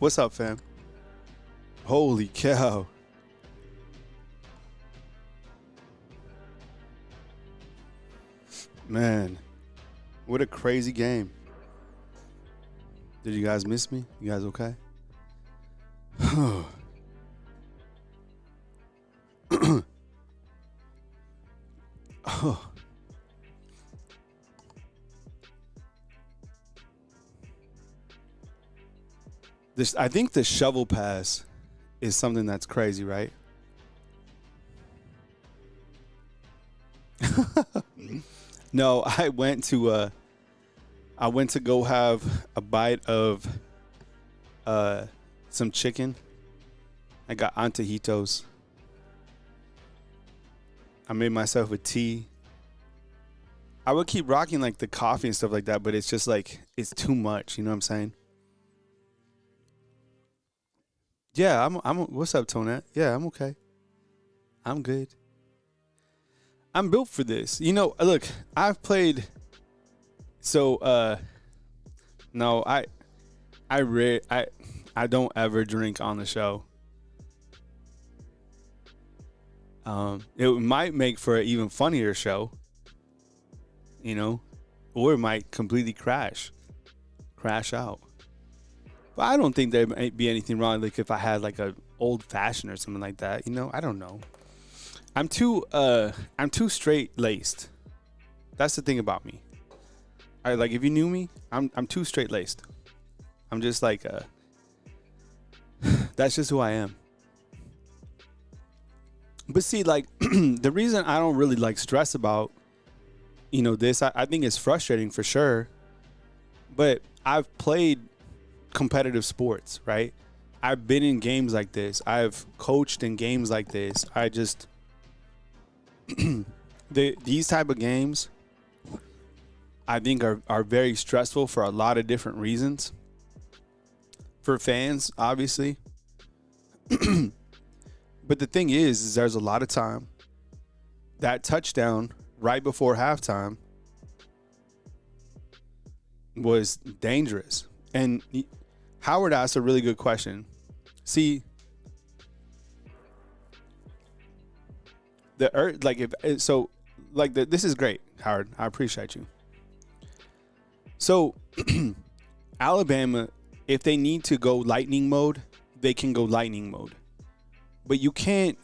What's up, fam? Holy cow. Man, what a crazy game. Did you guys miss me? You guys okay? I think the shovel pass is something that's crazy, right? No, I went to go have a bite of some chicken. I got antojitos. I made myself a tea. I would keep rocking like the coffee and stuff like that, but it's just like it's too much. You know what I'm saying? Yeah, I'm. What's up, Tonette? Yeah, I'm okay. I'm good. I'm built for this. You know, look, I've played. So, no, I don't ever drink on the show. It might make for an even funnier show. You know, or it might completely crash out. But I don't think there might be anything wrong, like if I had like a old fashioned or something like that. You know, I don't know. I'm too straight laced. That's the thing about me. Like if you knew me, I'm too straight laced. I'm just like that's just who I am. But see, like the reason I don't really like stress about, you know, this, I think it's frustrating for sure. But I've played competitive sports, right? I've been in games like this. I've coached in games like this. I just these type of games I think are very stressful for a lot of different reasons. For fans, obviously. But the thing is there's a lot of time. That touchdown right before halftime was dangerous. And Howard asked a really good question. See, this is great, Howard. I appreciate you. So, Alabama, if they need to go lightning mode, they can go lightning mode. But you can't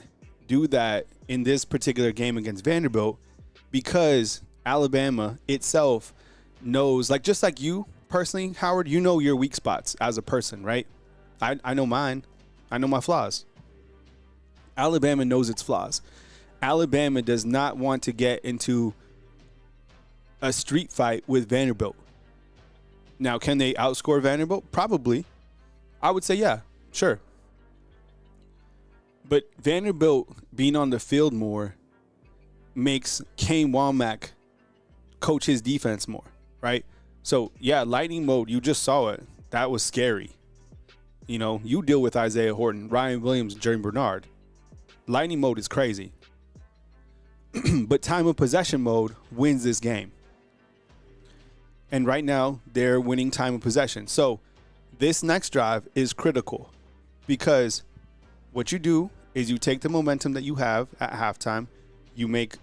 do that in this particular game against Vanderbilt because Alabama itself knows, like just like you personally, Howard, you know your weak spots as a person, right? I know mine. I know my flaws. Alabama knows its flaws. Alabama does not want to get into a street fight with Vanderbilt. Now, can they outscore Vanderbilt? Probably. I would say, yeah, sure. But Vanderbilt being on the field more makes Kane Womack coach his defense more, right? So, yeah, lightning mode, you just saw it. That was scary. You know, you deal with Isaiah Horton, Ryan Williams, and Jerry Bernard. Lightning mode is crazy. But time of possession mode wins this game. And right now, they're winning time of possession. So this next drive is critical because what you do is you take the momentum that you have at halftime, you make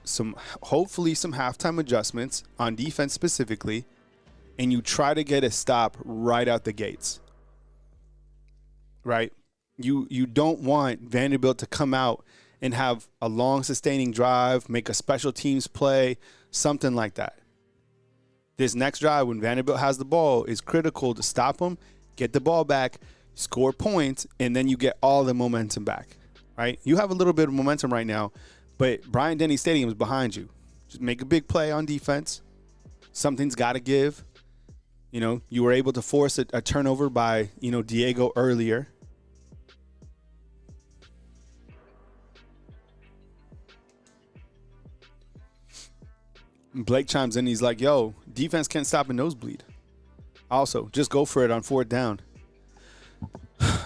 hopefully some halftime adjustments on defense specifically, and you try to get a stop right out the gates. Right? You don't want Vanderbilt to come out and have a long sustaining drive, make a special teams play, something like that. This next drive, when Vanderbilt has the ball, is critical to stop them, get the ball back, score points, and then you get all the momentum back, right? You have a little bit of momentum right now, but Bryant-Denny Stadium is behind you. Just make a big play on defense. Something's got to give. You know, you were able to force a turnover by, Diego earlier. Blake chimes in. He's like, yo, defense can't stop a nosebleed. Also, just go for it on fourth down.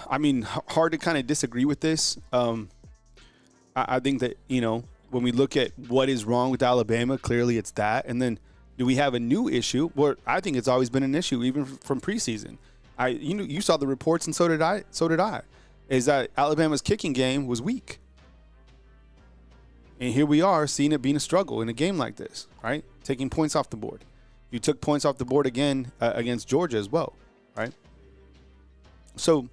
I mean, hard to kind of disagree with this. I think that, when we look at what is wrong with Alabama, clearly it's that. And then do we have a new issue? Well, I think it's always been an issue, even from preseason. You saw the reports, and so did I. Is that Alabama's kicking game was weak, and here we are seeing it being a struggle in a game like this, right? Taking points off the board. You took points off the board again against Georgia as well, right? So,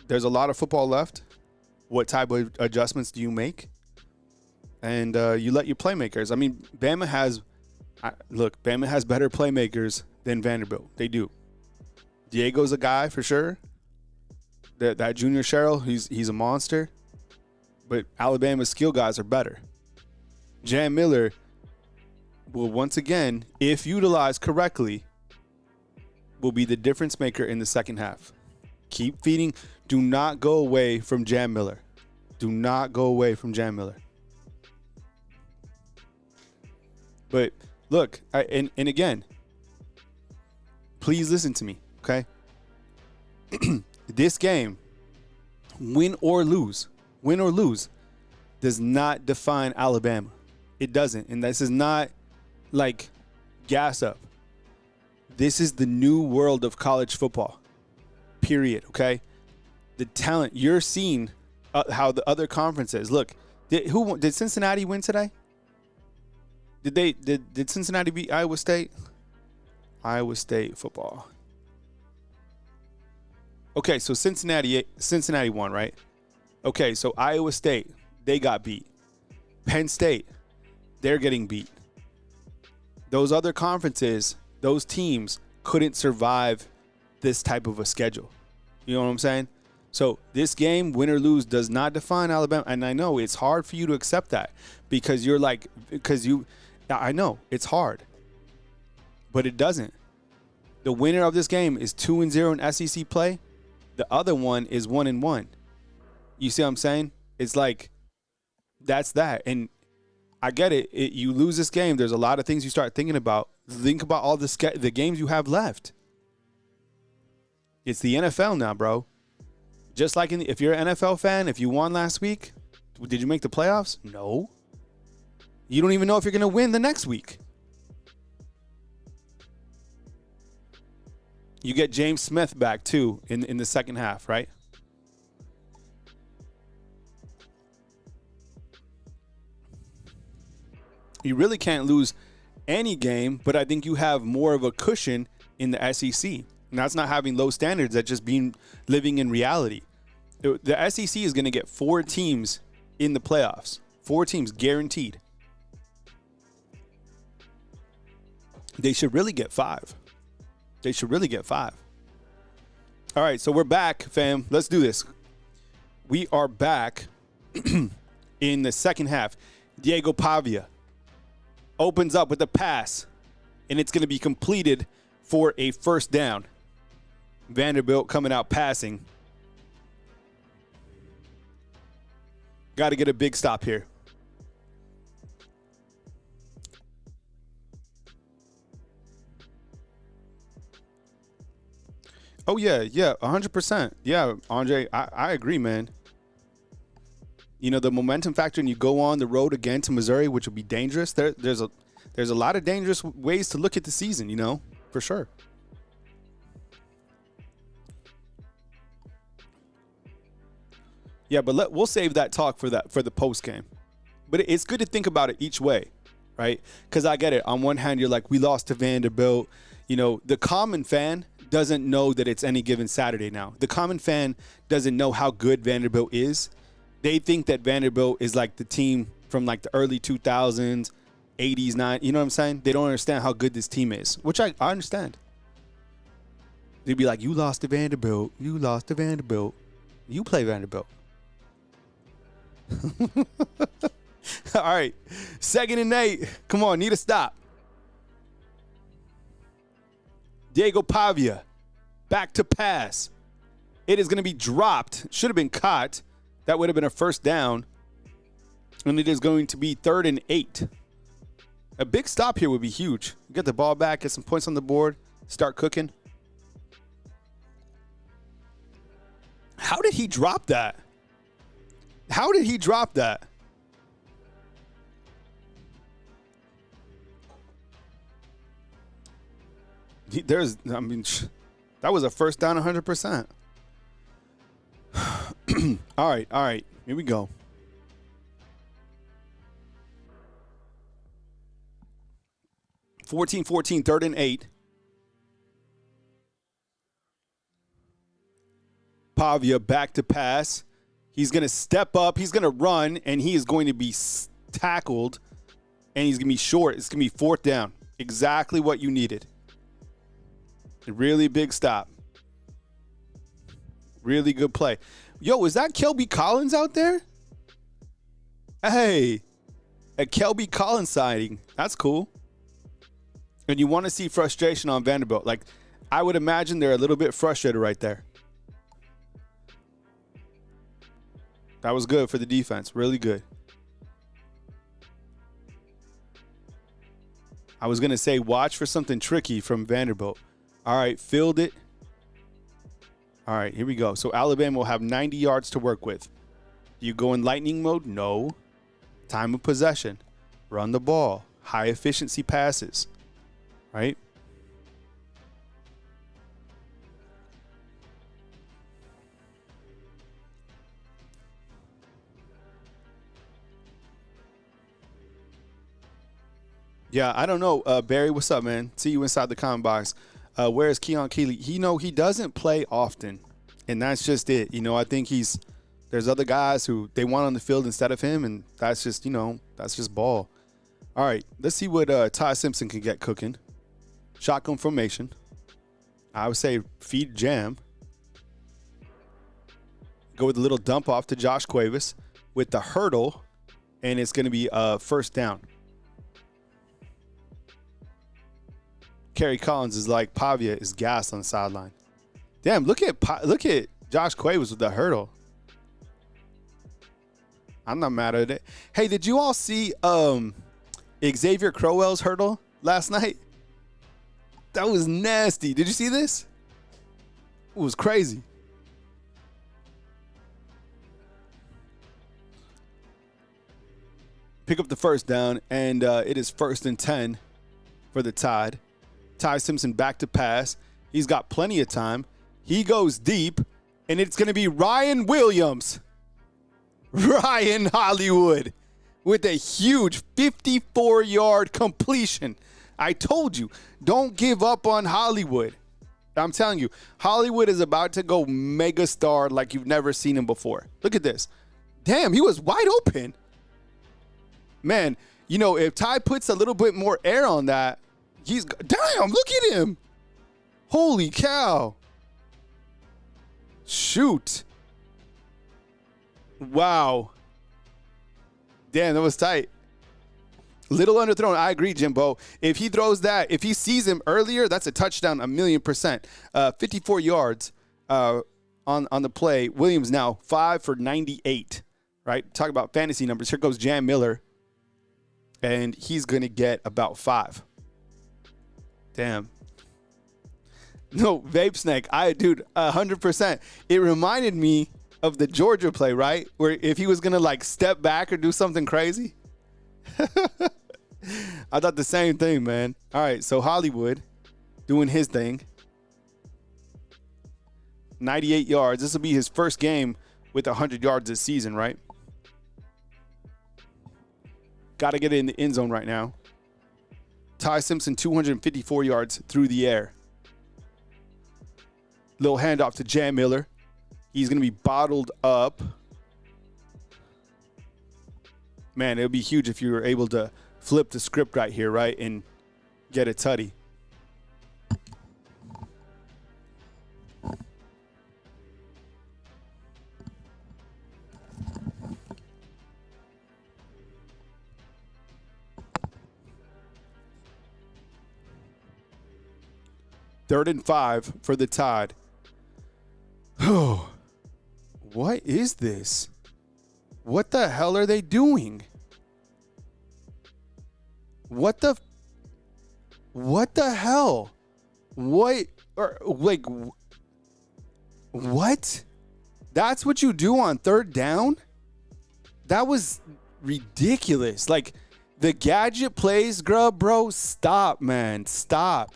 there's a lot of football left. What type of adjustments do you make? And you let your playmakers. I mean, Bama has better playmakers than Vanderbilt. They do. Diego's a guy for sure. That junior Sherrill, he's a monster. But Alabama's skill guys are better. Jam Miller will once again, if utilized correctly, will be the difference maker in the second half. Keep feeding. Do not go away from Jam Miller. Do not go away from Jam Miller. But look, and again, please listen to me, okay? This game, win or lose, does not define Alabama. It doesn't. And this is not like gas up. This is the new world of college football, period, okay? The talent, you're seeing how the other conferences, look, did Cincinnati win today? Did Cincinnati beat Iowa State? Iowa State football. Okay, so Cincinnati won, right? Okay, so Iowa State, they got beat. Penn State, they're getting beat. Those other conferences, those teams couldn't survive this type of a schedule. You know what I'm saying? So this game, win or lose, does not define Alabama. And I know it's hard for you to accept that because I know it's hard, but it doesn't. The winner of this game is 2-0 in SEC play. The other one is 1-1. You see what I'm saying? It's like, that's that. And I get it. You lose this game, there's a lot of things you start thinking about. Think about all the games you have left. It's the NFL now, bro. Just like if you're an NFL fan, if you won last week, did you make the playoffs? No. You don't even know if you're going to win the next week. You get James Smith back, too, in the second half, right? You really can't lose any game, but I think you have more of a cushion in the SEC. And that's not having low standards. That's just living in reality. The SEC is going to get 4 teams in the playoffs. 4 teams guaranteed. They should really get 5. They should really get 5. All right, so we're back, fam. Let's do this. We are back in the second half. Diego Pavia opens up with a pass, and it's going to be completed for a first down. Vanderbilt coming out passing. Got to get a big stop here. Oh, yeah, 100%. Yeah, Andre, I agree, man. You know, the momentum factor, and you go on the road again to Missouri, which will be dangerous. There's a lot of dangerous ways to look at the season, for sure. Yeah, but we'll save that talk for the post game. But it's good to think about it each way, right? Because I get it. On one hand, you're like, we lost to Vanderbilt. The common fan doesn't know that it's any given Saturday now. The common fan doesn't know how good Vanderbilt is. They think that Vanderbilt is like the team from like the early 2000s, 80s, 90s. You know what I'm saying? They don't understand how good this team is, which I understand. They'd be like, you lost to Vanderbilt. You lost to Vanderbilt. You play Vanderbilt. All right. 2nd and 8. Come on, need a stop. Diego Pavia, back to pass. It is going to be dropped. Should have been caught. That would have been a first down. And it is going to be 3rd and 8. A big stop here would be huge. Get the ball back, get some points on the board, start cooking. How did he drop that? How did he drop that? That was a first down 100%. All right. Here we go. (14-14), 3rd and 8. Pavia back to pass. He's going to step up. He's going to run, and he is going to be tackled, and he's going to be short. It's going to be 4th down. Exactly what you needed. A really big stop. Really good play. Yo, is that Kelby Collins out there? Hey, a Kelby Collins sighting. That's cool. And you want to see frustration on Vanderbilt. Like, I would imagine they're a little bit frustrated right there. That was good for the defense. Really good. I was going to say watch for something tricky from Vanderbilt. All right, filled it. All right, here we go. So Alabama will have 90 yards to work with. You go in lightning mode? No. Time of possession. Run the ball. High efficiency passes. Right? Yeah, I don't know. Barry, what's up, man? See you inside the comment box. Where is Keon Keeley? He doesn't play often, and that's just it. I think there's other guys who they want on the field instead of him, and that's just, that's just ball. All right, let's see what Ty Simpson can get cooking. Shotgun formation. I would say feed jam. Go with a little dump off to Josh Cuevas with the hurdle, and it's going to be a 1st down. Kerry Collins is like Pavia is gassed on the sideline. Damn, look at Josh Cuevas with the hurdle. I'm not mad at it. Hey, did you all see Xavier Crowell's hurdle last night? That was nasty. Did you see this? It was crazy. Pick up the 1st down, and it is 1st and 10 for the Tide. Ty Simpson back to pass. He's got plenty of time. He goes deep, and it's going to be Ryan Williams. Ryan Hollywood with a huge 54-yard completion. I told you, don't give up on Hollywood. I'm telling you, Hollywood is about to go mega star like you've never seen him before. Look at this. Damn, he was wide open. Man, if Ty puts a little bit more air on that, damn, look at him. Holy cow. Shoot. Wow. Damn, that was tight. Little underthrown. I agree, Jimbo. If he throws that, if he sees him earlier, that's a touchdown 1,000,000%. 54 yards on the play. Williams now 5 for 98. Right? Talk about fantasy numbers. Here goes Jam Miller. And he's going to get about 5. Damn. No, Vape Snake. 100%. It reminded me of the Georgia play, right? Where if he was going to step back or do something crazy. I thought the same thing, man. All right, so Hollywood doing his thing. 98 yards. This will be his first game with 100 yards this season, right? Got to get it in the end zone right now. Ty Simpson, 254 yards through the air. Little handoff to Jam Miller. He's going to be bottled up. Man, it would be huge if you were able to flip the script right here, right, and get a tutty. Third and 5 for the Tide. Oh, what is this? What the hell are they doing? What the hell? What? That's what you do on 3rd down? That was ridiculous. The gadget plays, bro. Stop, man. Stop.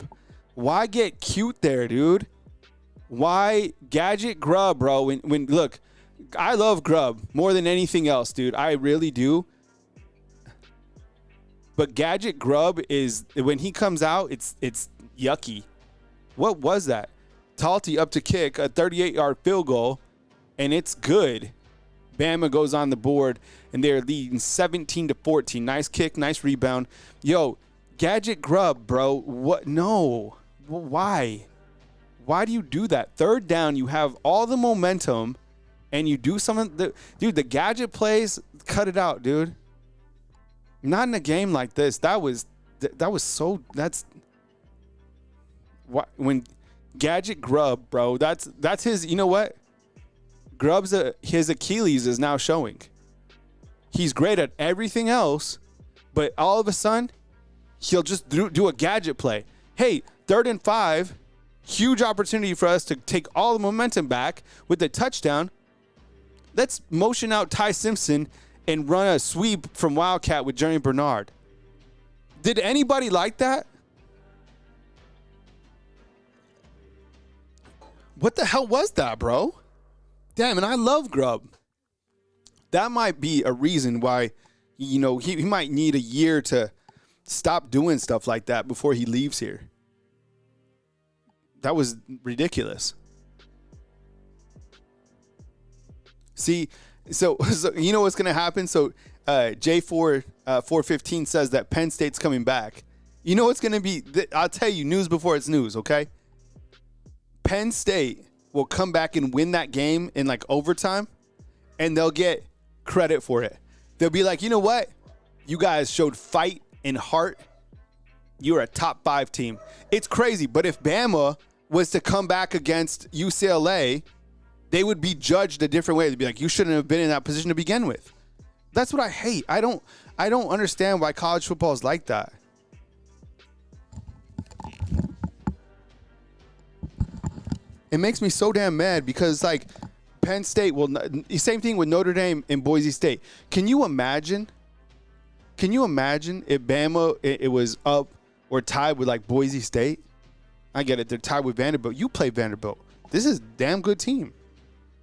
Why get cute there, dude? Why Gadget Grub, bro? When look, I love Grub more than anything else, dude. I really do. But Gadget Grub is, when he comes out, it's yucky. What was that? Talty up to kick a 38-yard field goal, and it's good. Bama goes on the board, and they're leading 17-14. Nice kick, nice rebound. Yo, Gadget Grub, bro. What? No. Why? Why do you do that? Third down, you have all the momentum, and you do something. Dude, the gadget plays, cut it out, dude. Not in a game like this. That's what, when Gadget Grub, bro, that's his, you know what? Grub's his Achilles is now showing. He's great at everything else, but all of a sudden, he'll just do a gadget play. Hey, 3rd and 5, huge opportunity for us to take all the momentum back with the touchdown. Let's motion out Ty Simpson and run a sweep from Wildcat with Jeremy Bernard. Did anybody like that? What the hell was that, bro? Damn, and I love Grub. That might be a reason why, you know, he might need a year to stop doing stuff like that before he leaves here. That was ridiculous. See, so you know what's going to happen? So J4 415 says that Penn State's coming back. You know what's going to be? I'll tell you, news before it's news, okay? Penn State will come back and win that game in like overtime, and they'll get credit for it. They'll be like, you know what? You guys showed fight and heart. You're a top 5 team. It's crazy, but if Bama was to come back against UCLA, they would be judged a different way. They'd be like, you shouldn't have been in that position to begin with. That's what I hate. I don't understand why college football is like that. It makes me so damn mad because, like, Penn State will – same thing with Notre Dame and Boise State. Can you imagine if Bama it was up or tied with, like, Boise State? I get it. They're tied with Vanderbilt. You play Vanderbilt. This is a damn good team.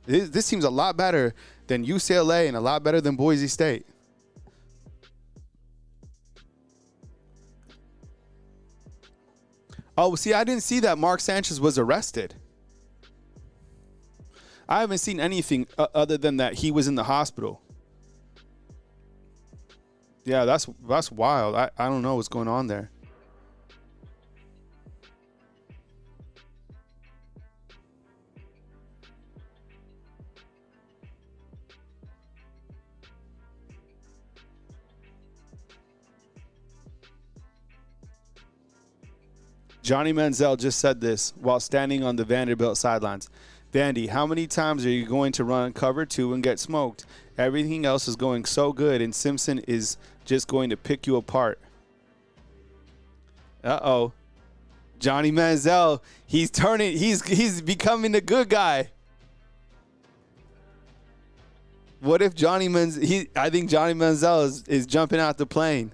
This team's a lot better than UCLA and a lot better than Boise State. Oh, see, I didn't see that Mark Sanchez was arrested. I haven't seen anything other than that he was in the hospital. Yeah, that's wild. I don't know what's going on there. Johnny Manziel just said this while standing on the Vanderbilt sidelines. Vandy, how many times are you going to run cover 2 and get smoked? Everything else is going so good, and Simpson is just going to pick you apart. Uh-oh. Johnny Manziel, he's becoming the good guy. What if Johnny Manziel, I think Johnny Manziel is jumping out the plane.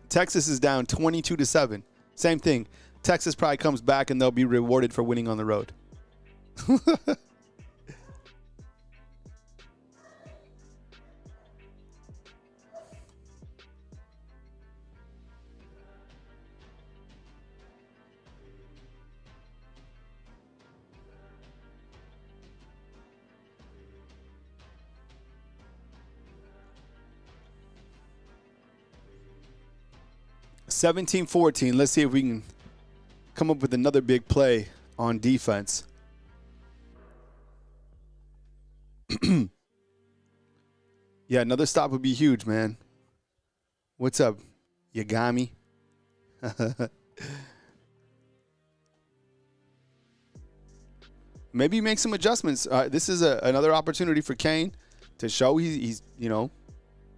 Texas is down 22-7. Same thing. Texas probably comes back and they'll be rewarded for winning on the road. 17-14. Let's see if we can come up with another big play on defense. Yeah, another stop would be huge, man. What's up, Yagami? Maybe make some adjustments. This is another opportunity for Kane to show he's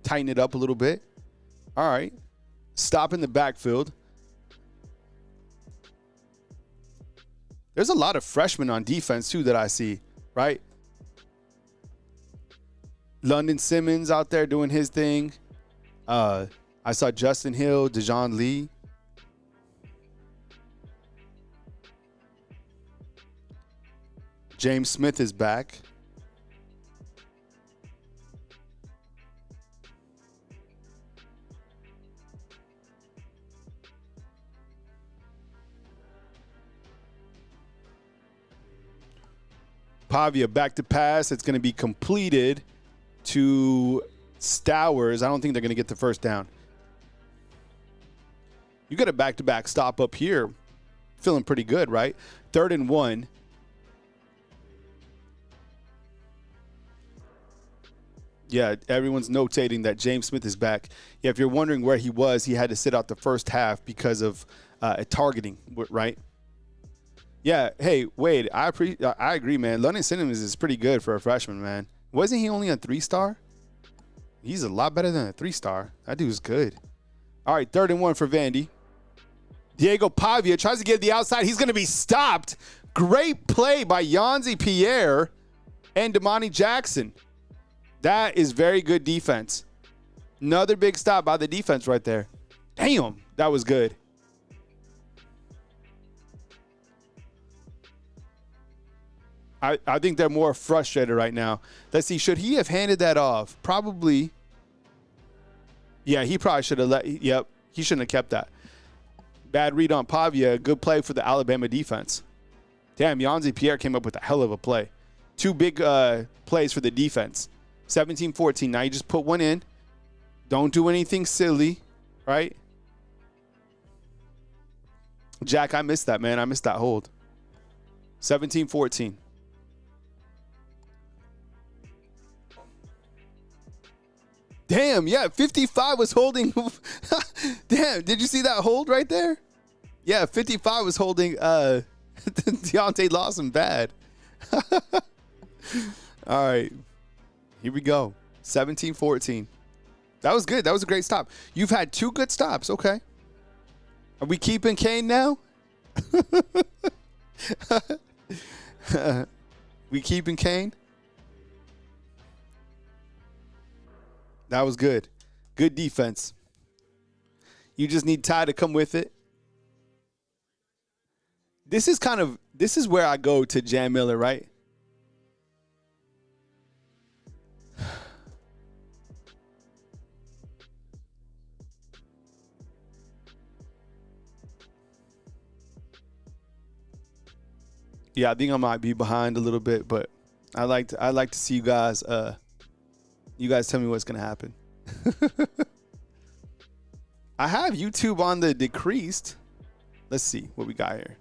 tighten it up a little bit. All right. Stop in the backfield. There's a lot of freshmen on defense, too, that I see, right? London Simmons out there doing his thing. I saw Justin Hill, Dejon Lee. James Smith is back. Pavia back to pass. It's going to be completed to Stowers. I don't think they're going to get the first down. You got a back-to-back stop up here. Feeling pretty good, right? 3rd and 1. Yeah, everyone's notating that James Smith is back. Yeah, if you're wondering where he was, he had to sit out the first half because of targeting, right? Yeah, hey, Wade, I agree, man. London Cinemas is pretty good for a freshman, man. Wasn't he only a 3-star? He's a lot better than a 3-star. That dude's good. All right, 3rd and 1 for Vandy. Diego Pavia tries to get the outside. He's going to be stopped. Great play by Yanzi Pierre and Damani Jackson. That is very good defense. Another big stop by the defense right there. Damn, that was good. I think they're more frustrated right now. Let's see. Should he have handed that off? Probably. Yeah, he probably should have yep, he shouldn't have kept that. Bad read on Pavia. Good play for the Alabama defense. Damn, Yanzi Pierre came up with a hell of a play. 2 big plays for the defense. 17-14. Now you just put one in. Don't do anything silly, right? Jack, I missed that, man. I missed that hold. 17-14. Damn, yeah, 55 was holding. Damn, did you see that hold right there? Yeah, 55 was holding Deontay Lawson bad. All right, here we go. 17-14. That was good. That was a great stop. You've had 2 good stops. Okay. Are we keeping Kane now? We keeping Kane? That was good. Good defense. You just need Ty to come with it. This is where I go to Jam Miller, right? Yeah, I think I might be behind a little bit, but I like to see you guys. You guys tell me what's gonna happen. I have YouTube on the decreased. Let's see what we got here.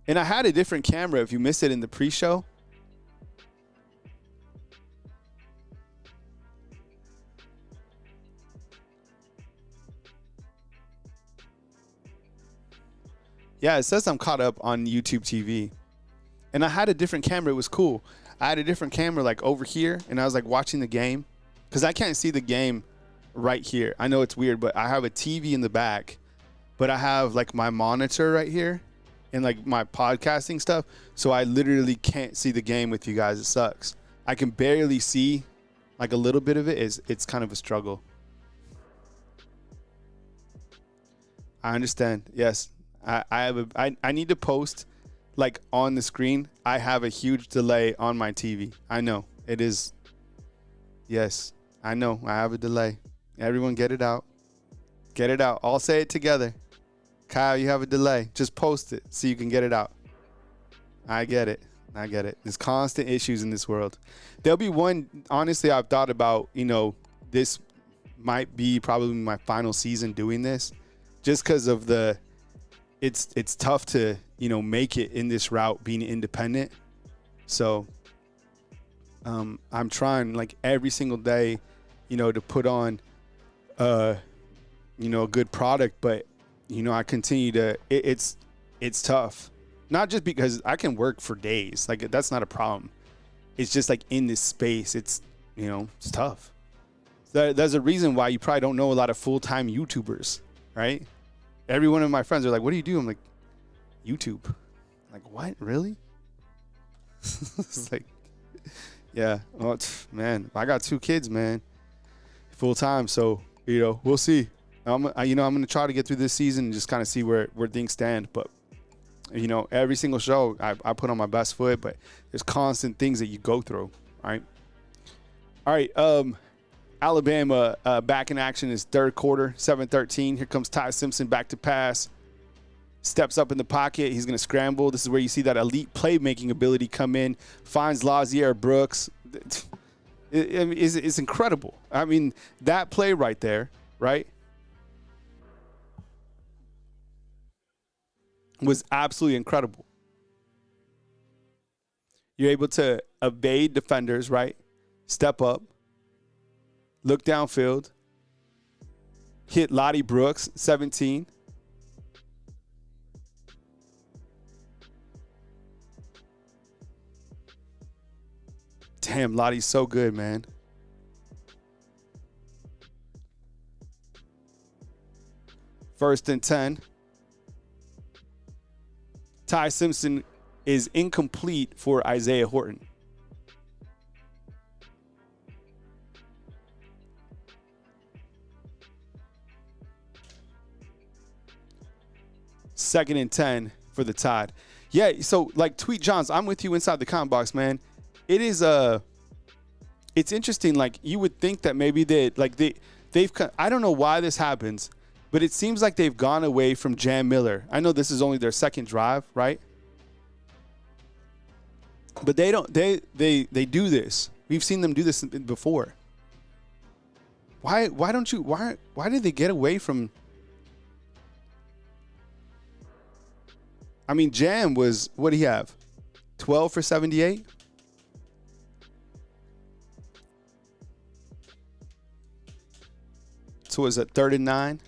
And I had a different camera. If you missed it in the pre-show. Yeah, it says I'm caught up on YouTube TV. And I had a different camera. It was cool. I had a different camera like over here, and I was like watching the game because I can't see the game right here. I know it's weird, but I have a TV in the back, but I have like my monitor right here and like my podcasting stuff. So I literally can't see the game with you guys. It sucks. I can barely see like a little bit of it. It's kind of a struggle. I understand. Yes. I need to post like on the screen. I have a huge delay on my TV. I know it is. Yes, I know I have a delay. Everyone get it out. Get it out. All say it together. Kyle, you have a delay. Just post it so you can get it out. I get it. I get it. There's constant issues in this world. There'll be one, honestly, I've thought about, this might be probably my final season doing this just because of it's tough to, make it in this route being independent. So I'm trying like every single day, to put on, a good product, but, I continue to, it's tough. Not just because I can work for days. Like that's not a problem. It's just like in this space, it's tough. There's a reason why you probably don't know a lot of full-time YouTubers, right? Every one of my friends are like, what do you do? I'm like, YouTube. Like, what? Really? It's like, yeah. Oh, man, I got 2 kids, man. Full-time. So, we'll see. I'm going to try to get through this season and just kind of see where things stand. But You know, every single show I put on my best foot, but there's constant things that you go through, right? All right, Alabama back in action is third quarter, 7-13. Here comes Ty Simpson back to pass. Steps up in the pocket. He's going to scramble. This is where you see that elite playmaking ability come in. Finds Lazier Brooks. It's incredible. I mean, that play right there, right, was absolutely incredible. You're able to evade defenders, right? Step up. Look downfield. Hit Lottie Brooks, 17. Damn, Lottie's so good, man. First and 10. Ty Simpson is incomplete for Isaiah Horton. Second and 10 for the Tide. Yeah, so like Tweet Johns, I'm with you inside the comment box, man. It is it's interesting. Like you would think that maybe they've I don't know why this happens, but it seems like they've gone away from Jam Miller. I know this is only their second drive, right? But they do this. We've seen them do this before. Why did they get away from? I mean, Jam was, what do you have? 12 for 78? So was it 3rd and 9?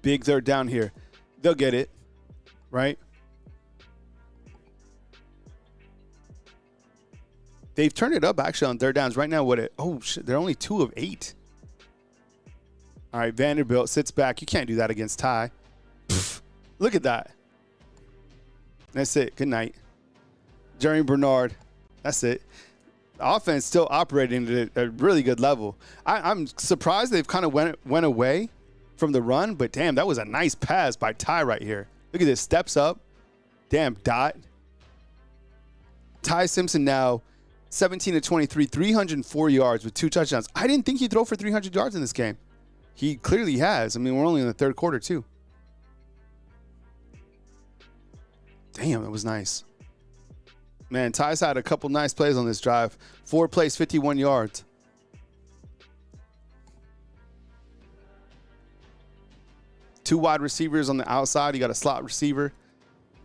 Big third down here. They'll get it, right? They've turned it up actually on third downs right now. They're only 2 of 8. All right, Vanderbilt sits back. You can't do that against Ty. Pfft, look at that. That's it. Good night. Jerry Bernard. That's it. The offense still operating at a really good level. I'm surprised they've kind of went away from the run, but damn, that was a nice pass by Ty right here. Look at this. Steps up. Damn, dot. Ty Simpson now 17 to 23, 304 yards with 2 touchdowns. I didn't think he'd throw for 300 yards in this game. He clearly has. I mean, we're only in the third quarter, too. Damn, that was nice. Man, Ty's had a couple nice plays on this drive. 4 plays, 51 yards. Two wide receivers on the outside. You got a slot receiver.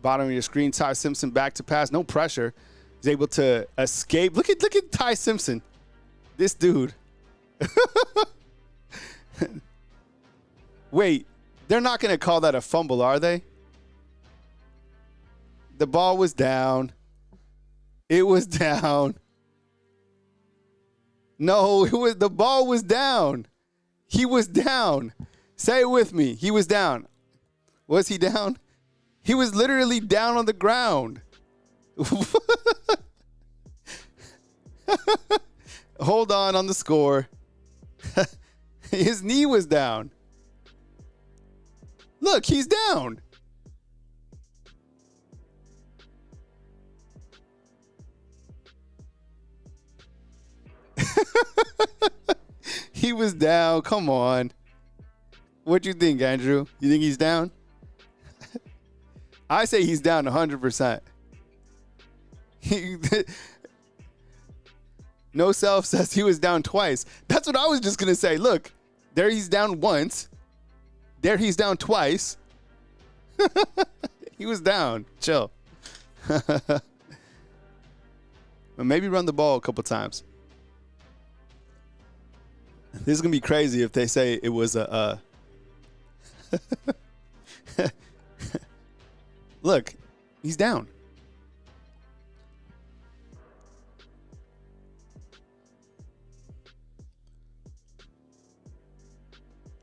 Bottom of your screen, Ty Simpson back to pass. No pressure. He's able to escape. Look at Ty Simpson. This dude. Wait, they're not going to call that a fumble, are they? The ball was down. It was down. No, the ball was down. He was down. Say it with me. He was down. Was he down? He was literally down on the ground. Hold on the score. His knee was down. Look, he's down. He was down. Come on. What do you think, Andrew? You think he's down? I say he's down 100%. No Self says he was down twice. That's what I was just going to say. Look, there he's down once. There he's down twice. He was down. Chill. But maybe run the ball a couple times. This is going to be crazy if they say it was a Look, he's down.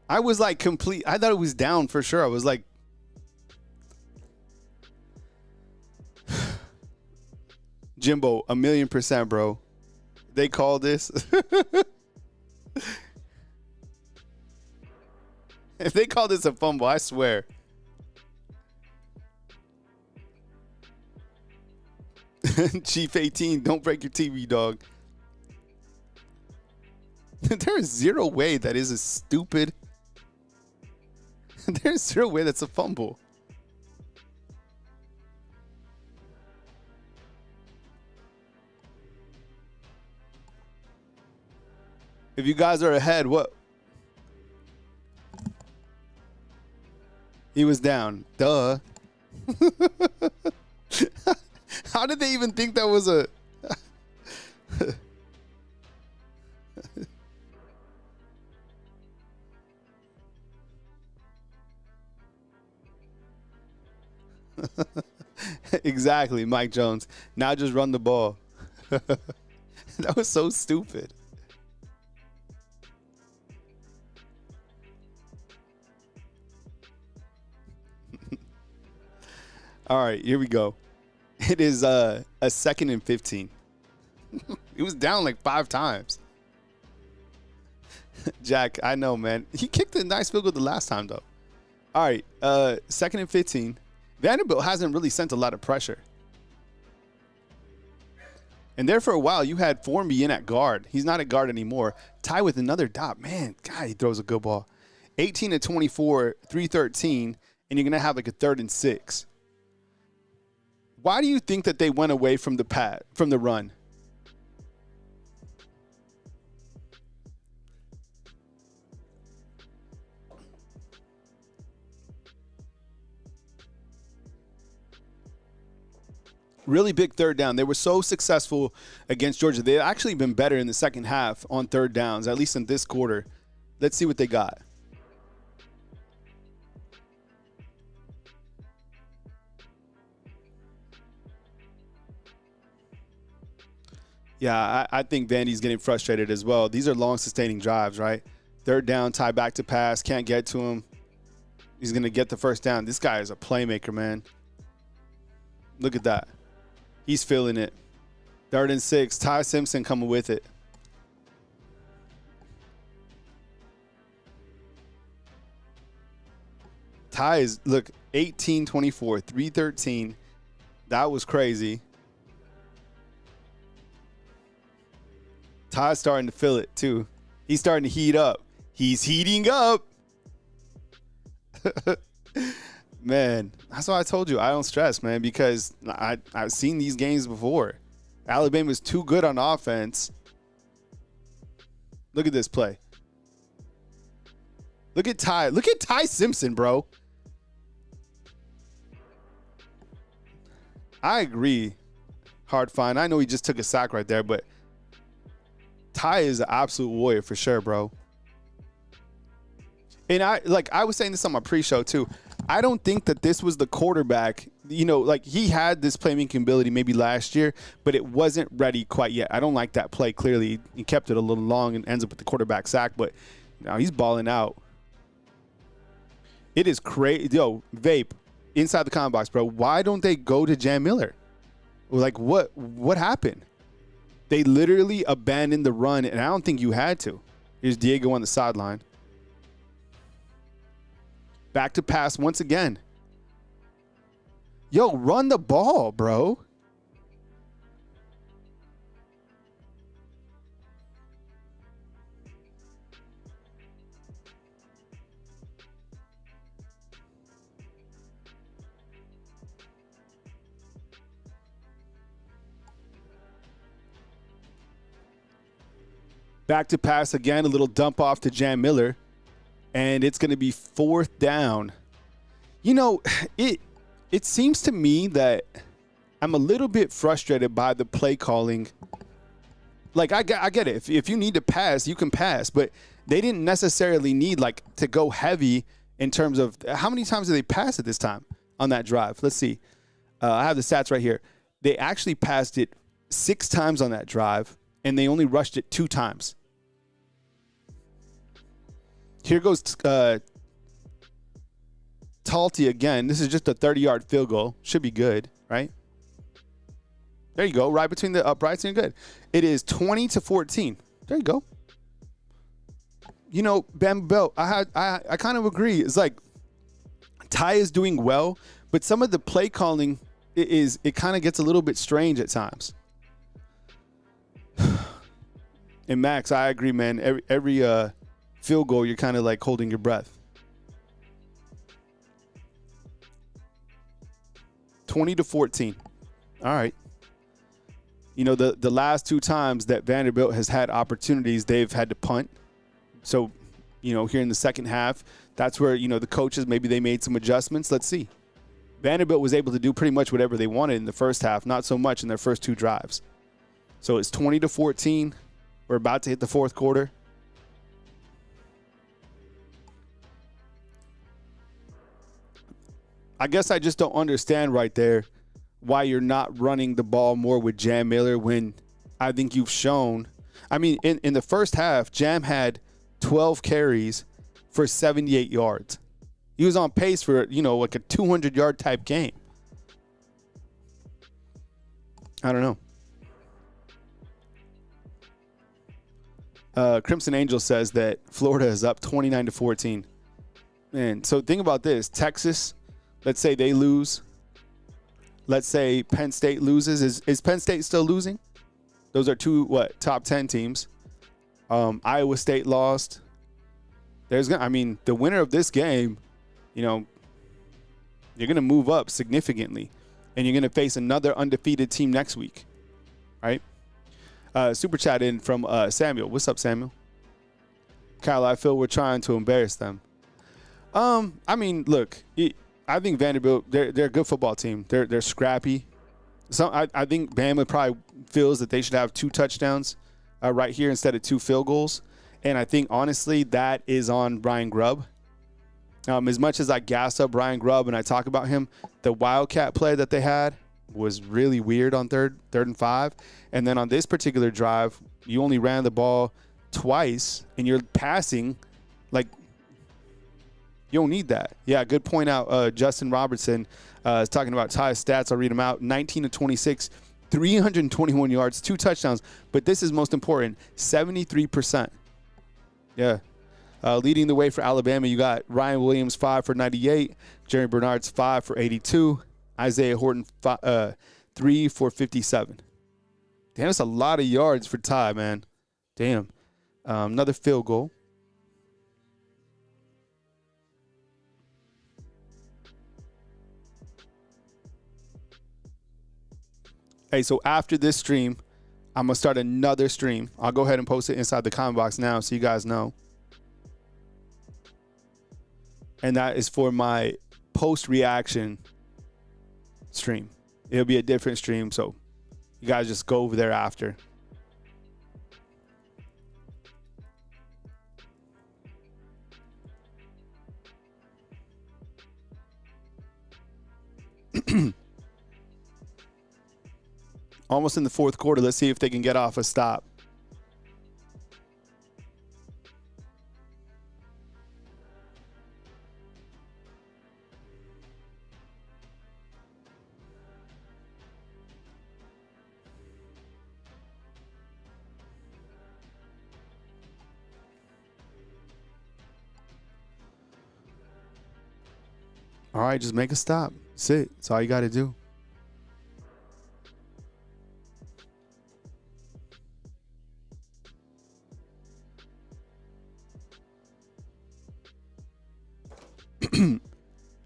I was like I thought it was down for sure. I was like, Jimbo, 1,000,000%, bro. They call this. If they call this a fumble, I swear. Chief 18, don't break your TV, dog. There is zero way that is a stupid. There's zero way that's a fumble. If you guys are ahead, what? He was down. Duh. How did they even think that was a... Exactly, Mike Jones. Now just run the ball. That was so stupid. All right, here we go. It is a 2nd and 15. It was down like 5 times. Jack, I know, man. He kicked a nice field goal the last time, though. All right, 2nd and 15. Vanderbilt hasn't really sent a lot of pressure. And there for a while, you had Formby in at guard. He's not at guard anymore. Ty with another dot. Man, God, he throws a good ball. 18 to 24, 313, and you're going to have like a 3rd and 6. Why do you think that they went away from the run? Really big 3rd down. They were so successful against Georgia. They've actually been better in the second half on 3rd downs, at least in this quarter. Let's see what they got. Yeah, I think Vandy's getting frustrated as well. These are long sustaining drives, right? 3rd down, tie back to pass, can't get to him. He's going to get the 1st down. This guy is a playmaker, man. Look at that. He's feeling it. 3rd and 6, Ty Simpson coming with it. Ty is, look, 18-24, 313. That was crazy. Ty's starting to feel it, too. He's starting to heat up. He's heating up. Man, that's why I told you I don't stress, man, because I've seen these games before. Alabama's too good on offense. Look at this play. Look at Ty. Look at Ty Simpson, bro. I agree. Hard find. I know he just took a sack right there, but Ty is an absolute warrior for sure, bro. And I was saying this on my pre-show too. I don't think that this was the quarterback. You know, like he had this playmaking ability maybe last year, but it wasn't ready quite yet. I don't like that play. Clearly, he kept it a little long and ends up with the quarterback sack. But now he's balling out. It is crazy. Yo, Vape, inside the comment box, bro. Why don't they go to Jam Miller? Like, what happened? They literally abandoned the run, and I don't think you had to. Here's Diego on the sideline. Back to pass once again. Yo, run the ball, bro. Back to pass again, a little dump off to Jam Miller, and it's going to be 4th down. You know, it seems to me that I'm a little bit frustrated by the play calling. Like, I get it. If you need to pass, you can pass, but they didn't necessarily need, like, to go heavy in terms of how many times did they pass at this time on that drive? Let's see. I have the stats right here. They actually passed it 6 times on that drive, and they only rushed it 2 times. Here goes Talty again. This is just a 30-yard field goal. Should be good, right? There you go. Right between the uprights, and you're good. It is 20-14. There you go. You know, Vanderbilt, I kind of agree. It's like Ty is doing well, but some of the play calling it kind of gets a little bit strange at times. And Max, I agree, man. Every field goal, you're kind of like holding your breath. 20-14. All right. You know, the last two times that Vanderbilt has had opportunities, they've had to punt. So, you know, here in the second half, that's where, you know, the coaches, maybe they made some adjustments. Let's see. Vanderbilt was able to do pretty much whatever they wanted in the first half, not so much in their first two drives. So it's 20-14. We're about to hit the fourth quarter. I guess I just don't understand right there why you're not running the ball more with Jam Miller when I think you've shown. I mean, in the first half, Jam had 12 carries for 78 yards. He was on pace for, you know, like a 200-yard type game. I don't know. Crimson Angel says that Florida is up 29-14. Man, so think about this. Texas, let's say they lose. Let's say Penn State loses. Is Penn State still losing? Those are two, top 10 teams. Iowa State lost. The winner of this game, you know, you're going to move up significantly. And you're going to face another undefeated team next week. Right? Super chat in from Samuel. What's up, Samuel? Kyle, I feel we're trying to embarrass them. Look, I think Vanderbilt, they're a good football team. They're scrappy. So I think Bama probably feels that they should have 2 touchdowns right here instead of 2 field goals. And I think, honestly, that is on Brian Grubb. As much as I gas up Brian Grubb and I talk about him, the Wildcat play that they had was really weird on third and 5. And then on this particular drive, you only ran the ball twice, and you're passing like you don't need that. Yeah, good point out. Justin Robertson is talking about Ty's stats. I'll read them out. 19-26, 321 yards, 2 touchdowns. But this is most important, 73%. Yeah. Leading the way for Alabama, you got Ryan Williams, 5 for 98. Jerry Bernard's 5 for 82. Isaiah Horton, 3 for 57. Damn, that's a lot of yards for Ty, man. Damn. Another field goal. Hey, so after this stream, I'm going to start another stream. I'll go ahead and post it inside the comment box now so you guys know. And that is for my post-reaction stream. It'll be a different stream, so you guys just go over there after. Almost in the fourth quarter. Let's see if they can get off a stop. All right, just make a stop. That's it. That's all you got to do.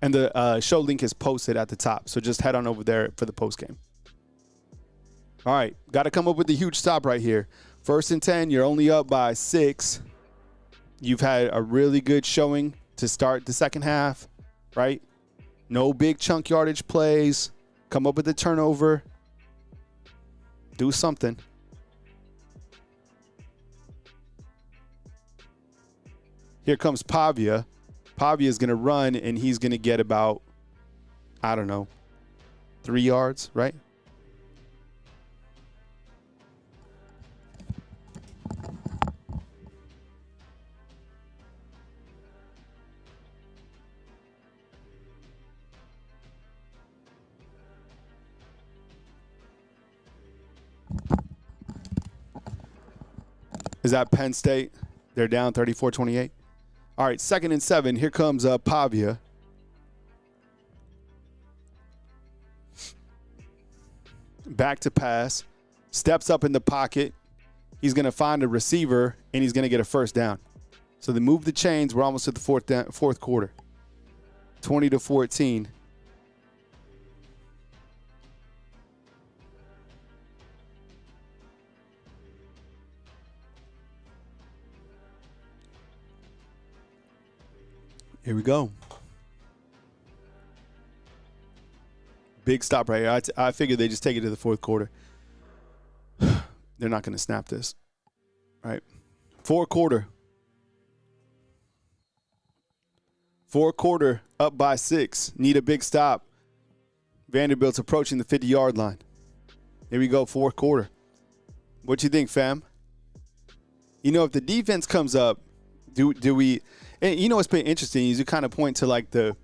And the show link is posted at the top, so just head on over there for the post game. All right, got to come up with a huge stop right here. 1st and 10, you're only up by 6. You've had a really good showing to start the second half, right? No big chunk yardage plays. Come up with a turnover. Do something. Here comes Pavia. Pavia is going to run, and he's going to get about, 3 yards, right? Is that Penn State? They're down 34-28. All right, 2nd and 7. Here comes Pavia. Back to pass. Steps up in the pocket. He's going to find a receiver, and he's going to get a first down. So they move the chains. We're almost at the fourth quarter. 20-14. Here we go. Big stop right here. I figured they just take it to the fourth quarter. They're not going to snap this. All right. Fourth quarter, up by 6. Need a big stop. Vanderbilt's approaching the 50-yard line. Here we go, fourth quarter. What you think, fam? You know, if the defense comes up, do we – and you know what's been interesting is you kind of point to, like, the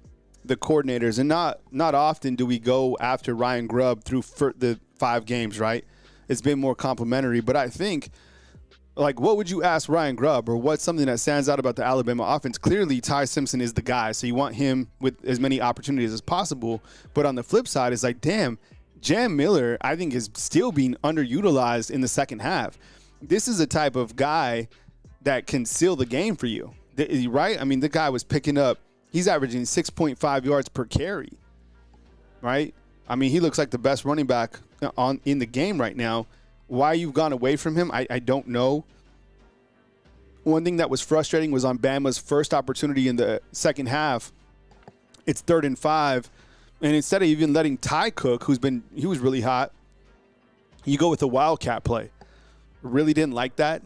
coordinators. And not often do we go after Ryan Grubb through the 5 games, right? It's been more complimentary. But I think, like, what would you ask Ryan Grubb, or what's something that stands out about the Alabama offense? Clearly, Ty Simpson is the guy, so you want him with as many opportunities as possible. But on the flip side, it's like, damn, Jam Miller, I think, is still being underutilized in the second half. This is a type of guy that can seal the game for you, right? I mean, the guy was picking up, he's averaging 6.5 yards per carry, right? I mean, he looks like the best running back in the game right now. Why you've gone away from him, I don't know. One thing that was frustrating was on Bama's first opportunity in the second half. It's 3rd and 5, and instead of even letting Ty cook, he was really hot, you go with a wildcat play. Really didn't like that.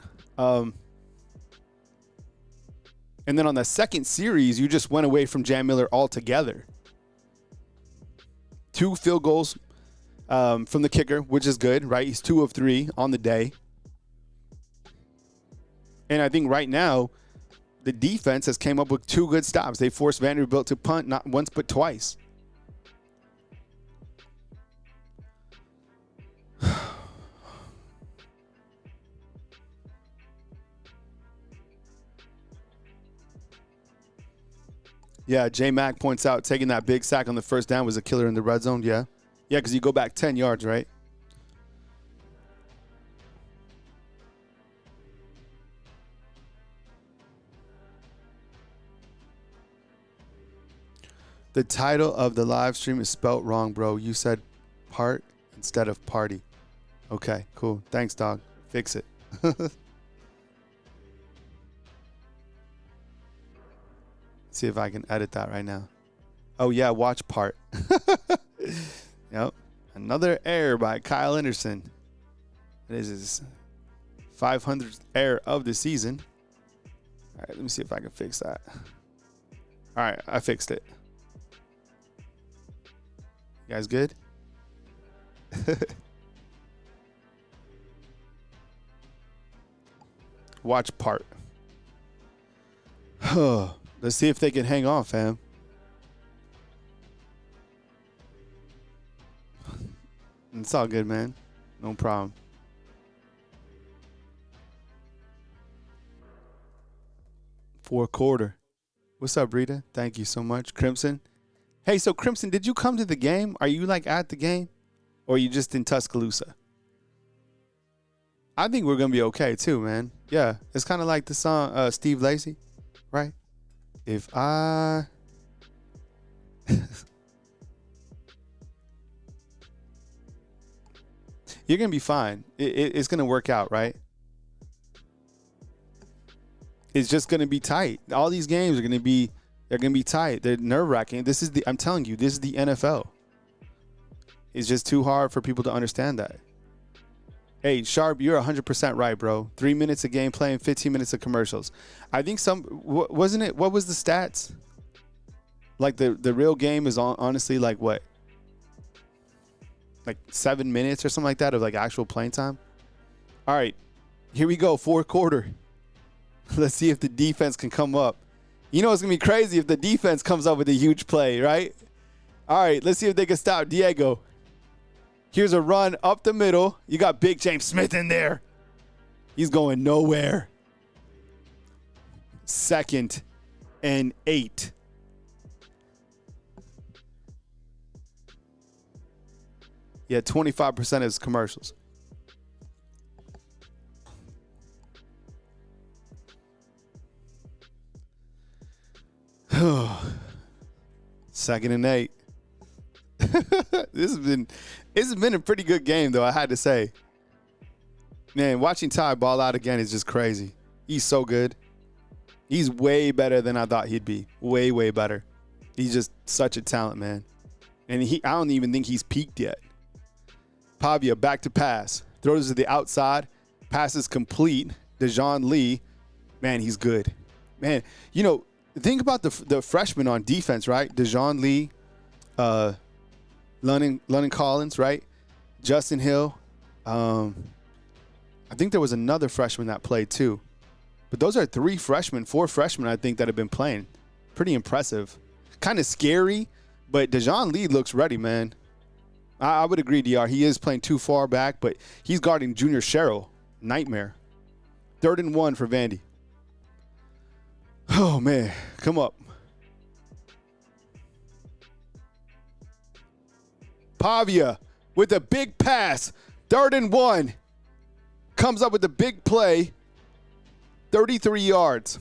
And then on the second series, you just went away from Jam Miller altogether. 2 field goals from the kicker, which is good, right? He's 2 of 3 on the day. And I think right now, the defense has came up with 2 good stops. They forced Vanderbilt to punt not once but twice. Yeah, J Mac points out taking that big sack on the first down was a killer in the red zone. Yeah, because you go back 10 yards, right? The title of the live stream is spelt wrong, bro. You said part instead of party. Okay, cool. Thanks, dog. Fix it. See if I can edit that right now. Oh, yeah, watch part. Yep. Another error by Kyle Anderson. This is his 500th error of the season. All right, let me see if I can fix that. All right, I fixed it. You guys good? Watch part. Let's see if they can hang on, fam. It's all good, man. No problem. Fourth quarter. What's up, Rita? Thank you so much. Crimson. Hey, so Crimson, did you come to the game? Are you like at the game? Or are you just in Tuscaloosa? I think we're going to be okay too, man. Yeah. It's kind of like the song Steve Lacy, right? If I... You're going to be fine. It's going to work out, right? It's just going to be tight. All these games are going to be... They're going to be tight. They're nerve-wracking. I'm telling you, this is the NFL. It's just too hard for people to understand that. Hey, Sharp, you're 100% right, bro. 3 minutes of game playing, 15 minutes of commercials. I think wasn't it, what was the stats? Like the real game is honestly like what? Like 7 minutes or something like that of like actual playing time? All right, here we go, fourth quarter. Let's see if the defense can come up. You know it's going to be crazy if the defense comes up with a huge play, right? All right, let's see if they can stop Diego. Here's a run up the middle. You got Big James Smith in there. He's going nowhere. 2nd and 8. Yeah, 25% is commercials. Second and 8. This has been a pretty good game, though, I had to say. Man, watching Ty ball out again is just crazy. He's so good. He's way better than I thought he'd be. Way, way better. He's just such a talent, man. And I don't even think he's peaked yet. Pavia back to pass. Throws to the outside. Pass is complete. Dejoun Lee. Man, he's good. Man, you know, think about the freshmen on defense, right? Dejoun Lee, London Collins, right? Justin Hill. I think there was another freshman that played too. But those are 4 freshmen, I think, that have been playing. Pretty impressive. Kind of scary, but Dejoun Lee looks ready, man. I would agree, DR. He is playing too far back, but he's guarding Junior Sherrill. Nightmare. 3rd and 1 for Vandy. Oh, man. Come up. Pavia with a big pass. 3rd and 1. Comes up with a big play. 33 yards.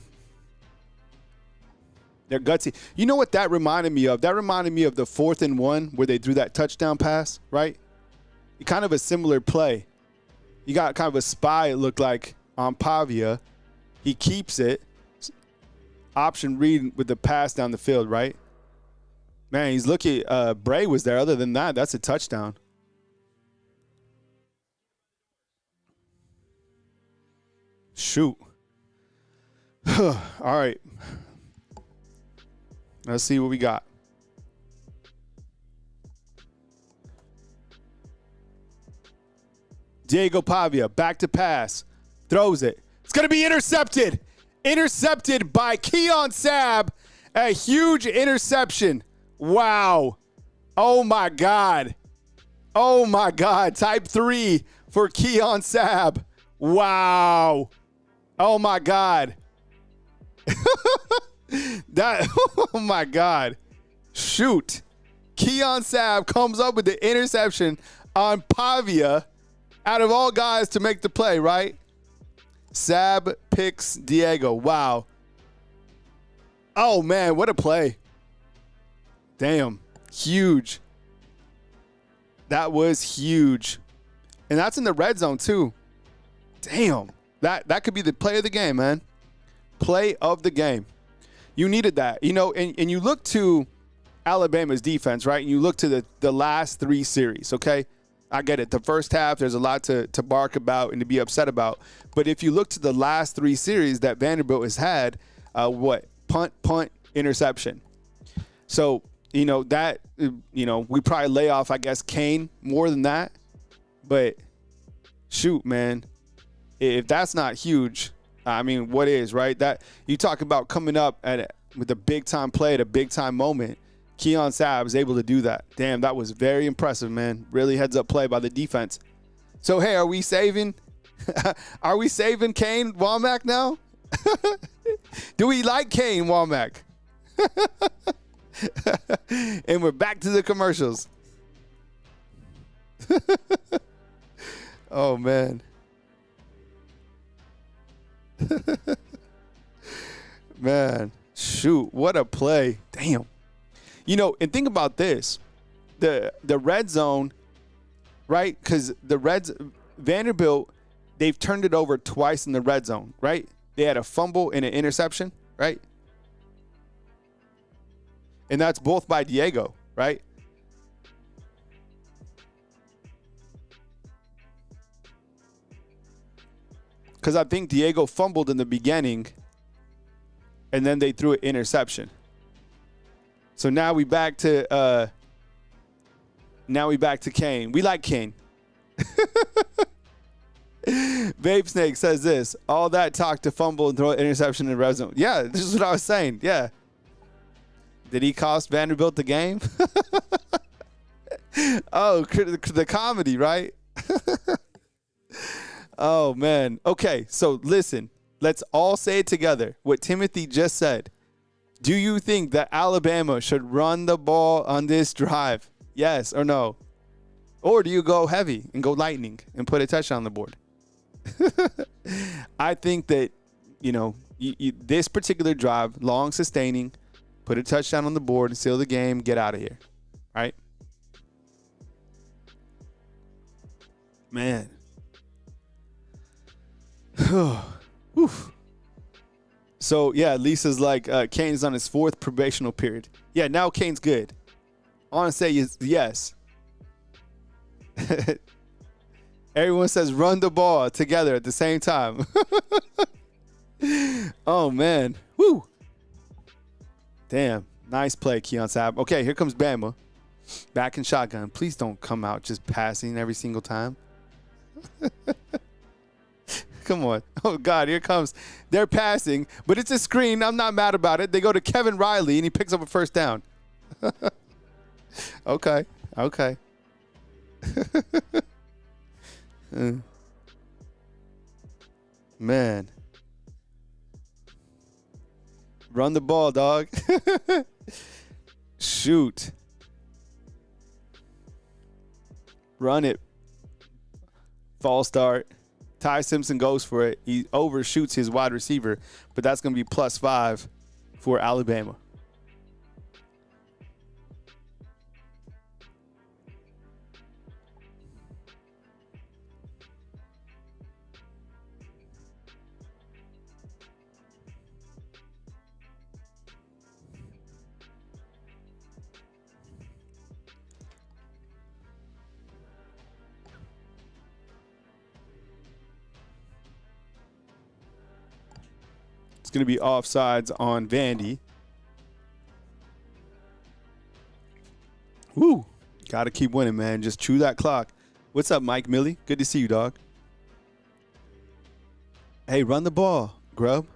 They're gutsy. You know what that reminded me of? That reminded me of the 4th and 1 where they threw that touchdown pass, right? Kind of a similar play. You got kind of a spy, it looked like, on Pavia. He keeps it. Option read with the pass down the field, right? Man, he's lucky Bray was there. Other than that, that's a touchdown. Shoot. All right. Let's see what we got. Diego Pavia, back to pass. Throws it. It's going to be intercepted. Intercepted by Keon Sabb. A huge interception. Wow. Oh, my God. Oh, my God. Type 3 for Keon Sabb. Wow. Oh, my God. Oh, my God. Shoot. Keon Sabb comes up with the interception on Pavia out of all guys to make the play, right? Sabb picks Diego. Wow. Oh, man, what a play. Damn. Huge. That was huge. And that's in the red zone, too. Damn. That could be the play of the game, man. Play of the game. You needed that. You know, and you look to Alabama's defense, right? And you look to the last 3 series, okay? I get it. The first half, there's a lot to bark about and to be upset about. But if you look to the last 3 series that Vanderbilt has had, punt, interception. So, you know, that, you know, we probably lay off, I guess, Kane more than that. But shoot, man, if that's not huge, I mean, what is, right? That you talk about coming up with a big-time play at a big-time moment. Keon Sabb is able to do that. Damn, that was very impressive, man. Really heads-up play by the defense. So, hey, are we saving Kane Womack now? Do we like Kane Womack? And we're back to the commercials. Oh, man. Man, shoot, what a play. Damn. You know, and think about this. The red zone, right? Because Vanderbilt, they've turned it over twice in the red zone, right? They had a fumble and an interception, right? And that's both by Diego, right? Because I think Diego fumbled in the beginning, and then they threw an interception. So now we back to Kane. We like Kane. Vape Snake says this: all that talk to fumble and throw an interception in the red zone. Yeah, this is what I was saying. Yeah. Did he cost Vanderbilt the game? Oh, the comedy, right? Oh, man. Okay, so listen. Let's all say it together. What Timothy just said. Do you think that Alabama should run the ball on this drive? Yes or no? Or do you go heavy and go lightning and put a touchdown on the board? I think that, this particular drive, long sustaining, put a touchdown on the board and seal the game, get out of here. Right? Man. So, yeah, Lisa's like, Kane's on his 4th probational period. Yeah, now Kane's good. I want to say yes. Everyone says run the ball together at the same time. Oh, man. Woo. Damn. Nice play, Keon Sabb. Okay, here comes Bama. Back in shotgun. Please don't come out just passing every single time. Come on. Oh, God, here comes. They're passing, but it's a screen. I'm not mad about it. They go to Kevin Riley, and he picks up a first down. Okay. Man. Run the ball, dog. Shoot. Run it. False start. Ty Simpson goes for it. He overshoots his wide receiver, but that's going to be +5 for Alabama. It's going to be offsides on Vandy. Woo. Got to keep winning, man. Just chew that clock. What's up, Mike Millie? Good to see you, dog. Hey, run the ball, Grub.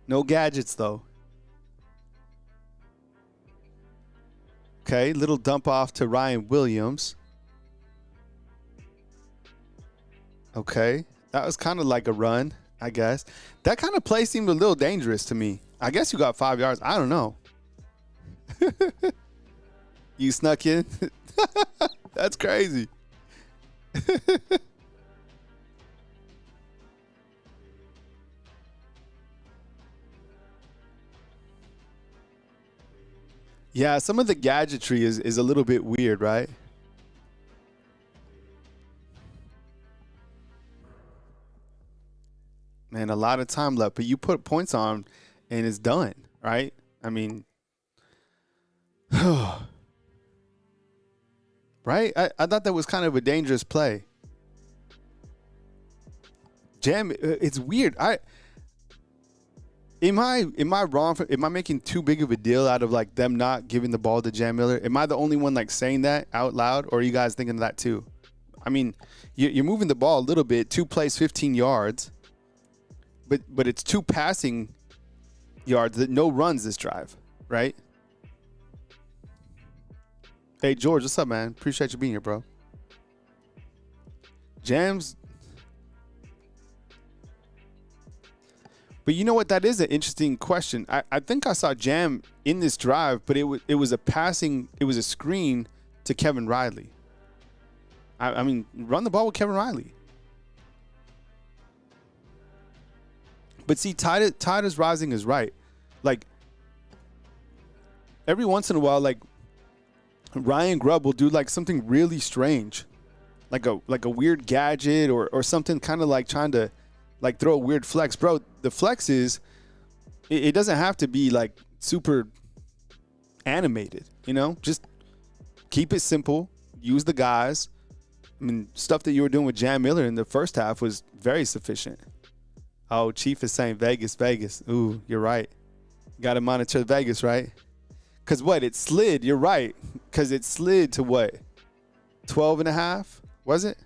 No gadgets, though. Okay, little dump off to Ryan Williams. Okay, that was kind of like a run, I guess. That kind of play seemed a little dangerous to me. I guess you got 5 yards. I don't know. You snuck in? That's crazy. Yeah, some of the gadgetry is a little bit weird, right? Man, a lot of time left, but you put points on and it's done, right? I mean, right? I thought that was kind of a dangerous play. Jam, it's weird. Am I wrong? Am I making too big of a deal out of like them not giving the ball to Jam Miller? Am I the only one like saying that out loud, or are you guys thinking that too? I mean, you're moving the ball a little bit. 2 plays, 15 yards, but it's 2 passing yards. That no runs this drive, right? Hey George, what's up, man? Appreciate you being here, bro. Jam's. But you know what? That is an interesting question. I think I saw Jam in this drive, but it was a screen to Kevin Riley. I mean, run the ball with Kevin Riley. But see, Tide is Rising is right. Like, every once in a while, like, Ryan Grubb will do like something really strange. Like a weird gadget or something, kind of like trying to like throw a weird flex. Bro, the flex is, it doesn't have to be like super animated, you know? Just keep it simple. Use the guys. I mean, stuff that you were doing with Jam Miller in the first half was very sufficient. Oh, Chief is saying Vegas. Ooh, you're right. Got to monitor Vegas, right? Because what? It slid. You're right. Because it slid to what? 12.5? Was it?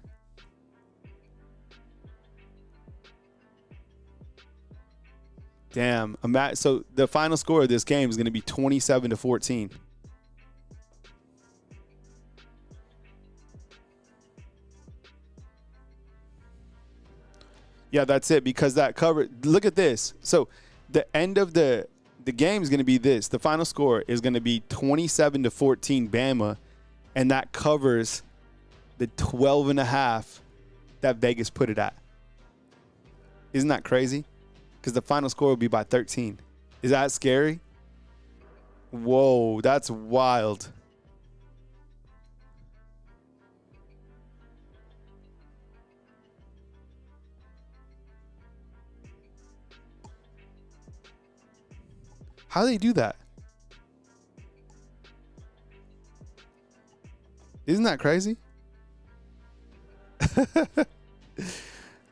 Damn. So the final score of this game is going to be 27-14. Yeah, that's it, because that cover. Look at this. So the end of the game is going to be this. The final score is going to be 27-14 Bama, and that covers the 12.5 that Vegas put it at. Isn't that crazy? Because the final score will be by 13. Is that scary? Whoa, that's wild. How do they do that? Isn't that crazy?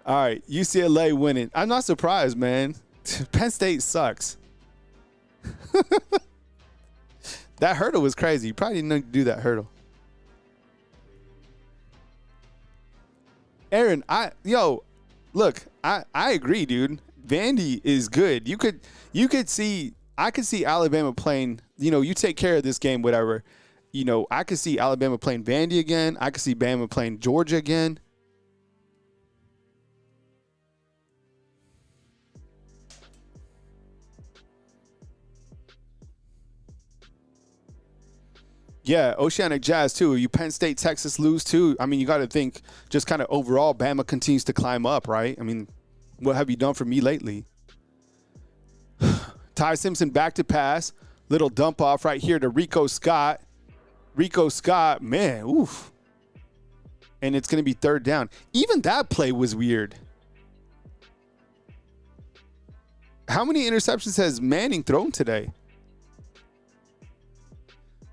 All right, UCLA winning. I'm not surprised, man. Penn State sucks. That hurdle was crazy. You probably didn't know to do that hurdle. Aaron, look, I agree, dude. Vandy is good. I could see Alabama playing, you take care of this game, whatever. I could see Alabama playing Vandy again. I could see Bama playing Georgia again. Yeah, Oceanic Jazz, too. You Penn State, Texas lose, too. I mean, you got to think just kind of overall, Bama continues to climb up, right? I mean, what have you done for me lately? Ty Simpson back to pass. Little dump off right here to Rico Scott. Rico Scott, man, oof. And it's going to be third down. Even that play was weird. How many interceptions has Manning thrown today?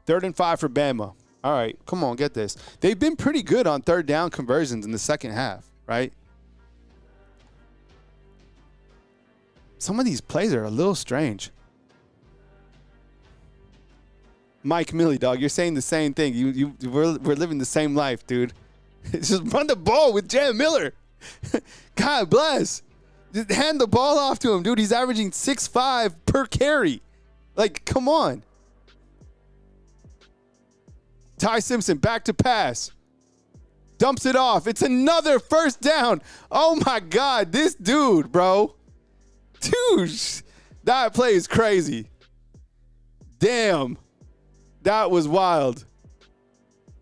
3rd and 5 for Bama. All right, come on, get this. They've been pretty good on third down conversions in the second half, right? Some of these plays are a little strange. Mike Millie, dog, you're saying the same thing. We're living the same life, dude. Just run the ball with Jam Miller. God bless. Just hand the ball off to him, dude. He's averaging 6.5 per carry. Like, come on. Ty Simpson back to pass. Dumps it off. It's another first down. Oh, my God. This dude, bro. Dude, that play is crazy. Damn. That was wild.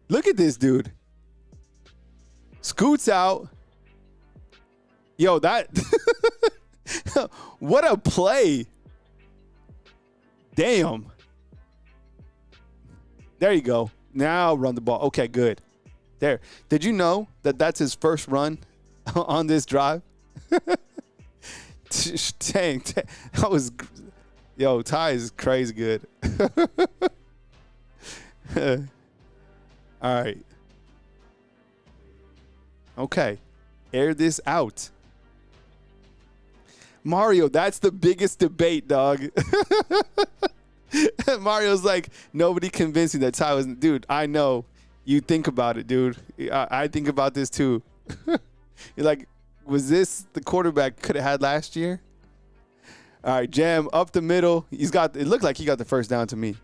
Look at this dude. Scoots out. Yo, that. What a play. Damn. There you go. Now run the ball. Okay, good. There. Did you know that that's his first run on this drive? Dang. That was. Yo, Ty is crazy good. All right. Okay. Air this out. Mario, that's the biggest debate, dog. Mario's like, nobody convinced me that Ty was. Dude, I know. You think about it, dude. I think about this too. You're like, was this the quarterback could have had last year? All right, Jam up the middle. It looked like he got the first down to me.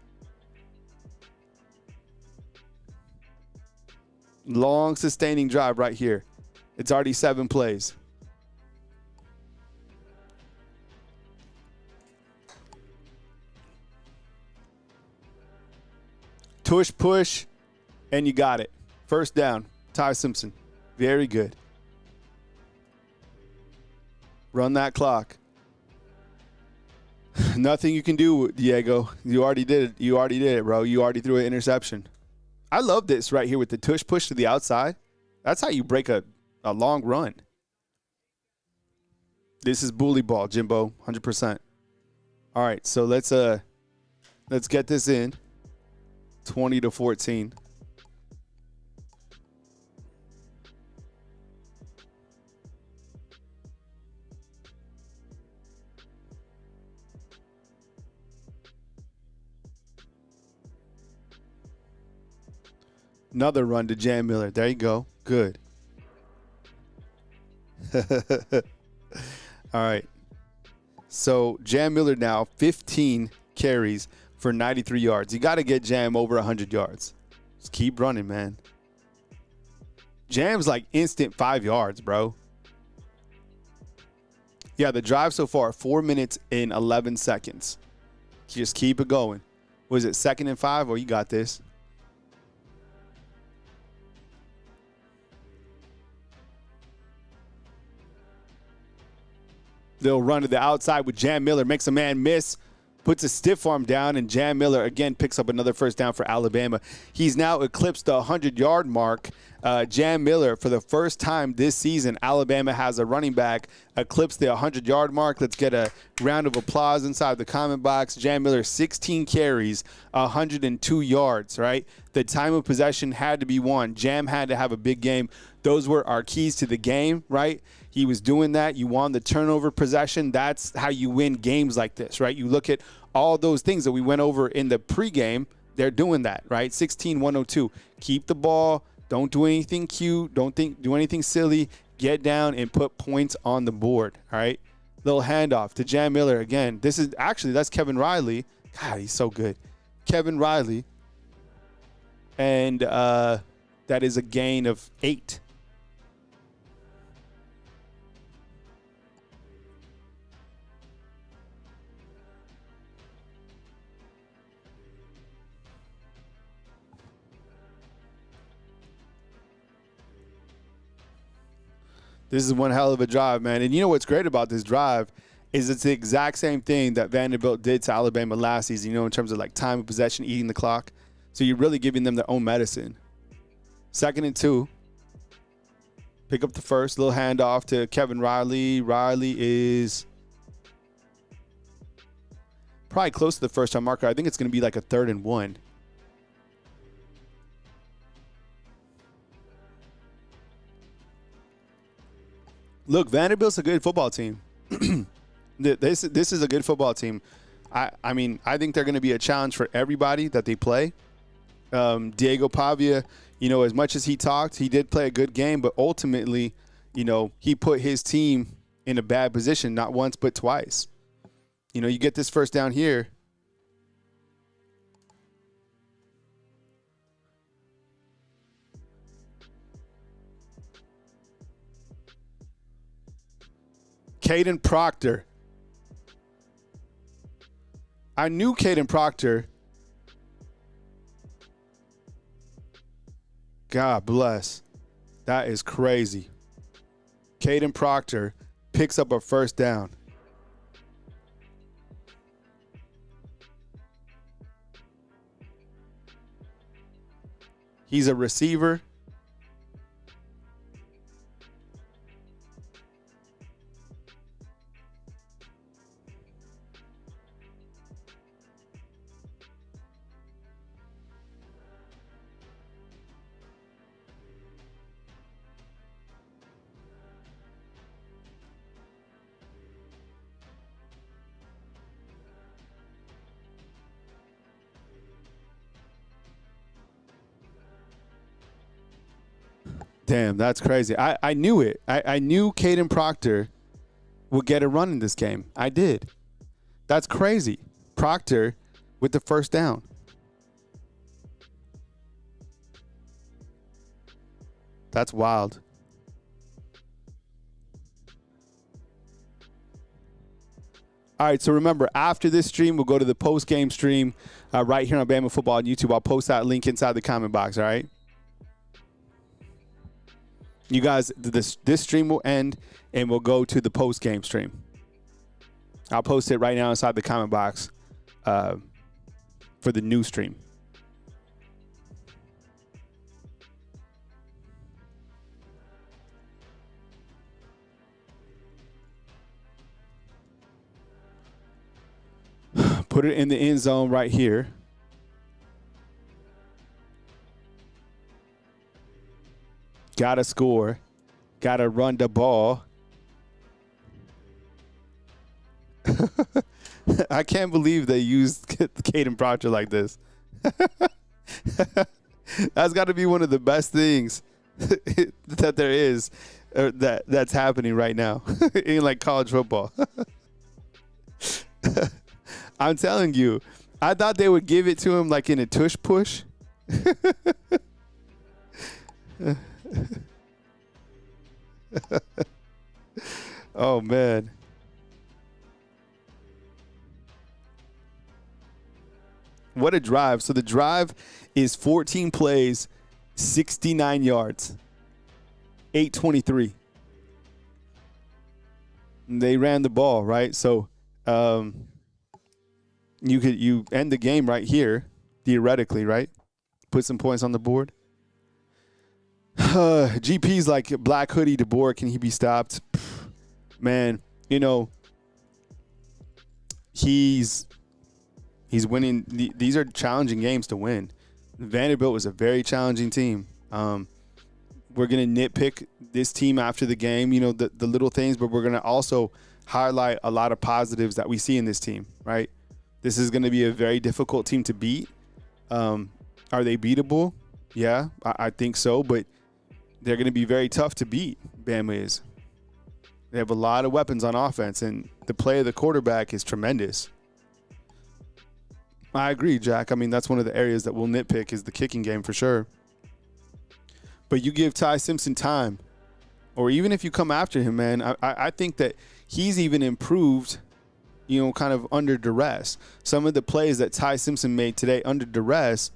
Long sustaining drive right here. It's already 7 plays. Tush push, and you got it. First down. Ty Simpson. Very good. Run that clock. Nothing you can do, Diego. You already did it. You already did it, bro. You already threw an interception. I love this right here with the tush push to the outside. That's how you break a long run. This is bully ball, Jimbo, 100%. All right, so let's get this in. 20-14. Another run to Jam Miller. There you go. Good. All right. So Jam Miller now 15 carries for 93 yards. You got to get Jam over 100 yards. Just keep running, man. Jam's like instant 5 yards, bro. Yeah, the drive so far, 4 minutes and 11 seconds. Just keep it going. Was it 2nd and 5? Oh, you got this. They'll run to the outside with Jam Miller, makes a man miss, puts a stiff arm down, and Jam Miller again picks up another first down for Alabama. He's now eclipsed the 100-yard mark. Jam Miller, for the first time this season, Alabama has a running back eclipse the 100-yard mark. Let's get a round of applause inside the comment box. Jam Miller, 16 carries, 102 yards, right? The time of possession had to be won. Jam had to have a big game. Those were our keys to the game, right? He was doing that. You won the turnover possession. That's how you win games like this, right? You look at all those things that we went over in the pregame. They're doing that, right? 16-102. Keep the ball. Don't do anything cute. Don't do anything silly. Get down and put points on the board, all right? Little handoff to Jam Miller again. That's Kevin Riley. God, he's so good. Kevin Riley. And that is a gain of 8. This is one hell of a drive, man. And you know what's great about this drive is it's the exact same thing that Vanderbilt did to Alabama last season, in terms of like time of possession, eating the clock. So you're really giving them their own medicine. 2nd and 2. Pick up the first. Little handoff to Kevin Riley. Riley is probably close to the first time marker. I think it's going to be like a 3rd and 1. Look, Vanderbilt's a good football team. This is a good football team. I mean, I think they're going to be a challenge for everybody that they play. Diego Pavia, as much as he talked, he did play a good game, but ultimately, he put his team in a bad position, not once but twice. You get this first down here. Caden Proctor. I knew Caden Proctor. God bless. That is crazy. Caden Proctor picks up a first down. He's a receiver. Damn, that's crazy. I knew it. I knew Caden Proctor would get a run in this game. I did. That's crazy. Proctor with the first down. That's wild. All right, so remember, after this stream, we'll go to the post-game stream right here on Bama Football on YouTube. I'll post that link inside the comment box, all right? You guys, this stream will end, and we'll go to the post-game stream. I'll post it right now inside the comment box for the new stream. Put it in the end zone right here. Gotta score. Gotta run the ball. I can't believe they used Caden Proctor like this. That's got to be one of the best things that there is that's happening right now in like college football. I'm telling you, I thought they would give it to him like in a tush push. Oh, man. What a drive. So the drive is 14 plays, 69 yards, 823. They ran the ball, right? So you end the game right here, theoretically, right? Put some points on the board. GP's like Black Hoodie DeBoer. Can he be stopped? Man, you know, he's winning. These are challenging games to win. Vanderbilt was a very challenging team. We're going to nitpick this team after the game, you know, the little things, but we're going to also highlight a lot of positives that we see in this team, right? This is going to be a very difficult team to beat. Are they beatable? Yeah, I think so, but they're going to be very tough to beat, Bama is. They have a lot of weapons on offense, and the play of the quarterback is tremendous. I agree, Jack. I mean, that's one of the areas that we'll nitpick is the kicking game for sure. But you give Ty Simpson time, or even if you come after him, man, I think that he's even improved, you know, kind of under duress. Some of the plays that Ty Simpson made today under duress,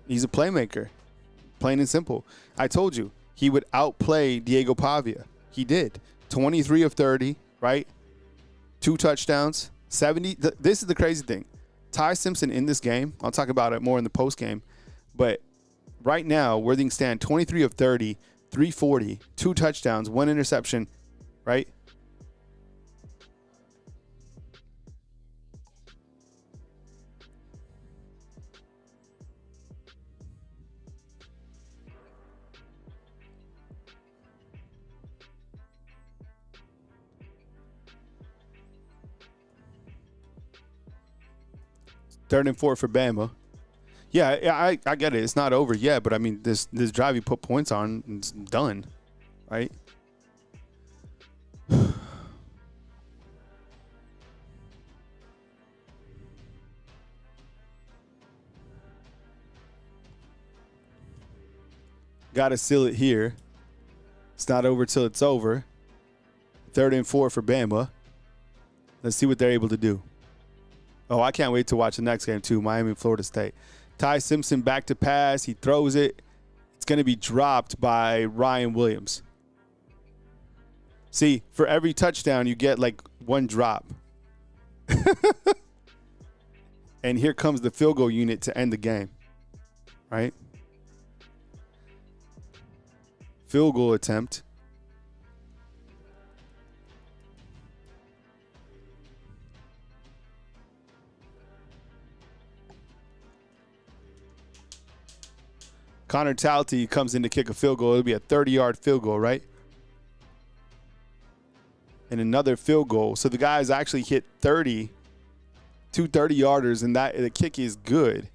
he's a playmaker, plain and simple. I told you, he would outplay Diego Pavia. He did. 23 of 30, right? 2 touchdowns, 70. This is the crazy thing. Ty Simpson in this game, I'll talk about it more in the post game, but right now, Worthing stand 23 of 30, 340, 2 touchdowns, 1 interception, right? Third and 4 for Bama. Yeah, I get it. It's not over yet, but I mean, this drive you put points on, it's done, right? Got to seal it here. It's not over till it's over. Third and 4 for Bama. Let's see what they're able to do. Oh, I can't wait to watch the next game too, Miami, Florida State. Ty Simpson back to pass. He throws it. It's going to be dropped by Ryan Williams. See, for every touchdown, you get like 1 drop. And here comes the field goal unit to end the game, right? Field goal attempt. Connor Talty comes in to kick a field goal. It'll be a 30-yard field goal, right? And another field goal. So the guys actually hit 30, 2 30-yarders, and the kick is good.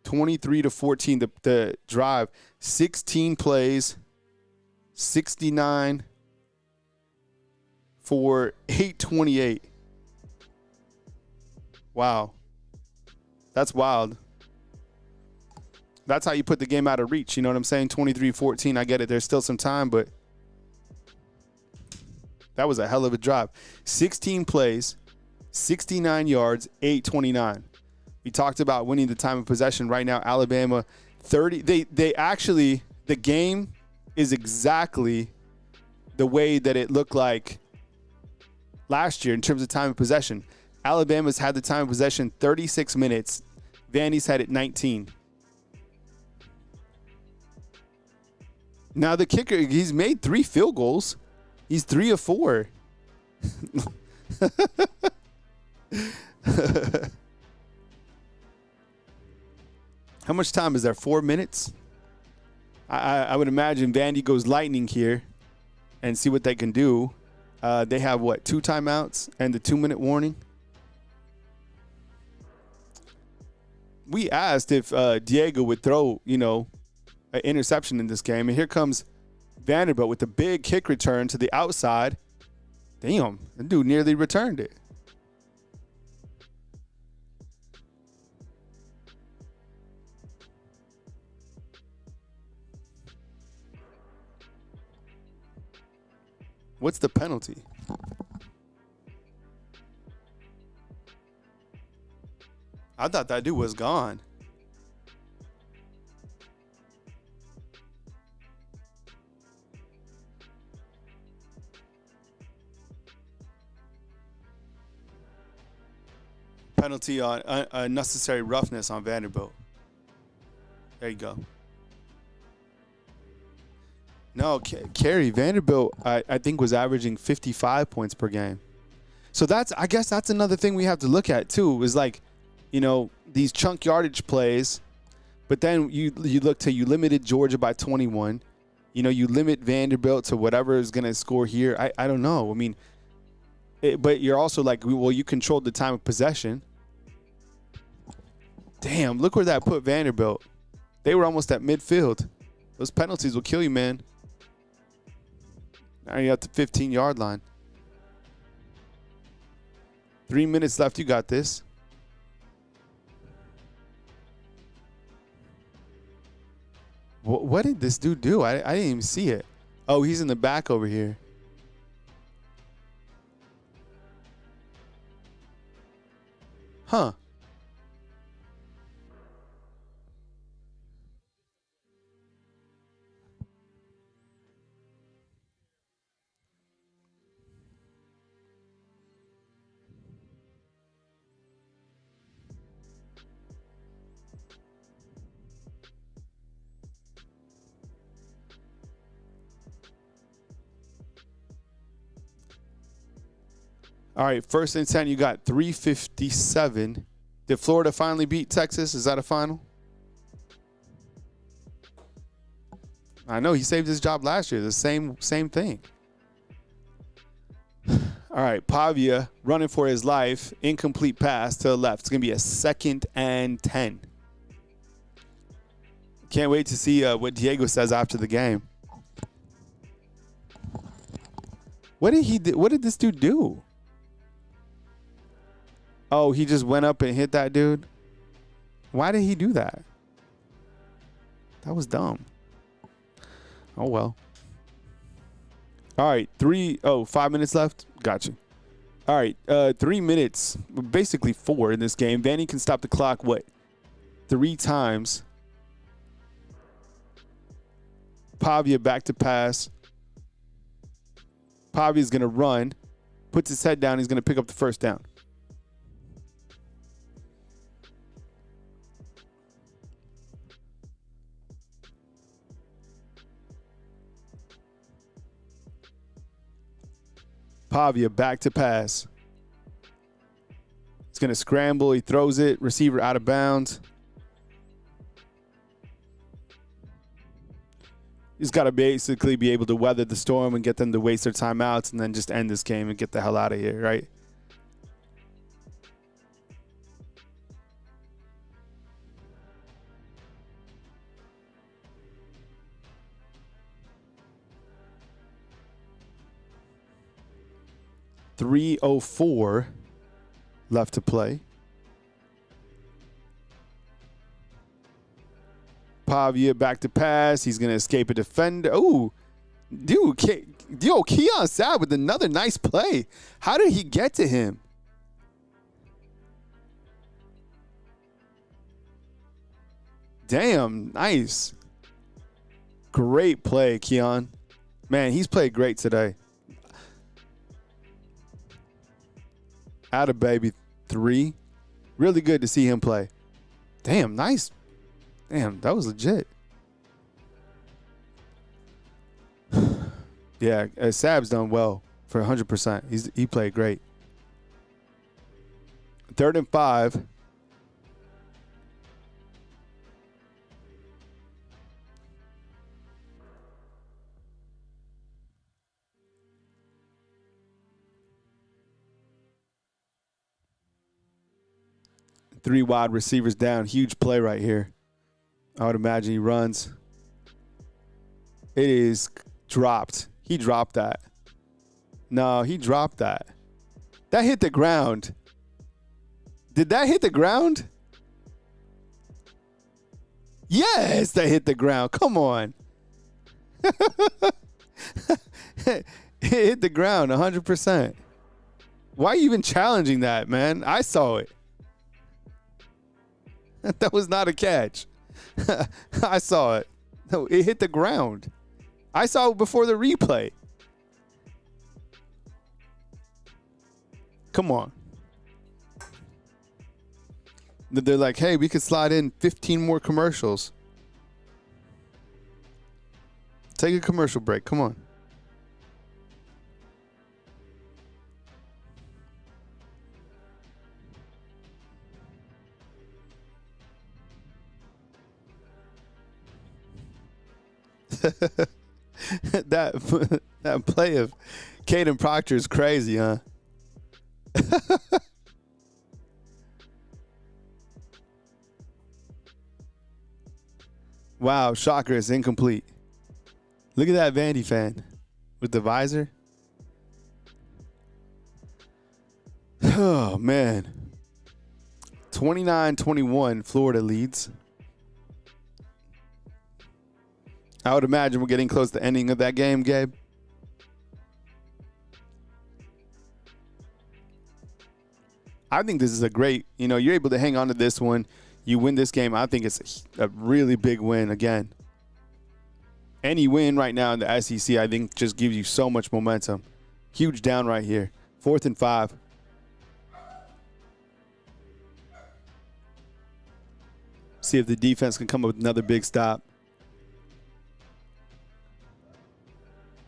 23-14, the drive. 16 plays, 69 for 828. Wow. That's wild. That's how you put the game out of reach. You know what I'm saying? 23-14. I get it. There's still some time, but that was a hell of a drive. 16 plays, 69 yards, 829. We talked about winning the time of possession. Right now, Alabama 30. They actually, the game is exactly the way that it looked like last year in terms of time of possession. Alabama's had the time of possession 36 minutes. Vandy's had it 19. Now the kicker, he's made 3 field goals. He's 3 of 4. How much time is there? 4 minutes? I would imagine Vandy goes lightning here and see what they can do. They have, what, 2 timeouts and the 2-minute warning? We asked if Diego would throw, you know, an interception in this game. And here comes Vanderbilt with a big kick return to the outside. Damn, the dude nearly returned it. What's the penalty? I thought that dude was gone. Penalty on unnecessary roughness on Vanderbilt. There you go. No, Carey, Vanderbilt, I think, was averaging 55 points per game. So I guess that's another thing we have to look at too, is like, you know, these chunk yardage plays, but then you limited Georgia by 21. You know, you limit Vanderbilt to whatever is going to score here. I don't know. I mean, but you're also like, well, you controlled the time of possession. Damn, look where that put Vanderbilt. They were almost at midfield. Those penalties will kill you, man. Now you're at the 15-yard line. 3 minutes left. You got this. What did this dude do? I didn't even see it. Oh, he's in the back over here. Huh. All right, first and 10, you got 3:57. Did Florida finally beat Texas? Is that a final? I know he saved his job last year. The same thing. All right, Pavia running for his life. Incomplete pass to the left. It's going to be a 2nd and 10. Can't wait to see what Diego says after the game. What did this dude do? Oh, he just went up and hit that dude? Why did he do that? That was dumb. Oh, well. All right, 5 minutes left. Got you. All right, 3 minutes, basically 4 in this game. Vanny can stop the clock, 3 times. Pavia back to pass. Pavia's going to run. Puts his head down. He's going to pick up the first down. Pavia back to pass. He's going to scramble. He throws it. Receiver out of bounds. He's got to basically be able to weather the storm and get them to waste their timeouts and then just end this game and get the hell out of here, right? .304 left to play. Pavia back to pass. He's going to escape a defender. Oh, dude. Keon Sabb with another nice play. How did he get to him? Damn, nice. Great play, Keon. Man, he's played great today. Atta baby 3. Really good to see him play. Damn, nice. Damn, that was legit. Yeah, Sabb's done well for 100%. He played great. 3rd and 5. Three wide receivers down. Huge play right here. I would imagine he runs. It is dropped. He dropped that. No, he dropped that. That hit the ground. Did that hit the ground? Yes, that hit the ground. Come on. It hit the ground 100%. Why are you even challenging that, man? I saw it. That was not a catch. I saw it. No, it hit the ground. I saw it before the replay. Come on. They're like, hey, we could slide in 15 more commercials. Take a commercial break. Come on. that play of Caden Proctor is crazy, huh? Wow, shocker, it's incomplete. Look at that Vandy fan with the visor. Oh, man. 29-21, Florida leads. I would imagine we're getting close to the ending of that game, Gabe. I think this is a great, you're able to hang on to this one. You win this game. I think it's a really big win again. Any win right now in the SEC, I think, just gives you so much momentum. Huge down right here. 4th and 5. See if the defense can come up with another big stop.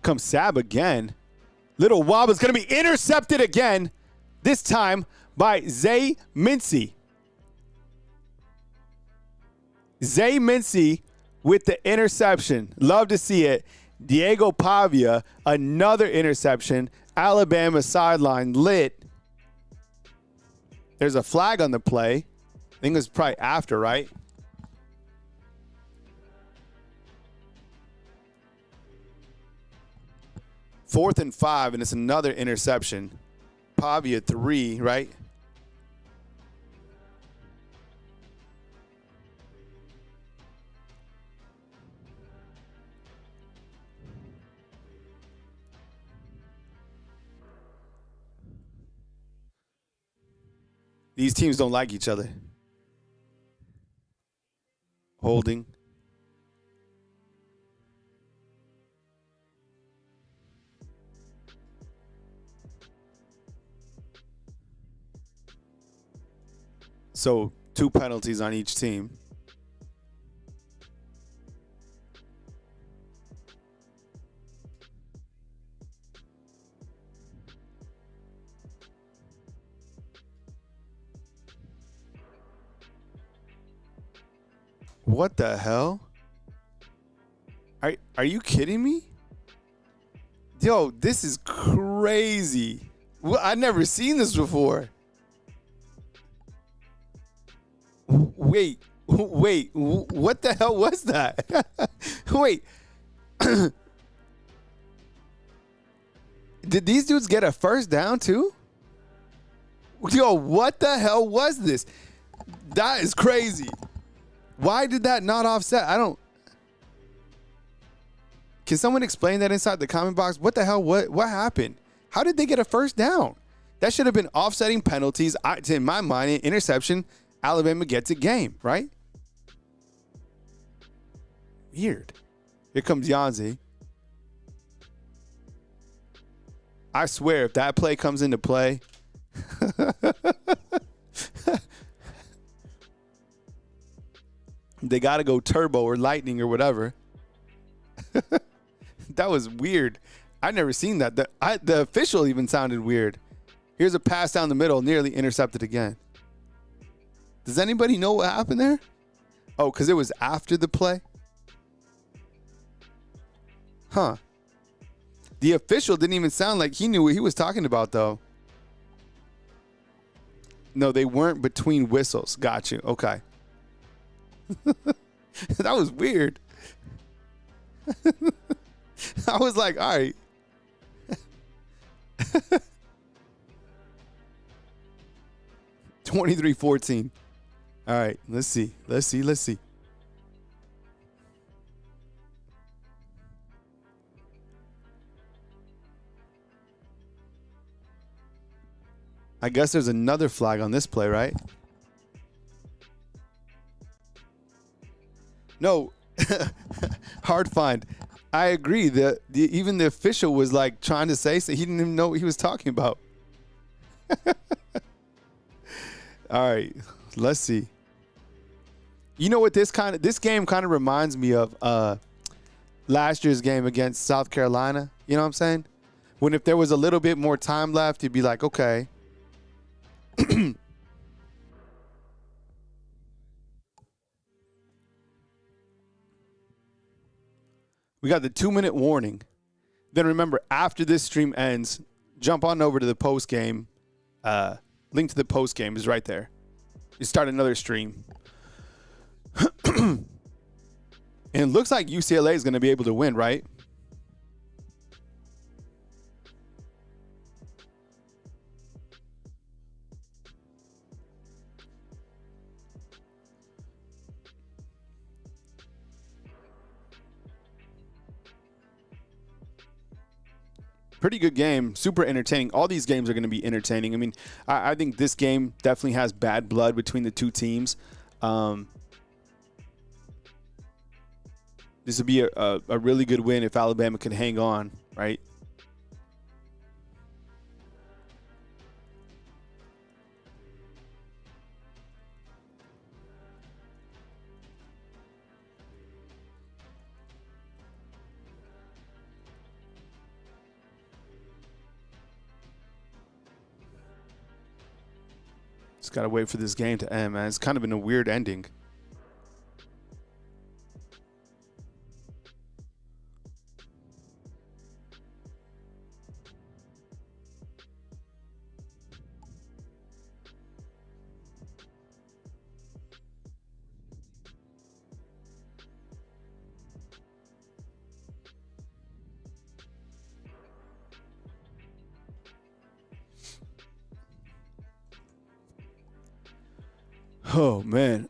Comes Sab again. Little Wob is going to be intercepted again. This time by Zay Mincy. Zay Mincy with the interception. Love to see it. Diego Pavia, another interception. Alabama sideline lit. There's a flag on the play. I think it was probably after, right? Fourth and 5, and it's another interception. Pavia 3, right? These teams don't like each other. Holding. So 2 penalties on each team. What the hell? Are you kidding me? Yo, this is crazy. I've never seen this before. Wait, what the hell was that? Wait. Did these dudes get a first down too? Yo, what the hell was this? That is crazy. Why did that not offset? Can someone explain that inside the comment box? What the hell? What happened? How did they get a first down? That should have been offsetting penalties. In my mind, an interception. Alabama gets a game, right? Weird. Here comes Yanzi. I swear, if that play comes into play, they got to go turbo or lightning or whatever. That was weird. I've never seen that. The official even sounded weird. Here's a pass down the middle, nearly intercepted again. Does anybody know what happened there? Oh, because it was after the play? Huh. The official didn't even sound like he knew what he was talking about, though. No, they weren't between whistles. Got you. Okay. That was weird. I was like, all right. 23-14. All right, let's see. I guess there's another flag on this play, right? No, hard find. I agree. Even the official was like trying to say so. He didn't even know what he was talking about. All right, let's see. You know what this game kind of reminds me of last year's game against South Carolina. You know what I'm saying? When if there was a little bit more time left, you'd be like, okay. We got the 2-minute warning. Then remember, after this stream ends, jump on over to the post game. Link to the post game is right there. You start another stream. And it looks like UCLA is going to be able to win, right? Pretty good game, super entertaining. All these games are going to be entertaining. I mean, I think this game definitely has bad blood between the two teams. This would be a really good win if Alabama can hang on, right? Just got to wait for this game to end, man. It's kind of been a weird ending. Oh, man.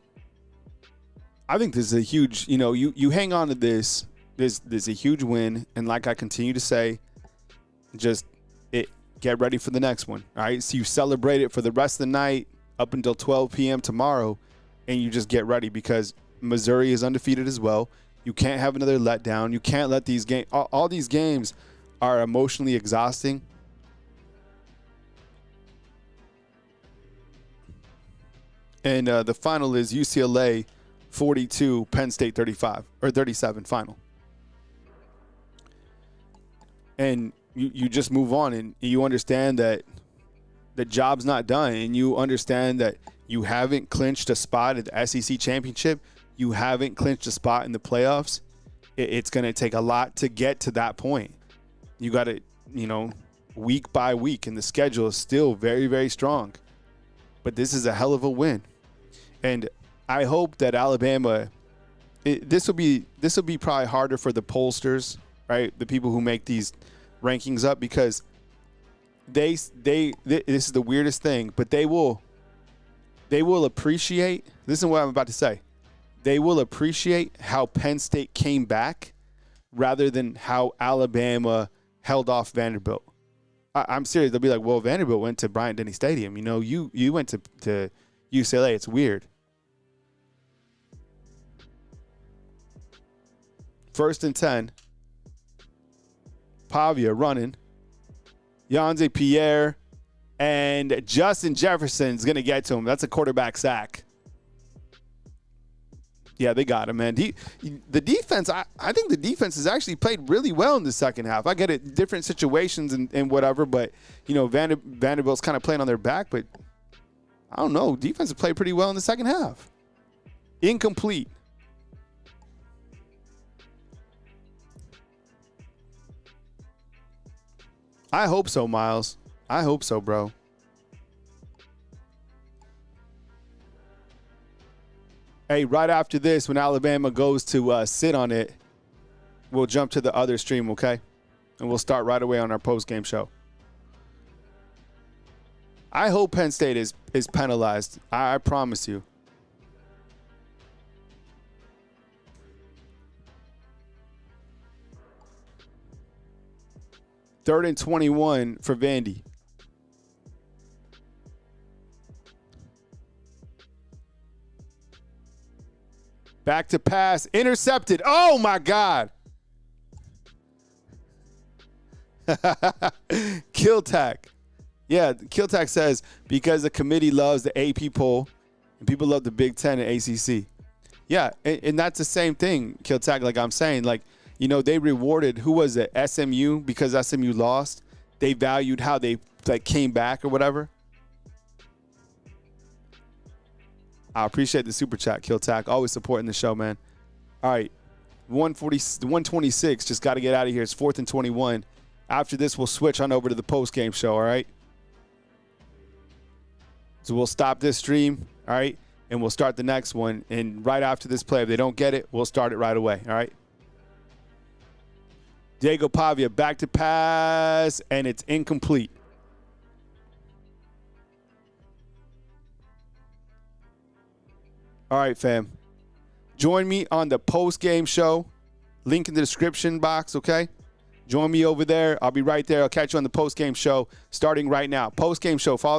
I think this is a huge, you hang on to this. This is a huge win. And like I continue to say, get ready for the next one. All right. So you celebrate it for the rest of the night up until 12 p.m. tomorrow. And you just get ready because Missouri is undefeated as well. You can't have another letdown. You can't let these games, all these games are emotionally exhausting. And the final is UCLA 42, Penn State 35 or 37 final. And you just move on and you understand that the job's not done, and you understand that you haven't clinched a spot at the SEC championship. You haven't clinched a spot in the playoffs. It's going to take a lot to get to that point. You got to, week by week, and the schedule is still very, very strong. But this is a hell of a win. And I hope that Alabama, this will be probably harder for the pollsters, right? The people who make these rankings up, because this is the weirdest thing, but they will appreciate, listen to what I'm about to say. They will appreciate how Penn State came back rather than how Alabama held off Vanderbilt. I'm serious. They'll be like, well, Vanderbilt went to Bryant-Denny Stadium. You went to UCLA. It's weird. First and 10. Pavia running. Yanze Pierre and Justin Jefferson's going to get to him. That's a quarterback sack. Yeah, they got him, man. The defense, I think the defense has actually played really well in the second half. I get it, different situations and whatever, but, Vanderbilt's kind of playing on their back, but I don't know. Defense has played pretty well in the second half. Incomplete. I hope so, Miles. I hope so, bro. Hey, right after this, when Alabama goes to sit on it, we'll jump to the other stream, okay? And we'll start right away on our post-game show. I hope Penn State is penalized. I promise you. Third and 21 for Vandy. Back to pass. Intercepted. Oh, my God. Kiltack. Yeah, Kiltack says, because the committee loves the AP poll and people love the Big Ten and ACC. Yeah, and that's the same thing, Kiltack, like I'm saying. Like, you know, they rewarded, who was it, SMU, because SMU lost. They valued how they like came back or whatever. I appreciate the super chat, Kiltack. Always supporting the show, man. All right, 126. Just got to get out of here. It's 4th and 21. After this, we'll switch on over to the post-game show, all right? So we'll stop this stream, all right? And we'll start the next one. And right after this play, if they don't get it, we'll start it right away, all right? Diego Pavia, back to pass, and it's incomplete. All right, fam. Join me on the post-game show. Link in the description box, okay? Join me over there. I'll be right there. I'll catch you on the post-game show starting right now. Post-game show. Follow the